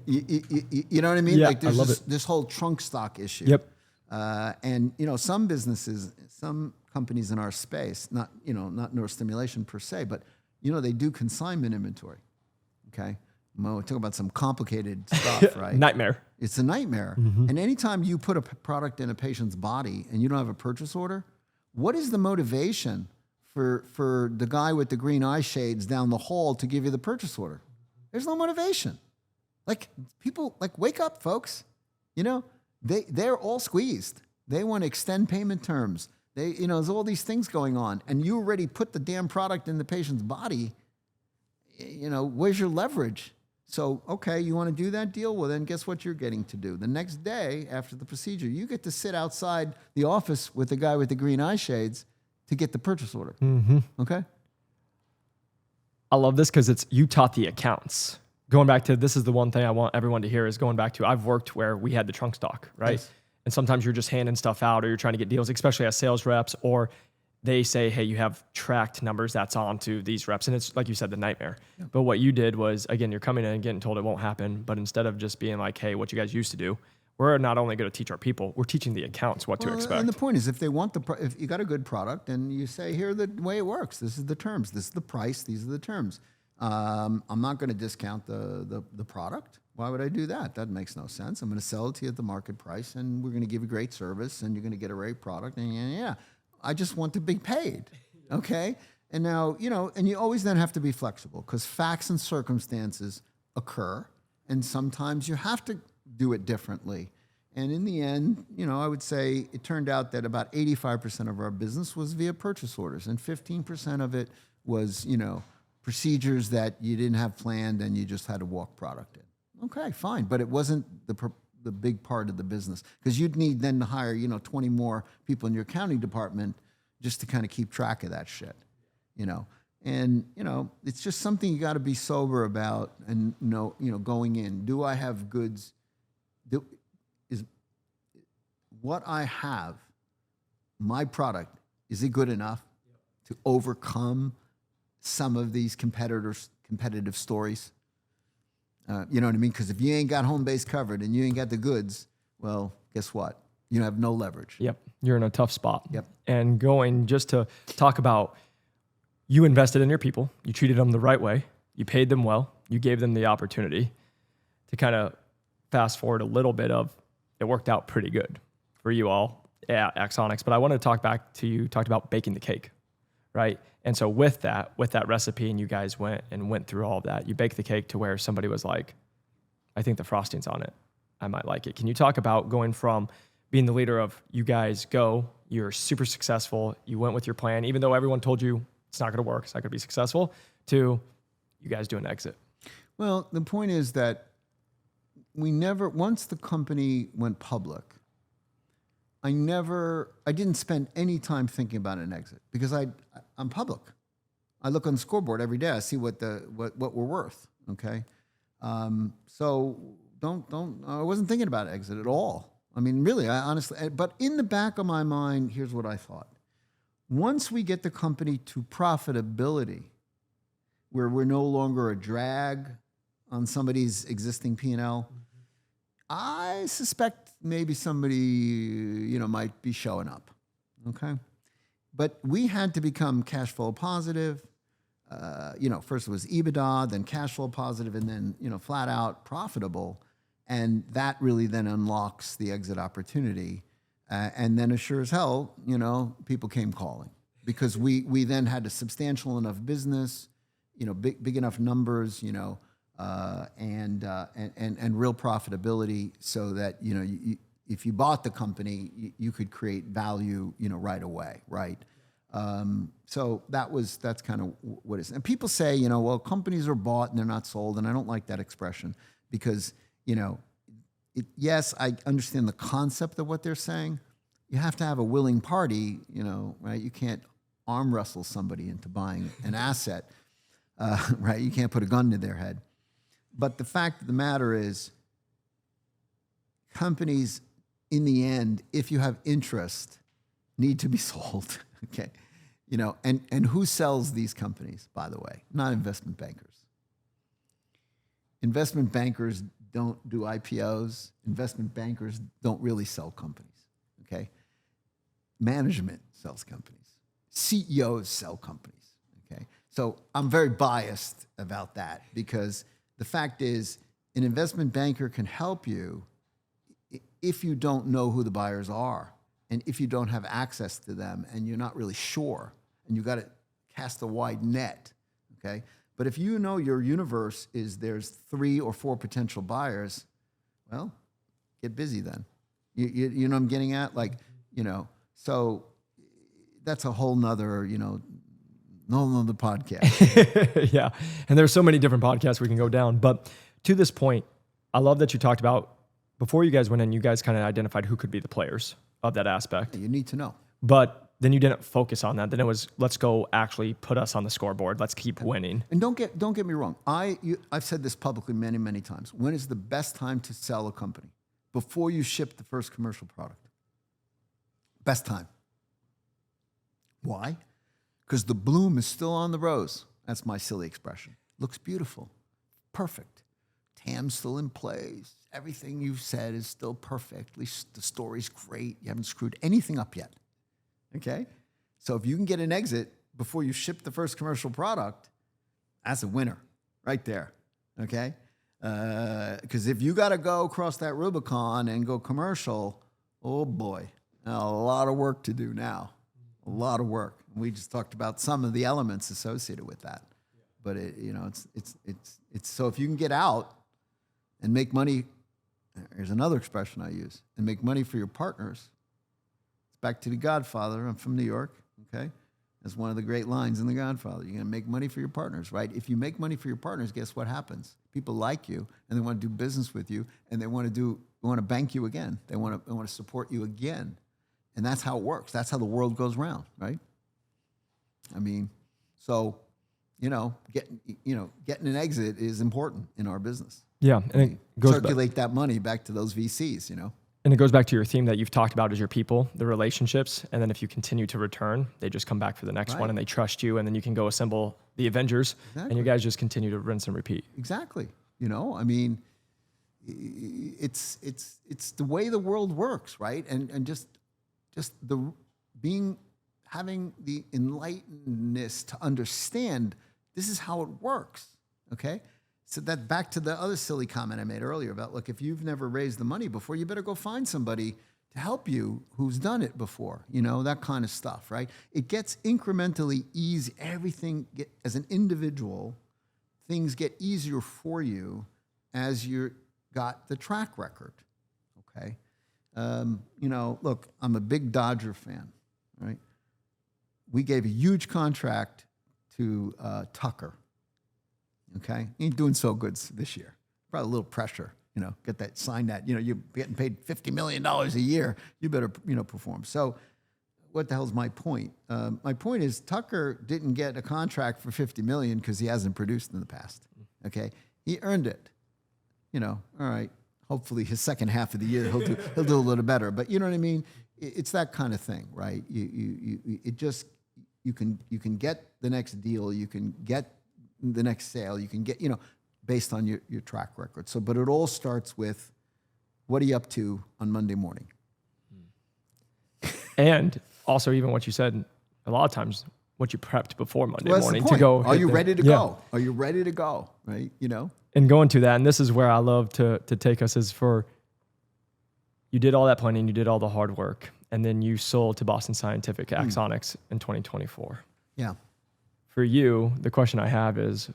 You know what I mean? Yeah, like there's I love this whole trunk stock issue. Yep. And some businesses, some companies in our space, not neurostimulation per se, but they do consignment inventory. Okay. Well, we talk about some complicated stuff, right? Nightmare. It's a nightmare. Mm-hmm. And anytime you put a product in a patient's body and you don't have a purchase order, what is the motivation for the guy with the green eye shades down the hall to give you the purchase order? There's no motivation. Like, people, wake up, folks. They're all squeezed. They want to extend payment terms. There's all these things going on, and you already put the damn product in the patient's body. Where's your leverage? So, okay, you want to do that deal? Well, then guess what you're getting to do? The next day after the procedure, you get to sit outside the office with the guy with the green eye shades to get the purchase order. Mm-hmm. Okay? I love this because you taught the accounts going back to, this is the one thing I want everyone to hear, is going back to, I've worked where we had the trunk stock, right? Yes. And sometimes you're just handing stuff out, or you're trying to get deals, especially as sales reps, or they say, hey, you have tracked numbers, that's on to these reps. And it's like you said, the nightmare. Yeah. But what you did was, again, you're coming in and getting told it won't happen. But instead of just being like, hey, what you guys used to do, we're not only going to teach our people, we're teaching the accounts what to expect. And the point is, if they want if you got a good product and you say, here the way it works, this is the terms, this is the price, these are the terms. I'm not going to discount the product. Why would I do that? That makes no sense. I'm going to sell it to you at the market price, and we're going to give you great service, and you're going to get a great product. And yeah, I just want to be paid. Okay. And now, and you always then have to be flexible, because facts and circumstances occur, and sometimes you have to do it differently. And in the end, I would say it turned out that about 85% of our business was via purchase orders, and 15% of it was, procedures that you didn't have planned and you just had to walk product in. Okay, fine. But it wasn't the big part of the business, because you'd need then to hire, 20 more people in your accounting department just to kind of keep track of that shit, And, it's just something you got to be sober about and know, going in. Do I have goods? Is what I have, my product, is it good enough to overcome some of these competitive stories? You know what I mean? Because if you ain't got home base covered and you ain't got the goods, well, guess what? You have no leverage. Yep. You're in a tough spot. Yep. And going just to talk about, you invested in your people, you treated them the right way, you paid them well, you gave them the opportunity. To kind of fast forward a little bit of, it worked out pretty good for you all at Axonics. But I want to talk back to, you talked about baking the cake, right? And so with that recipe, and you guys went through all of that, you baked the cake to where somebody was like, I think the frosting's on it, I might like it. Can you talk about going from being the leader of, you guys go, you're super successful, you went with your plan, even though everyone told you it's not going to work, it's not going to be successful, to you guys do an exit? Well, the point is that once the company went public, I didn't spend any time thinking about an exit, because I'm public. I look on the scoreboard every day. I see what we're worth. Okay. So I wasn't thinking about exit at all. I mean, really, I honestly, but in the back of my mind, here's what I thought. Once we get the company to profitability, where we're no longer a drag on somebody's existing P&L, I suspect maybe somebody, might be showing up. Okay. But we had to become cash flow positive. First it was EBITDA, then cash flow positive, and then, flat out profitable. And that really then unlocks the exit opportunity. And then as sure as hell, people came calling, because we then had a substantial enough business, big enough numbers, and real profitability, so that, if you bought the company, you could create value, right away, right? So that's kind of what it is. And people say, well, companies are bought and they're not sold, and I don't like that expression, because, yes, I understand the concept of what they're saying. You have to have a willing party, right? You can't arm wrestle somebody into buying an asset, right? You can't put a gun to their head. But the fact of the matter is, companies, in the end, if you have interest, need to be sold. Okay. And who sells these companies, by the way? Not investment bankers. Investment bankers don't do IPOs. Investment bankers don't really sell companies. Okay. Management sells companies. CEOs sell companies. Okay. So I'm very biased about that, because the fact is, an investment banker can help you if you don't know who the buyers are, and if you don't have access to them, and you're not really sure, and you got to cast a wide net. Okay. But if you know your universe is there's 3 or 4 potential buyers, well, get busy then. You know what I'm getting at? So that's a whole nother, another podcast. Yeah. And there's so many different podcasts we can go down. But to this point, I love that you talked about, before you guys went in, you guys kind of identified who could be the players of that aspect. You need to know. But then you didn't focus on that. Then it was, let's go actually put us on the scoreboard. Let's keep winning. And don't get me wrong. I've said this publicly many, many times. When is the best time to sell a company? Before you ship the first commercial product. Best time. Why? Because the bloom is still on the rose. That's my silly expression. Looks beautiful. Perfect. TAM's still in place. Everything you've said is still perfect. At least the story's great. You haven't screwed anything up yet. Okay? So if you can get an exit before you ship the first commercial product, that's a winner right there. Okay? Because if you got to go across that Rubicon and go commercial, oh boy, a lot of work to do now. A lot of work. We just talked about some of the elements associated with that. But it's so if you can get out and make money, here's another expression I use, and make money for your partners. It's back to The Godfather. I'm from New York, okay? That's one of the great lines in The Godfather. You're going to make money for your partners, right? If you make money for your partners, guess what happens? People like you, and they want to do business with you, and they want to bank you again. They want to support you again. And that's how it works. That's how the world goes round, right? I mean, so, getting an exit is important in our business. Yeah, and it goes circulate that money back to those VCs, And it goes back to your theme that you've talked about is your people, the relationships, and then if you continue to return, they just come back for the next one and they trust you, and then you can go assemble the Avengers, and you guys just continue to rinse and repeat. Exactly. I mean, it's the way the world works, right? And just having the enlightenedness to understand this is how it works. Okay. So that back to the other silly comment I made earlier about, look, if you've never raised the money before, you better go find somebody to help you who's done it before, that kind of stuff, right? It gets incrementally easy. As an individual, things get easier for you as you got the track record, okay? Look, I'm a big Dodger fan, right? We gave a huge contract to Tucker. Okay, he ain't doing so good this year. Probably a little pressure, sign that. You're getting paid $50 million a year. You better, perform. So, what the hell's my point? My point is Tucker didn't get a contract for $50 million because he hasn't produced in the past. Okay, he earned it. All right. Hopefully, his second half of the year he'll do a little better. But you know what I mean? It's that kind of thing, right? You can get the next deal. You can get the next sale, you can get, based on your track record. So, but it all starts with, what are you up to on Monday morning? And also, even what you said, a lot of times, what you prepped before Monday morning to go. Are you ready to go? Are you ready to go? Right? And going to that, and this is where I love to take us, is for, you did all that planning, you did all the hard work, and then you sold to Boston Scientific Axonics in 2024. Yeah. For you, the question I have is,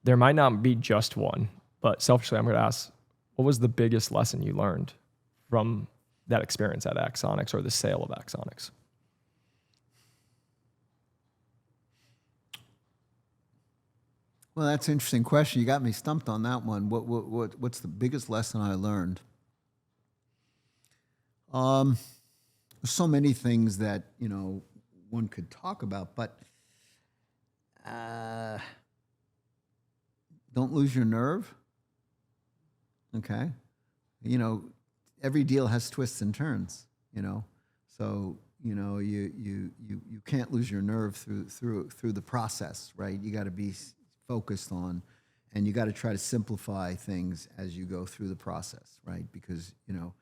there might not be just one, but selfishly, I'm going to ask, what was the biggest lesson you learned from that experience at Axonics or the sale of Axonics? Well, that's an interesting question. You got me stumped on that one. What's the biggest lesson I learned? There's so many things that, one could talk about, but don't lose your nerve. Okay. Every deal has twists and turns, so, you can't lose your nerve through the process, right? You got to be focused on, and you got to try to simplify things as you go through the process, right? Because, you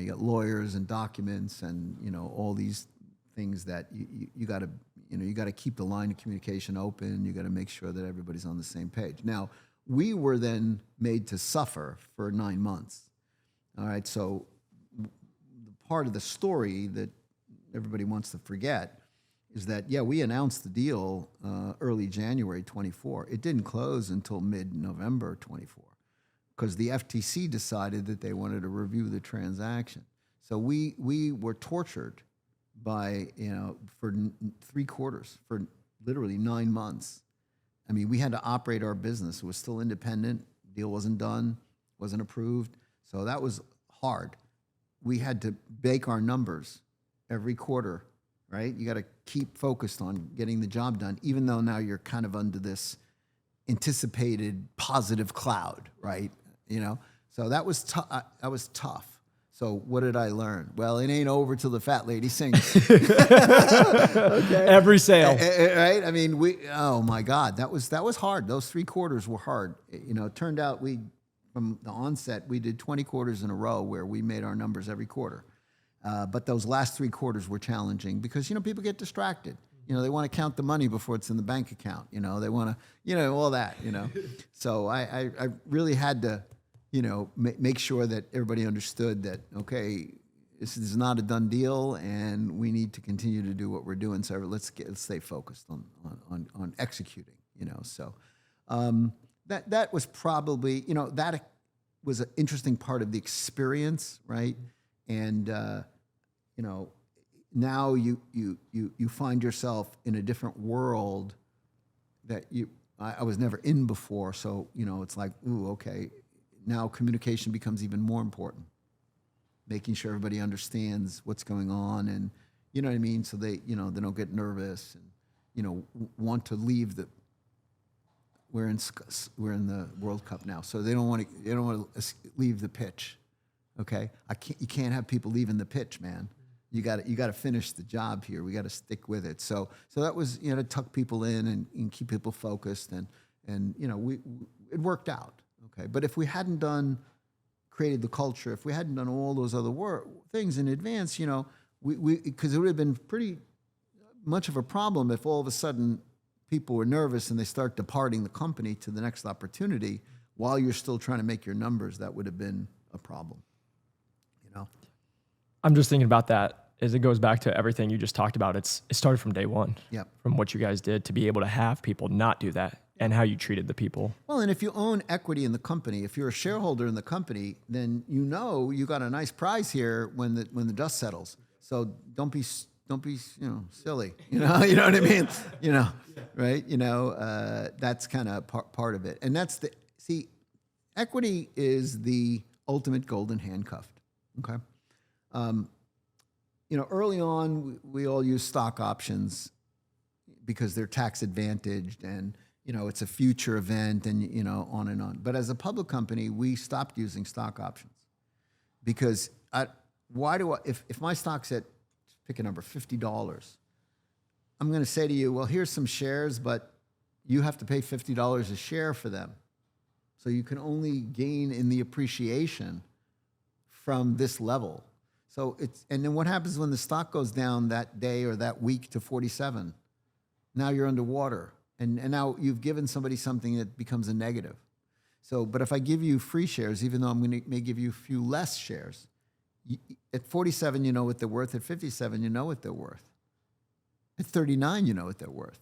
got lawyers and documents and, all these things that you got to, you got to keep the line of communication open. You got to make sure that everybody's on the same page. Now, we were then made to suffer for 9 months. All right, so the part of the story that everybody wants to forget is that, we announced the deal early January 24. It didn't close until mid-November 24 because the FTC decided that they wanted to review the transaction. So we were tortured by, for 3 quarters, for literally 9 months. I mean, we had to operate our business. It was still independent. Deal wasn't done, wasn't approved. So that was hard. We had to bake our numbers every quarter, right? You got to keep focused on getting the job done, even though now you're kind of under this anticipated positive cloud, right? You know, so that was tough. That was tough. So what did I learn? Well, it ain't over till the fat lady sings. Okay. Every sale. Right? I mean, oh my God, that was hard. Those 3 quarters were hard. You know, it turned out from the onset, we did 20 quarters in a row where we made our numbers every quarter. But those last 3 quarters were challenging because, you know, people get distracted. You know, they want to count the money before it's in the bank account. You know, they want to, you know, all that, you know. So I really had to, you know, make sure that everybody understood that, okay, this is not a done deal, and we need to continue to do what we're doing. So let's stay focused on executing. You know, so that was probably, you know, that was an interesting part of the experience, right? And you know, now you find yourself in a different world that I was never in before. So, you know, it's like, ooh, okay. Now communication becomes even more important. Making sure everybody understands what's going on, and you know what I mean, so they, you know, they don't get nervous and, you know, want to leave we're in the World Cup now, so they don't want to leave the pitch. Okay, you can't have people leaving the pitch, man. You got to finish the job here. We got to stick with it. So that was, you know, to tuck people in and keep people focused, and you know, it worked out. Okay, but if we hadn't created the culture, if we hadn't done all those other things in advance, you know, because it would have been pretty much of a problem if all of a sudden people were nervous and they start departing the company to the next opportunity while you're still trying to make your numbers. That would have been a problem, you know. I'm just thinking about that as it goes back to everything you just talked about. It started from day one. Yep. From what you guys did to be able to have people not do that, and how you treated the people. Well, and if you own equity in the company, if you're a shareholder in the company, then you know you got a nice prize here when the dust settles. So don't be you know, silly. You know what I mean? You know, right? You know, that's kind of part of it, and that's equity is the ultimate golden handcuff. Okay. You know, early on, we all use stock options because they're tax advantaged, and you know, it's a future event, and you know, on and on. But as a public company, we stopped using stock options because if my stock's at, pick a number, $50, I'm going to say to you, well, here's some shares, but you have to pay $50 a share for them. So you can only gain in the appreciation from this level. So and then what happens when the stock goes down that day or that week to 47? Now you're underwater. And now you've given somebody something that becomes a negative. So, but if I give you free shares, even though may give you a few less shares, at 47, you know what they're worth. At 57, you know what they're worth. At 39, you know what they're worth.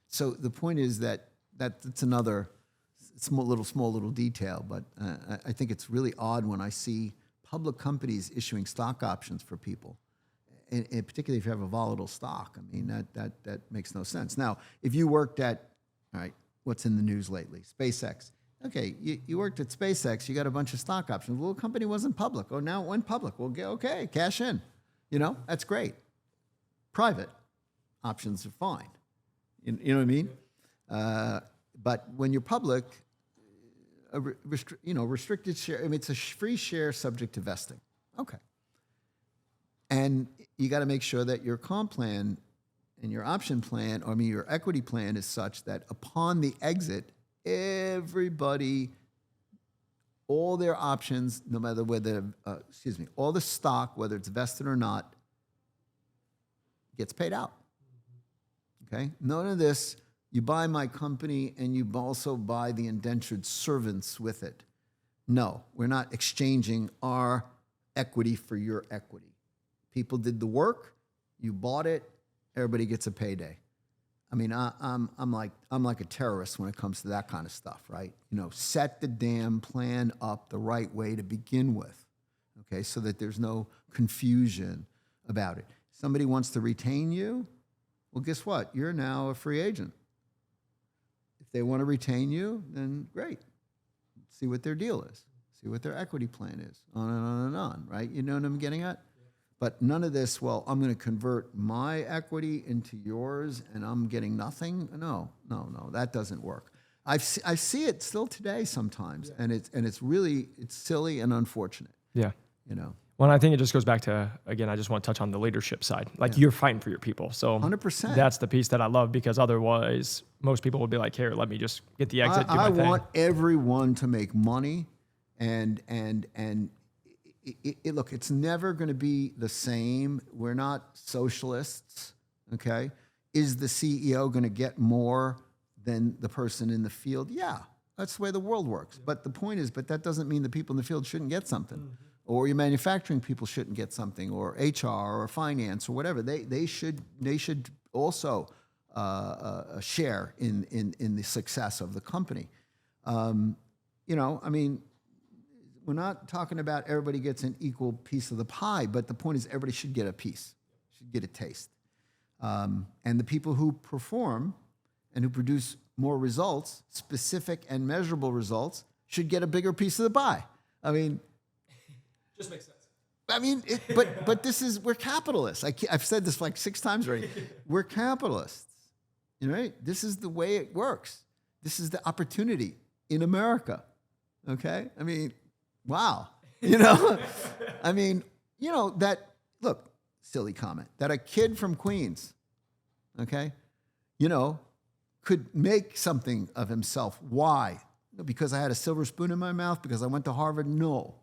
So the point is that's another small little detail. But I think it's really odd when I see public companies issuing stock options for people. And particularly if you have a volatile stock. I mean, that makes no sense. Now, if you worked at, all right, what's in the news lately? SpaceX. Okay, you worked at SpaceX, you got a bunch of stock options. Well, the company wasn't public. Oh, now it went public. Well, okay, cash in. You know, that's great. Private options are fine. You know what I mean? But when you're public, restricted share, I mean, it's a free share subject to vesting. Okay. And you got to make sure that your comp plan and your option plan, or your equity plan is such that upon the exit, everybody, all their options, no matter whether, all the stock, whether it's vested or not, gets paid out. Okay? None of this, you buy my company and you also buy the indentured servants with it. No, we're not exchanging our equity for your equity. People did the work, you bought it, everybody gets a payday. I mean, I'm like a terrorist when it comes to that kind of stuff, right? You know, set the damn plan up the right way to begin with, okay, so that there's no confusion about it. Somebody wants to retain you, well, guess what? You're now a free agent. If they want to retain you, then great. See what their deal is. See what their equity plan is. On and on and on, right? You know what I'm getting at? But none of this, well, I'm going to convert my equity into yours and I'm getting nothing. No, that doesn't work. I see it still today sometimes, and it's really silly and unfortunate. Yeah. You know, Well, I think it just goes back to, again, I just want to touch on the leadership side. Like you're fighting for your people. So 100%. that's the piece that I love, because otherwise most people would be like, here, let me just get the exit, do my thing. I want everyone to make money, and look, it's never going to be the same. We're not socialists, okay? Is the CEO going to get more than the person in the field? Yeah, that's the way the world works. But the point is, but that doesn't mean the people in the field shouldn't get something, or your manufacturing people shouldn't get something, or HR or finance or whatever. They should also share in the success of the company. You know, I mean, we're not talking about everybody gets an equal piece of the pie, but the point is everybody should get a piece, should get a taste. And the people who perform and who produce more results, specific and measurable results, should get a bigger piece of the pie. I mean, Just makes sense. I mean, but this is, we're capitalists. I've said this like 6 times already. We're capitalists, right? This is the way it works. This is the opportunity in America, okay? I mean, wow. You know, I mean, you know, look, silly comment, that a kid from Queens, okay, you know, could make something of himself. Why? Because I had a silver spoon in my mouth? Because I went to Harvard? No.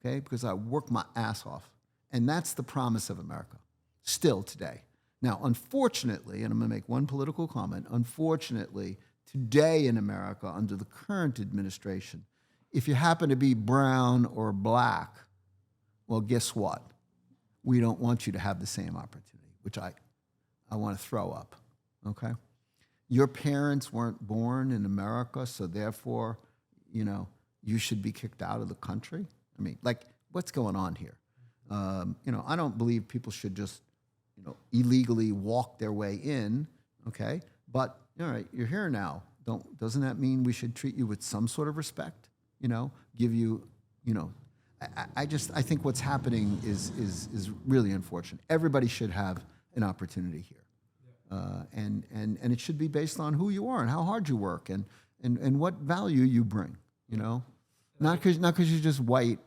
Okay, because I worked my ass off. And that's the promise of America, still today. Now, unfortunately, and I'm going to make one political comment, unfortunately, today in America, under the current administration, if you happen to be brown or black, well, guess what? We don't want you to have the same opportunity, which I want to throw up, okay? Your parents weren't born in America, so therefore, you know, you should be kicked out of the country? I mean, like, what's going on here? You know, I don't believe people should just, you know, illegally walk their way in, okay? But, all right, you're here now. Doesn't that mean we should treat you with some sort of respect? You know, give you, you know, I think what's happening is really unfortunate. Everybody should have an opportunity here. And it should be based on who you are and how hard you work and what value you bring, you know? Not because you're just white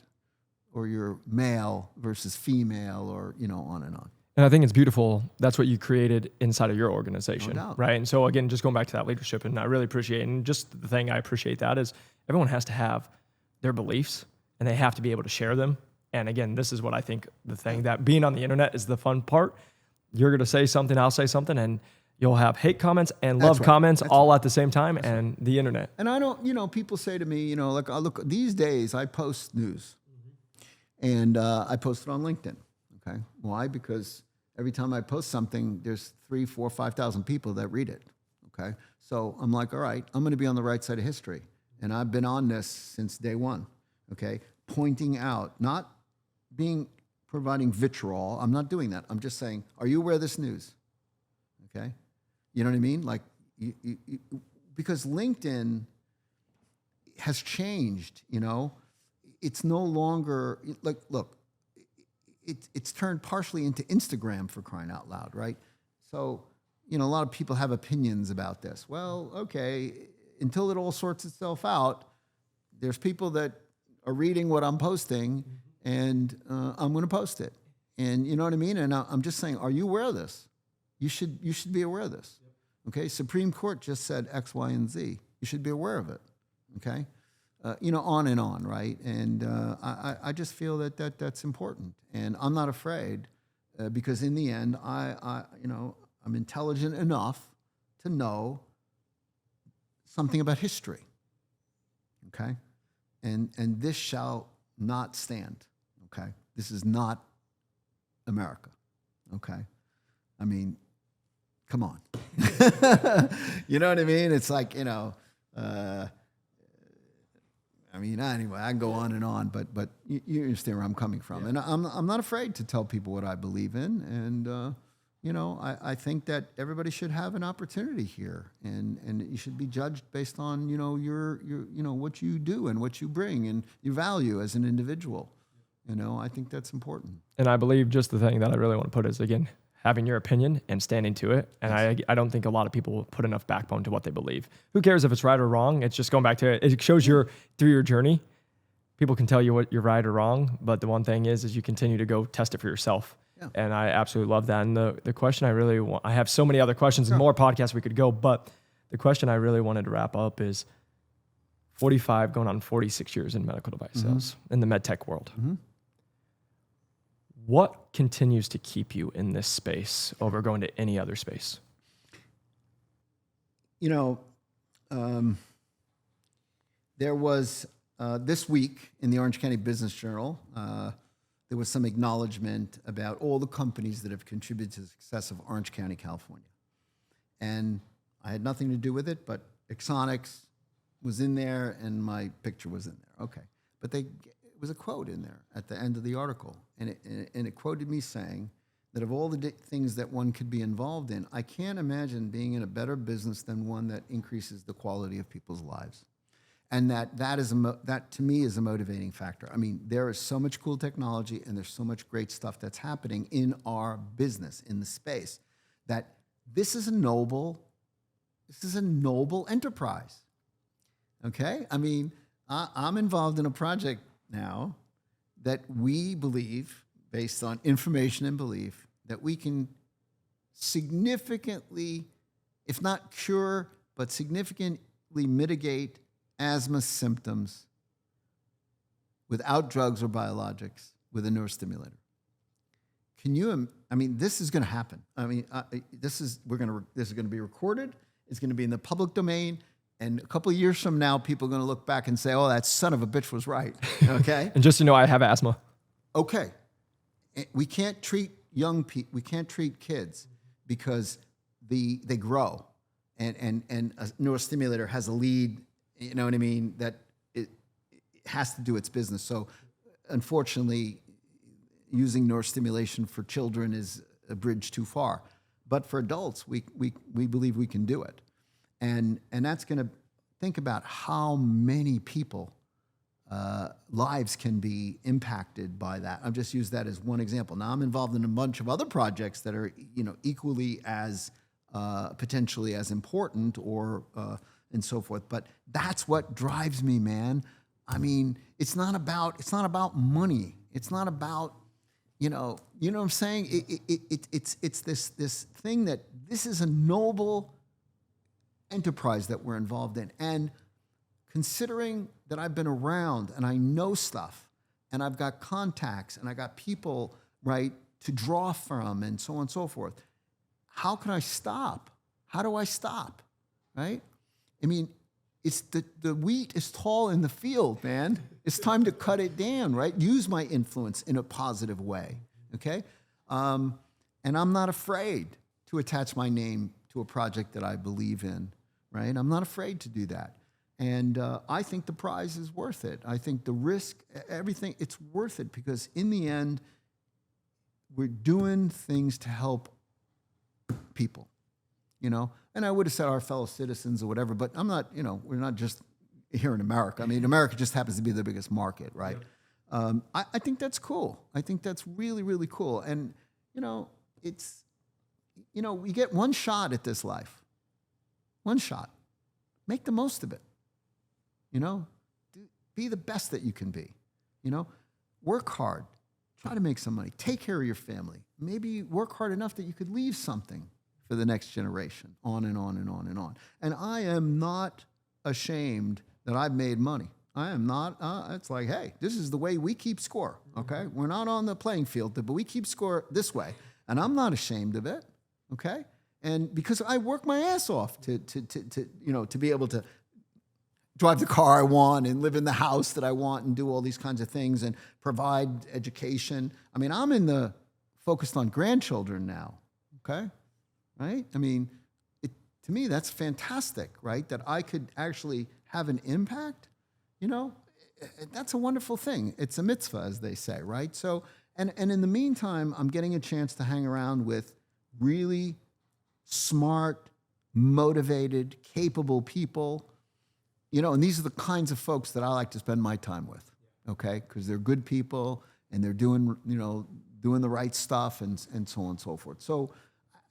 or you're male versus female, or, you know, on and on. And I think it's beautiful. That's what you created inside of your organization, No doubt. right? And so again, just going back to that leadership, and I really appreciate, and just the thing I appreciate that is everyone has to have their beliefs and they have to be able to share them. And again, this is what I think the thing that being on the internet is the fun part. You're going to say something, I'll say something, and you'll have hate comments and love comments all at the same time, and the internet. And I don't, you know, people say to me, you know, like, look, these days I post news, and I post it on LinkedIn. Okay, why? Because every time I post something, there's 3,000, 4,000, 5,000 people that read it. Okay, so I'm like, all right, I'm going to be on the right side of history, and I've been on this since day one. Okay, pointing out, not providing vitriol. I'm not doing that. I'm just saying, are you aware of this news? Okay, you know what I mean? Like, because LinkedIn has changed. You know, it's no longer like, look, it's turned partially into Instagram, for crying out loud, right? So, you know, a lot of people have opinions about this. Well, okay, until it all sorts itself out, there's people that are reading what I'm posting, and I'm going to post it. And you know what I mean? And I'm just saying, are you aware of this? You should be aware of this. Okay, Supreme Court just said X, Y, and Z. You should be aware of it. Okay, you know, on and on, right? And I just feel that's important, and I'm not afraid because in the end, you know, I'm intelligent enough to know something about history. Okay, and this shall not stand. Okay, this is not America. Okay, I mean, come on. You know what I mean? It's like, you know, I mean, anyway, I can go on and on, but you understand where I'm coming from. Yeah. And I'm not afraid to tell people what I believe in. And, you know, I think that everybody should have an opportunity here, and you should be judged based on, you know, your you know, what you do and what you bring and your value as an individual. I think that's important. And I believe just the thing that I really want to put is, again, having your opinion and standing to it. And I don't think a lot of people put enough backbone to what they believe. Who cares if it's right or wrong? It's just going back to it. It shows through your journey. People can tell you what you're right or wrong, but the one thing is you continue to go test it for yourself. Yeah. And I absolutely love that. And the question I really want, I have so many other questions and more podcasts we could go, but the question I really wanted to wrap up is 45 going on 46 years in medical device sales in the med tech world. What continues to keep you in this space over going to any other space? There was this week in the Orange County Business Journal, there was some acknowledgement about all the companies that have contributed to the success of Orange County, California. And I had nothing to do with it, but Axonics was in there and my picture was in there. Okay. But it was a quote in there at the end of the article. And it quoted me saying that of all the things that one could be involved in, I can't imagine being in a better business than one that increases the quality of people's lives. And that to me is a motivating factor. I mean, there is so much cool technology and there's so much great stuff that's happening in our business, in the space, that this is a noble enterprise. Okay? I mean, I'm involved in a project now that we believe, based on information and belief, that we can significantly, if not cure, but significantly mitigate asthma symptoms without drugs or biologics with a neurostimulator. This is going to happen. This is going to be recorded. It's going to be in the public domain. And a couple of years from now, people are going to look back and say, oh, that son of a bitch was right. Okay? And just I have asthma. Okay. We can't treat young people, we can't treat kids because they grow. And a neurostimulator has a lead, you know what I mean, that it has to do its business. So unfortunately, using neurostimulation for children is a bridge too far. But for adults, we believe we can do it. And that's going to think about how many people lives can be impacted by that. I've just used that as one example. Now I'm involved in a bunch of other projects that are equally as potentially as important or and so forth. But that's what drives me, man. I mean, it's not about money. It's not about you know what I'm saying. It's this thing that this is a noble enterprise that we're involved in. And considering that I've been around and I know stuff and I've got contacts and I got people, right, to draw from and so on and so forth, how can I stop? How do I stop, right? I mean, it's the wheat is tall in the field, man. It's time to cut it down, right? Use my influence in a positive way, okay? And I'm not afraid to attach my name to a project that I believe in, right? I'm not afraid to do that. And I think the prize is worth it. I think the risk, everything, it's worth it because in the end, we're doing things to help people, And I would have said our fellow citizens or whatever, but I'm not, we're not just here in America. I mean, America just happens to be the biggest market, right? Yeah. I think that's cool. I think that's really, really cool. And, it's, we get one shot at this life. One shot. Make the most of it. Be the best that you can be. Work hard. Try to make some money. Take care of your family. Maybe work hard enough that you could leave something for the next generation. On and on and on and on. And I am not ashamed that I've made money. I am not. It's like, hey, this is the way we keep score. Okay, we're not on the playing field, but we keep score this way, and I'm not ashamed of it. Okay. And because I work my ass off to be able to drive the car I want and live in the house that I want and do all these kinds of things and provide education. I mean, I'm focused on grandchildren now, okay? Right? I mean, to me, that's fantastic, right? That I could actually have an impact, that's a wonderful thing. It's a mitzvah, as they say, right? So, and in the meantime, I'm getting a chance to hang around with really smart, motivated, capable people, and these are the kinds of folks that I like to spend my time with, okay? Because they're good people and they're doing, doing the right stuff and so on and so forth. So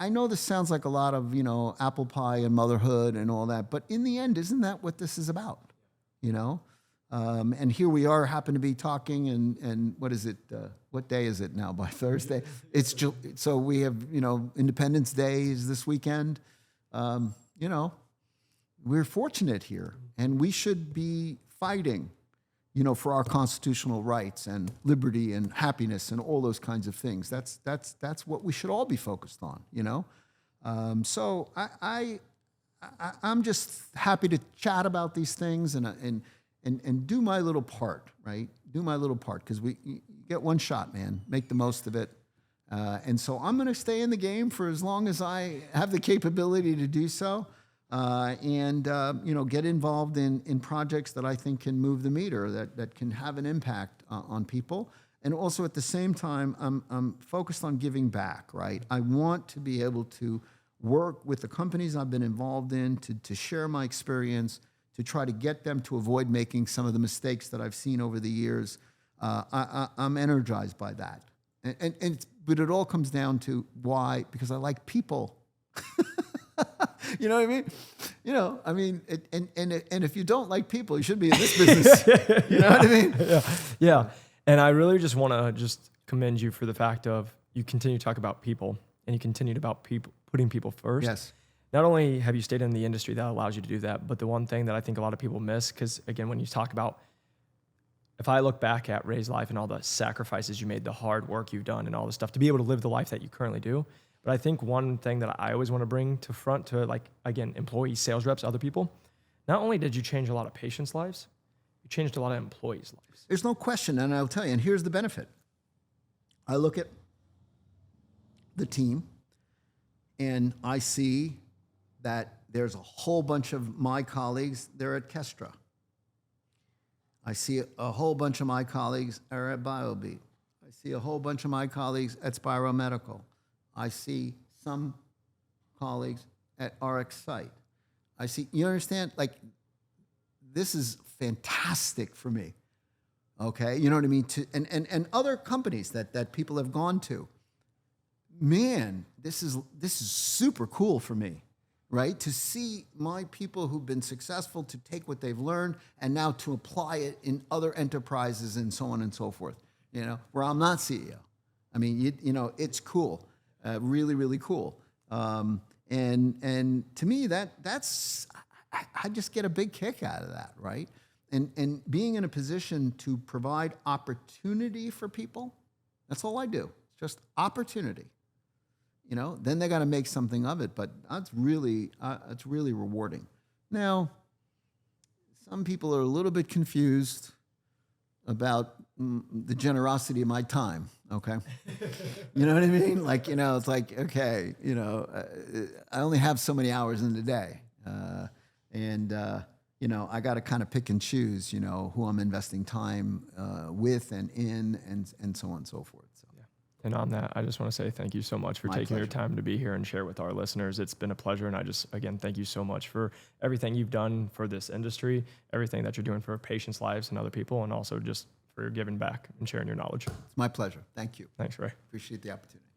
I know this sounds like a lot of, apple pie and motherhood and all that, but in the end, isn't that what this is about? And here we are, happen to be talking, and what is it? What day is it now? By Thursday, so we have Independence Day is this weekend. We're fortunate here, and we should be fighting, for our constitutional rights and liberty and happiness and all those kinds of things. That's what we should all be focused on. So I'm just happy to chat about these things and do my little part, right? Do my little part, because you get one shot, man. Make the most of it. And so I'm going to stay in the game for as long as I have the capability to do so, and get involved in projects that I think can move the meter, that can have an impact on people. And also at the same time, I'm focused on giving back, right? I want to be able to work with the companies I've been involved in to share my experience, to try to get them to avoid making some of the mistakes that I've seen over the years. I'm energized by that. But it all comes down to why, because I like people. You know what I mean? And if you don't like people, you shouldn't be in this business. You know what I mean? Yeah. And I really just want to just commend you for the fact of you continue to talk about people, and you continued about people, putting people first. Yes. Not only have you stayed in the industry that allows you to do that, but the one thing that I think a lot of people miss, because again, when you talk about, if I look back at Ray's life and all the sacrifices you made, the hard work you've done and all this stuff to be able to live the life that you currently do. But I think one thing that I always want to bring to front to, like, again, employees, sales reps, other people, not only did you change a lot of patients' lives, you changed a lot of employees' lives. There's no question, and I'll tell you, and here's the benefit. I look at the team, and I see that there's a whole bunch of my colleagues, they're at Kestra. I see a whole bunch of my colleagues are at BioBeat. I see a whole bunch of my colleagues at Spiro Medical. I see some colleagues at RX Site. I see, you understand? Like, this is fantastic for me. Okay, you know what I mean? And other companies that people have gone to. Man, this is super cool for me, right? To see my people who've been successful to take what they've learned and now to apply it in other enterprises and so on and so forth. Where I'm not CEO. I mean, it's cool, really, really cool. And to me, that's I just get a big kick out of that, right? And being in a position to provide opportunity for people, that's all I do. It's just opportunity. Then they got to make something of it, but it's really rewarding. Now, some people are a little bit confused about the generosity of my time. Okay, you know what I mean? Like, it's like, okay, I only have so many hours in the day, and I got to kind of pick and choose, who I'm investing time with and in, and so on and so forth. So. Yeah. And on that, I just want to say thank you so much for taking your time to be here and share with our listeners. It's been a pleasure, and I just, again, thank you so much for everything you've done for this industry, everything that you're doing for patients' lives and other people, and also just for giving back and sharing your knowledge. It's my pleasure. Thank you. Thanks, Ray. Appreciate the opportunity.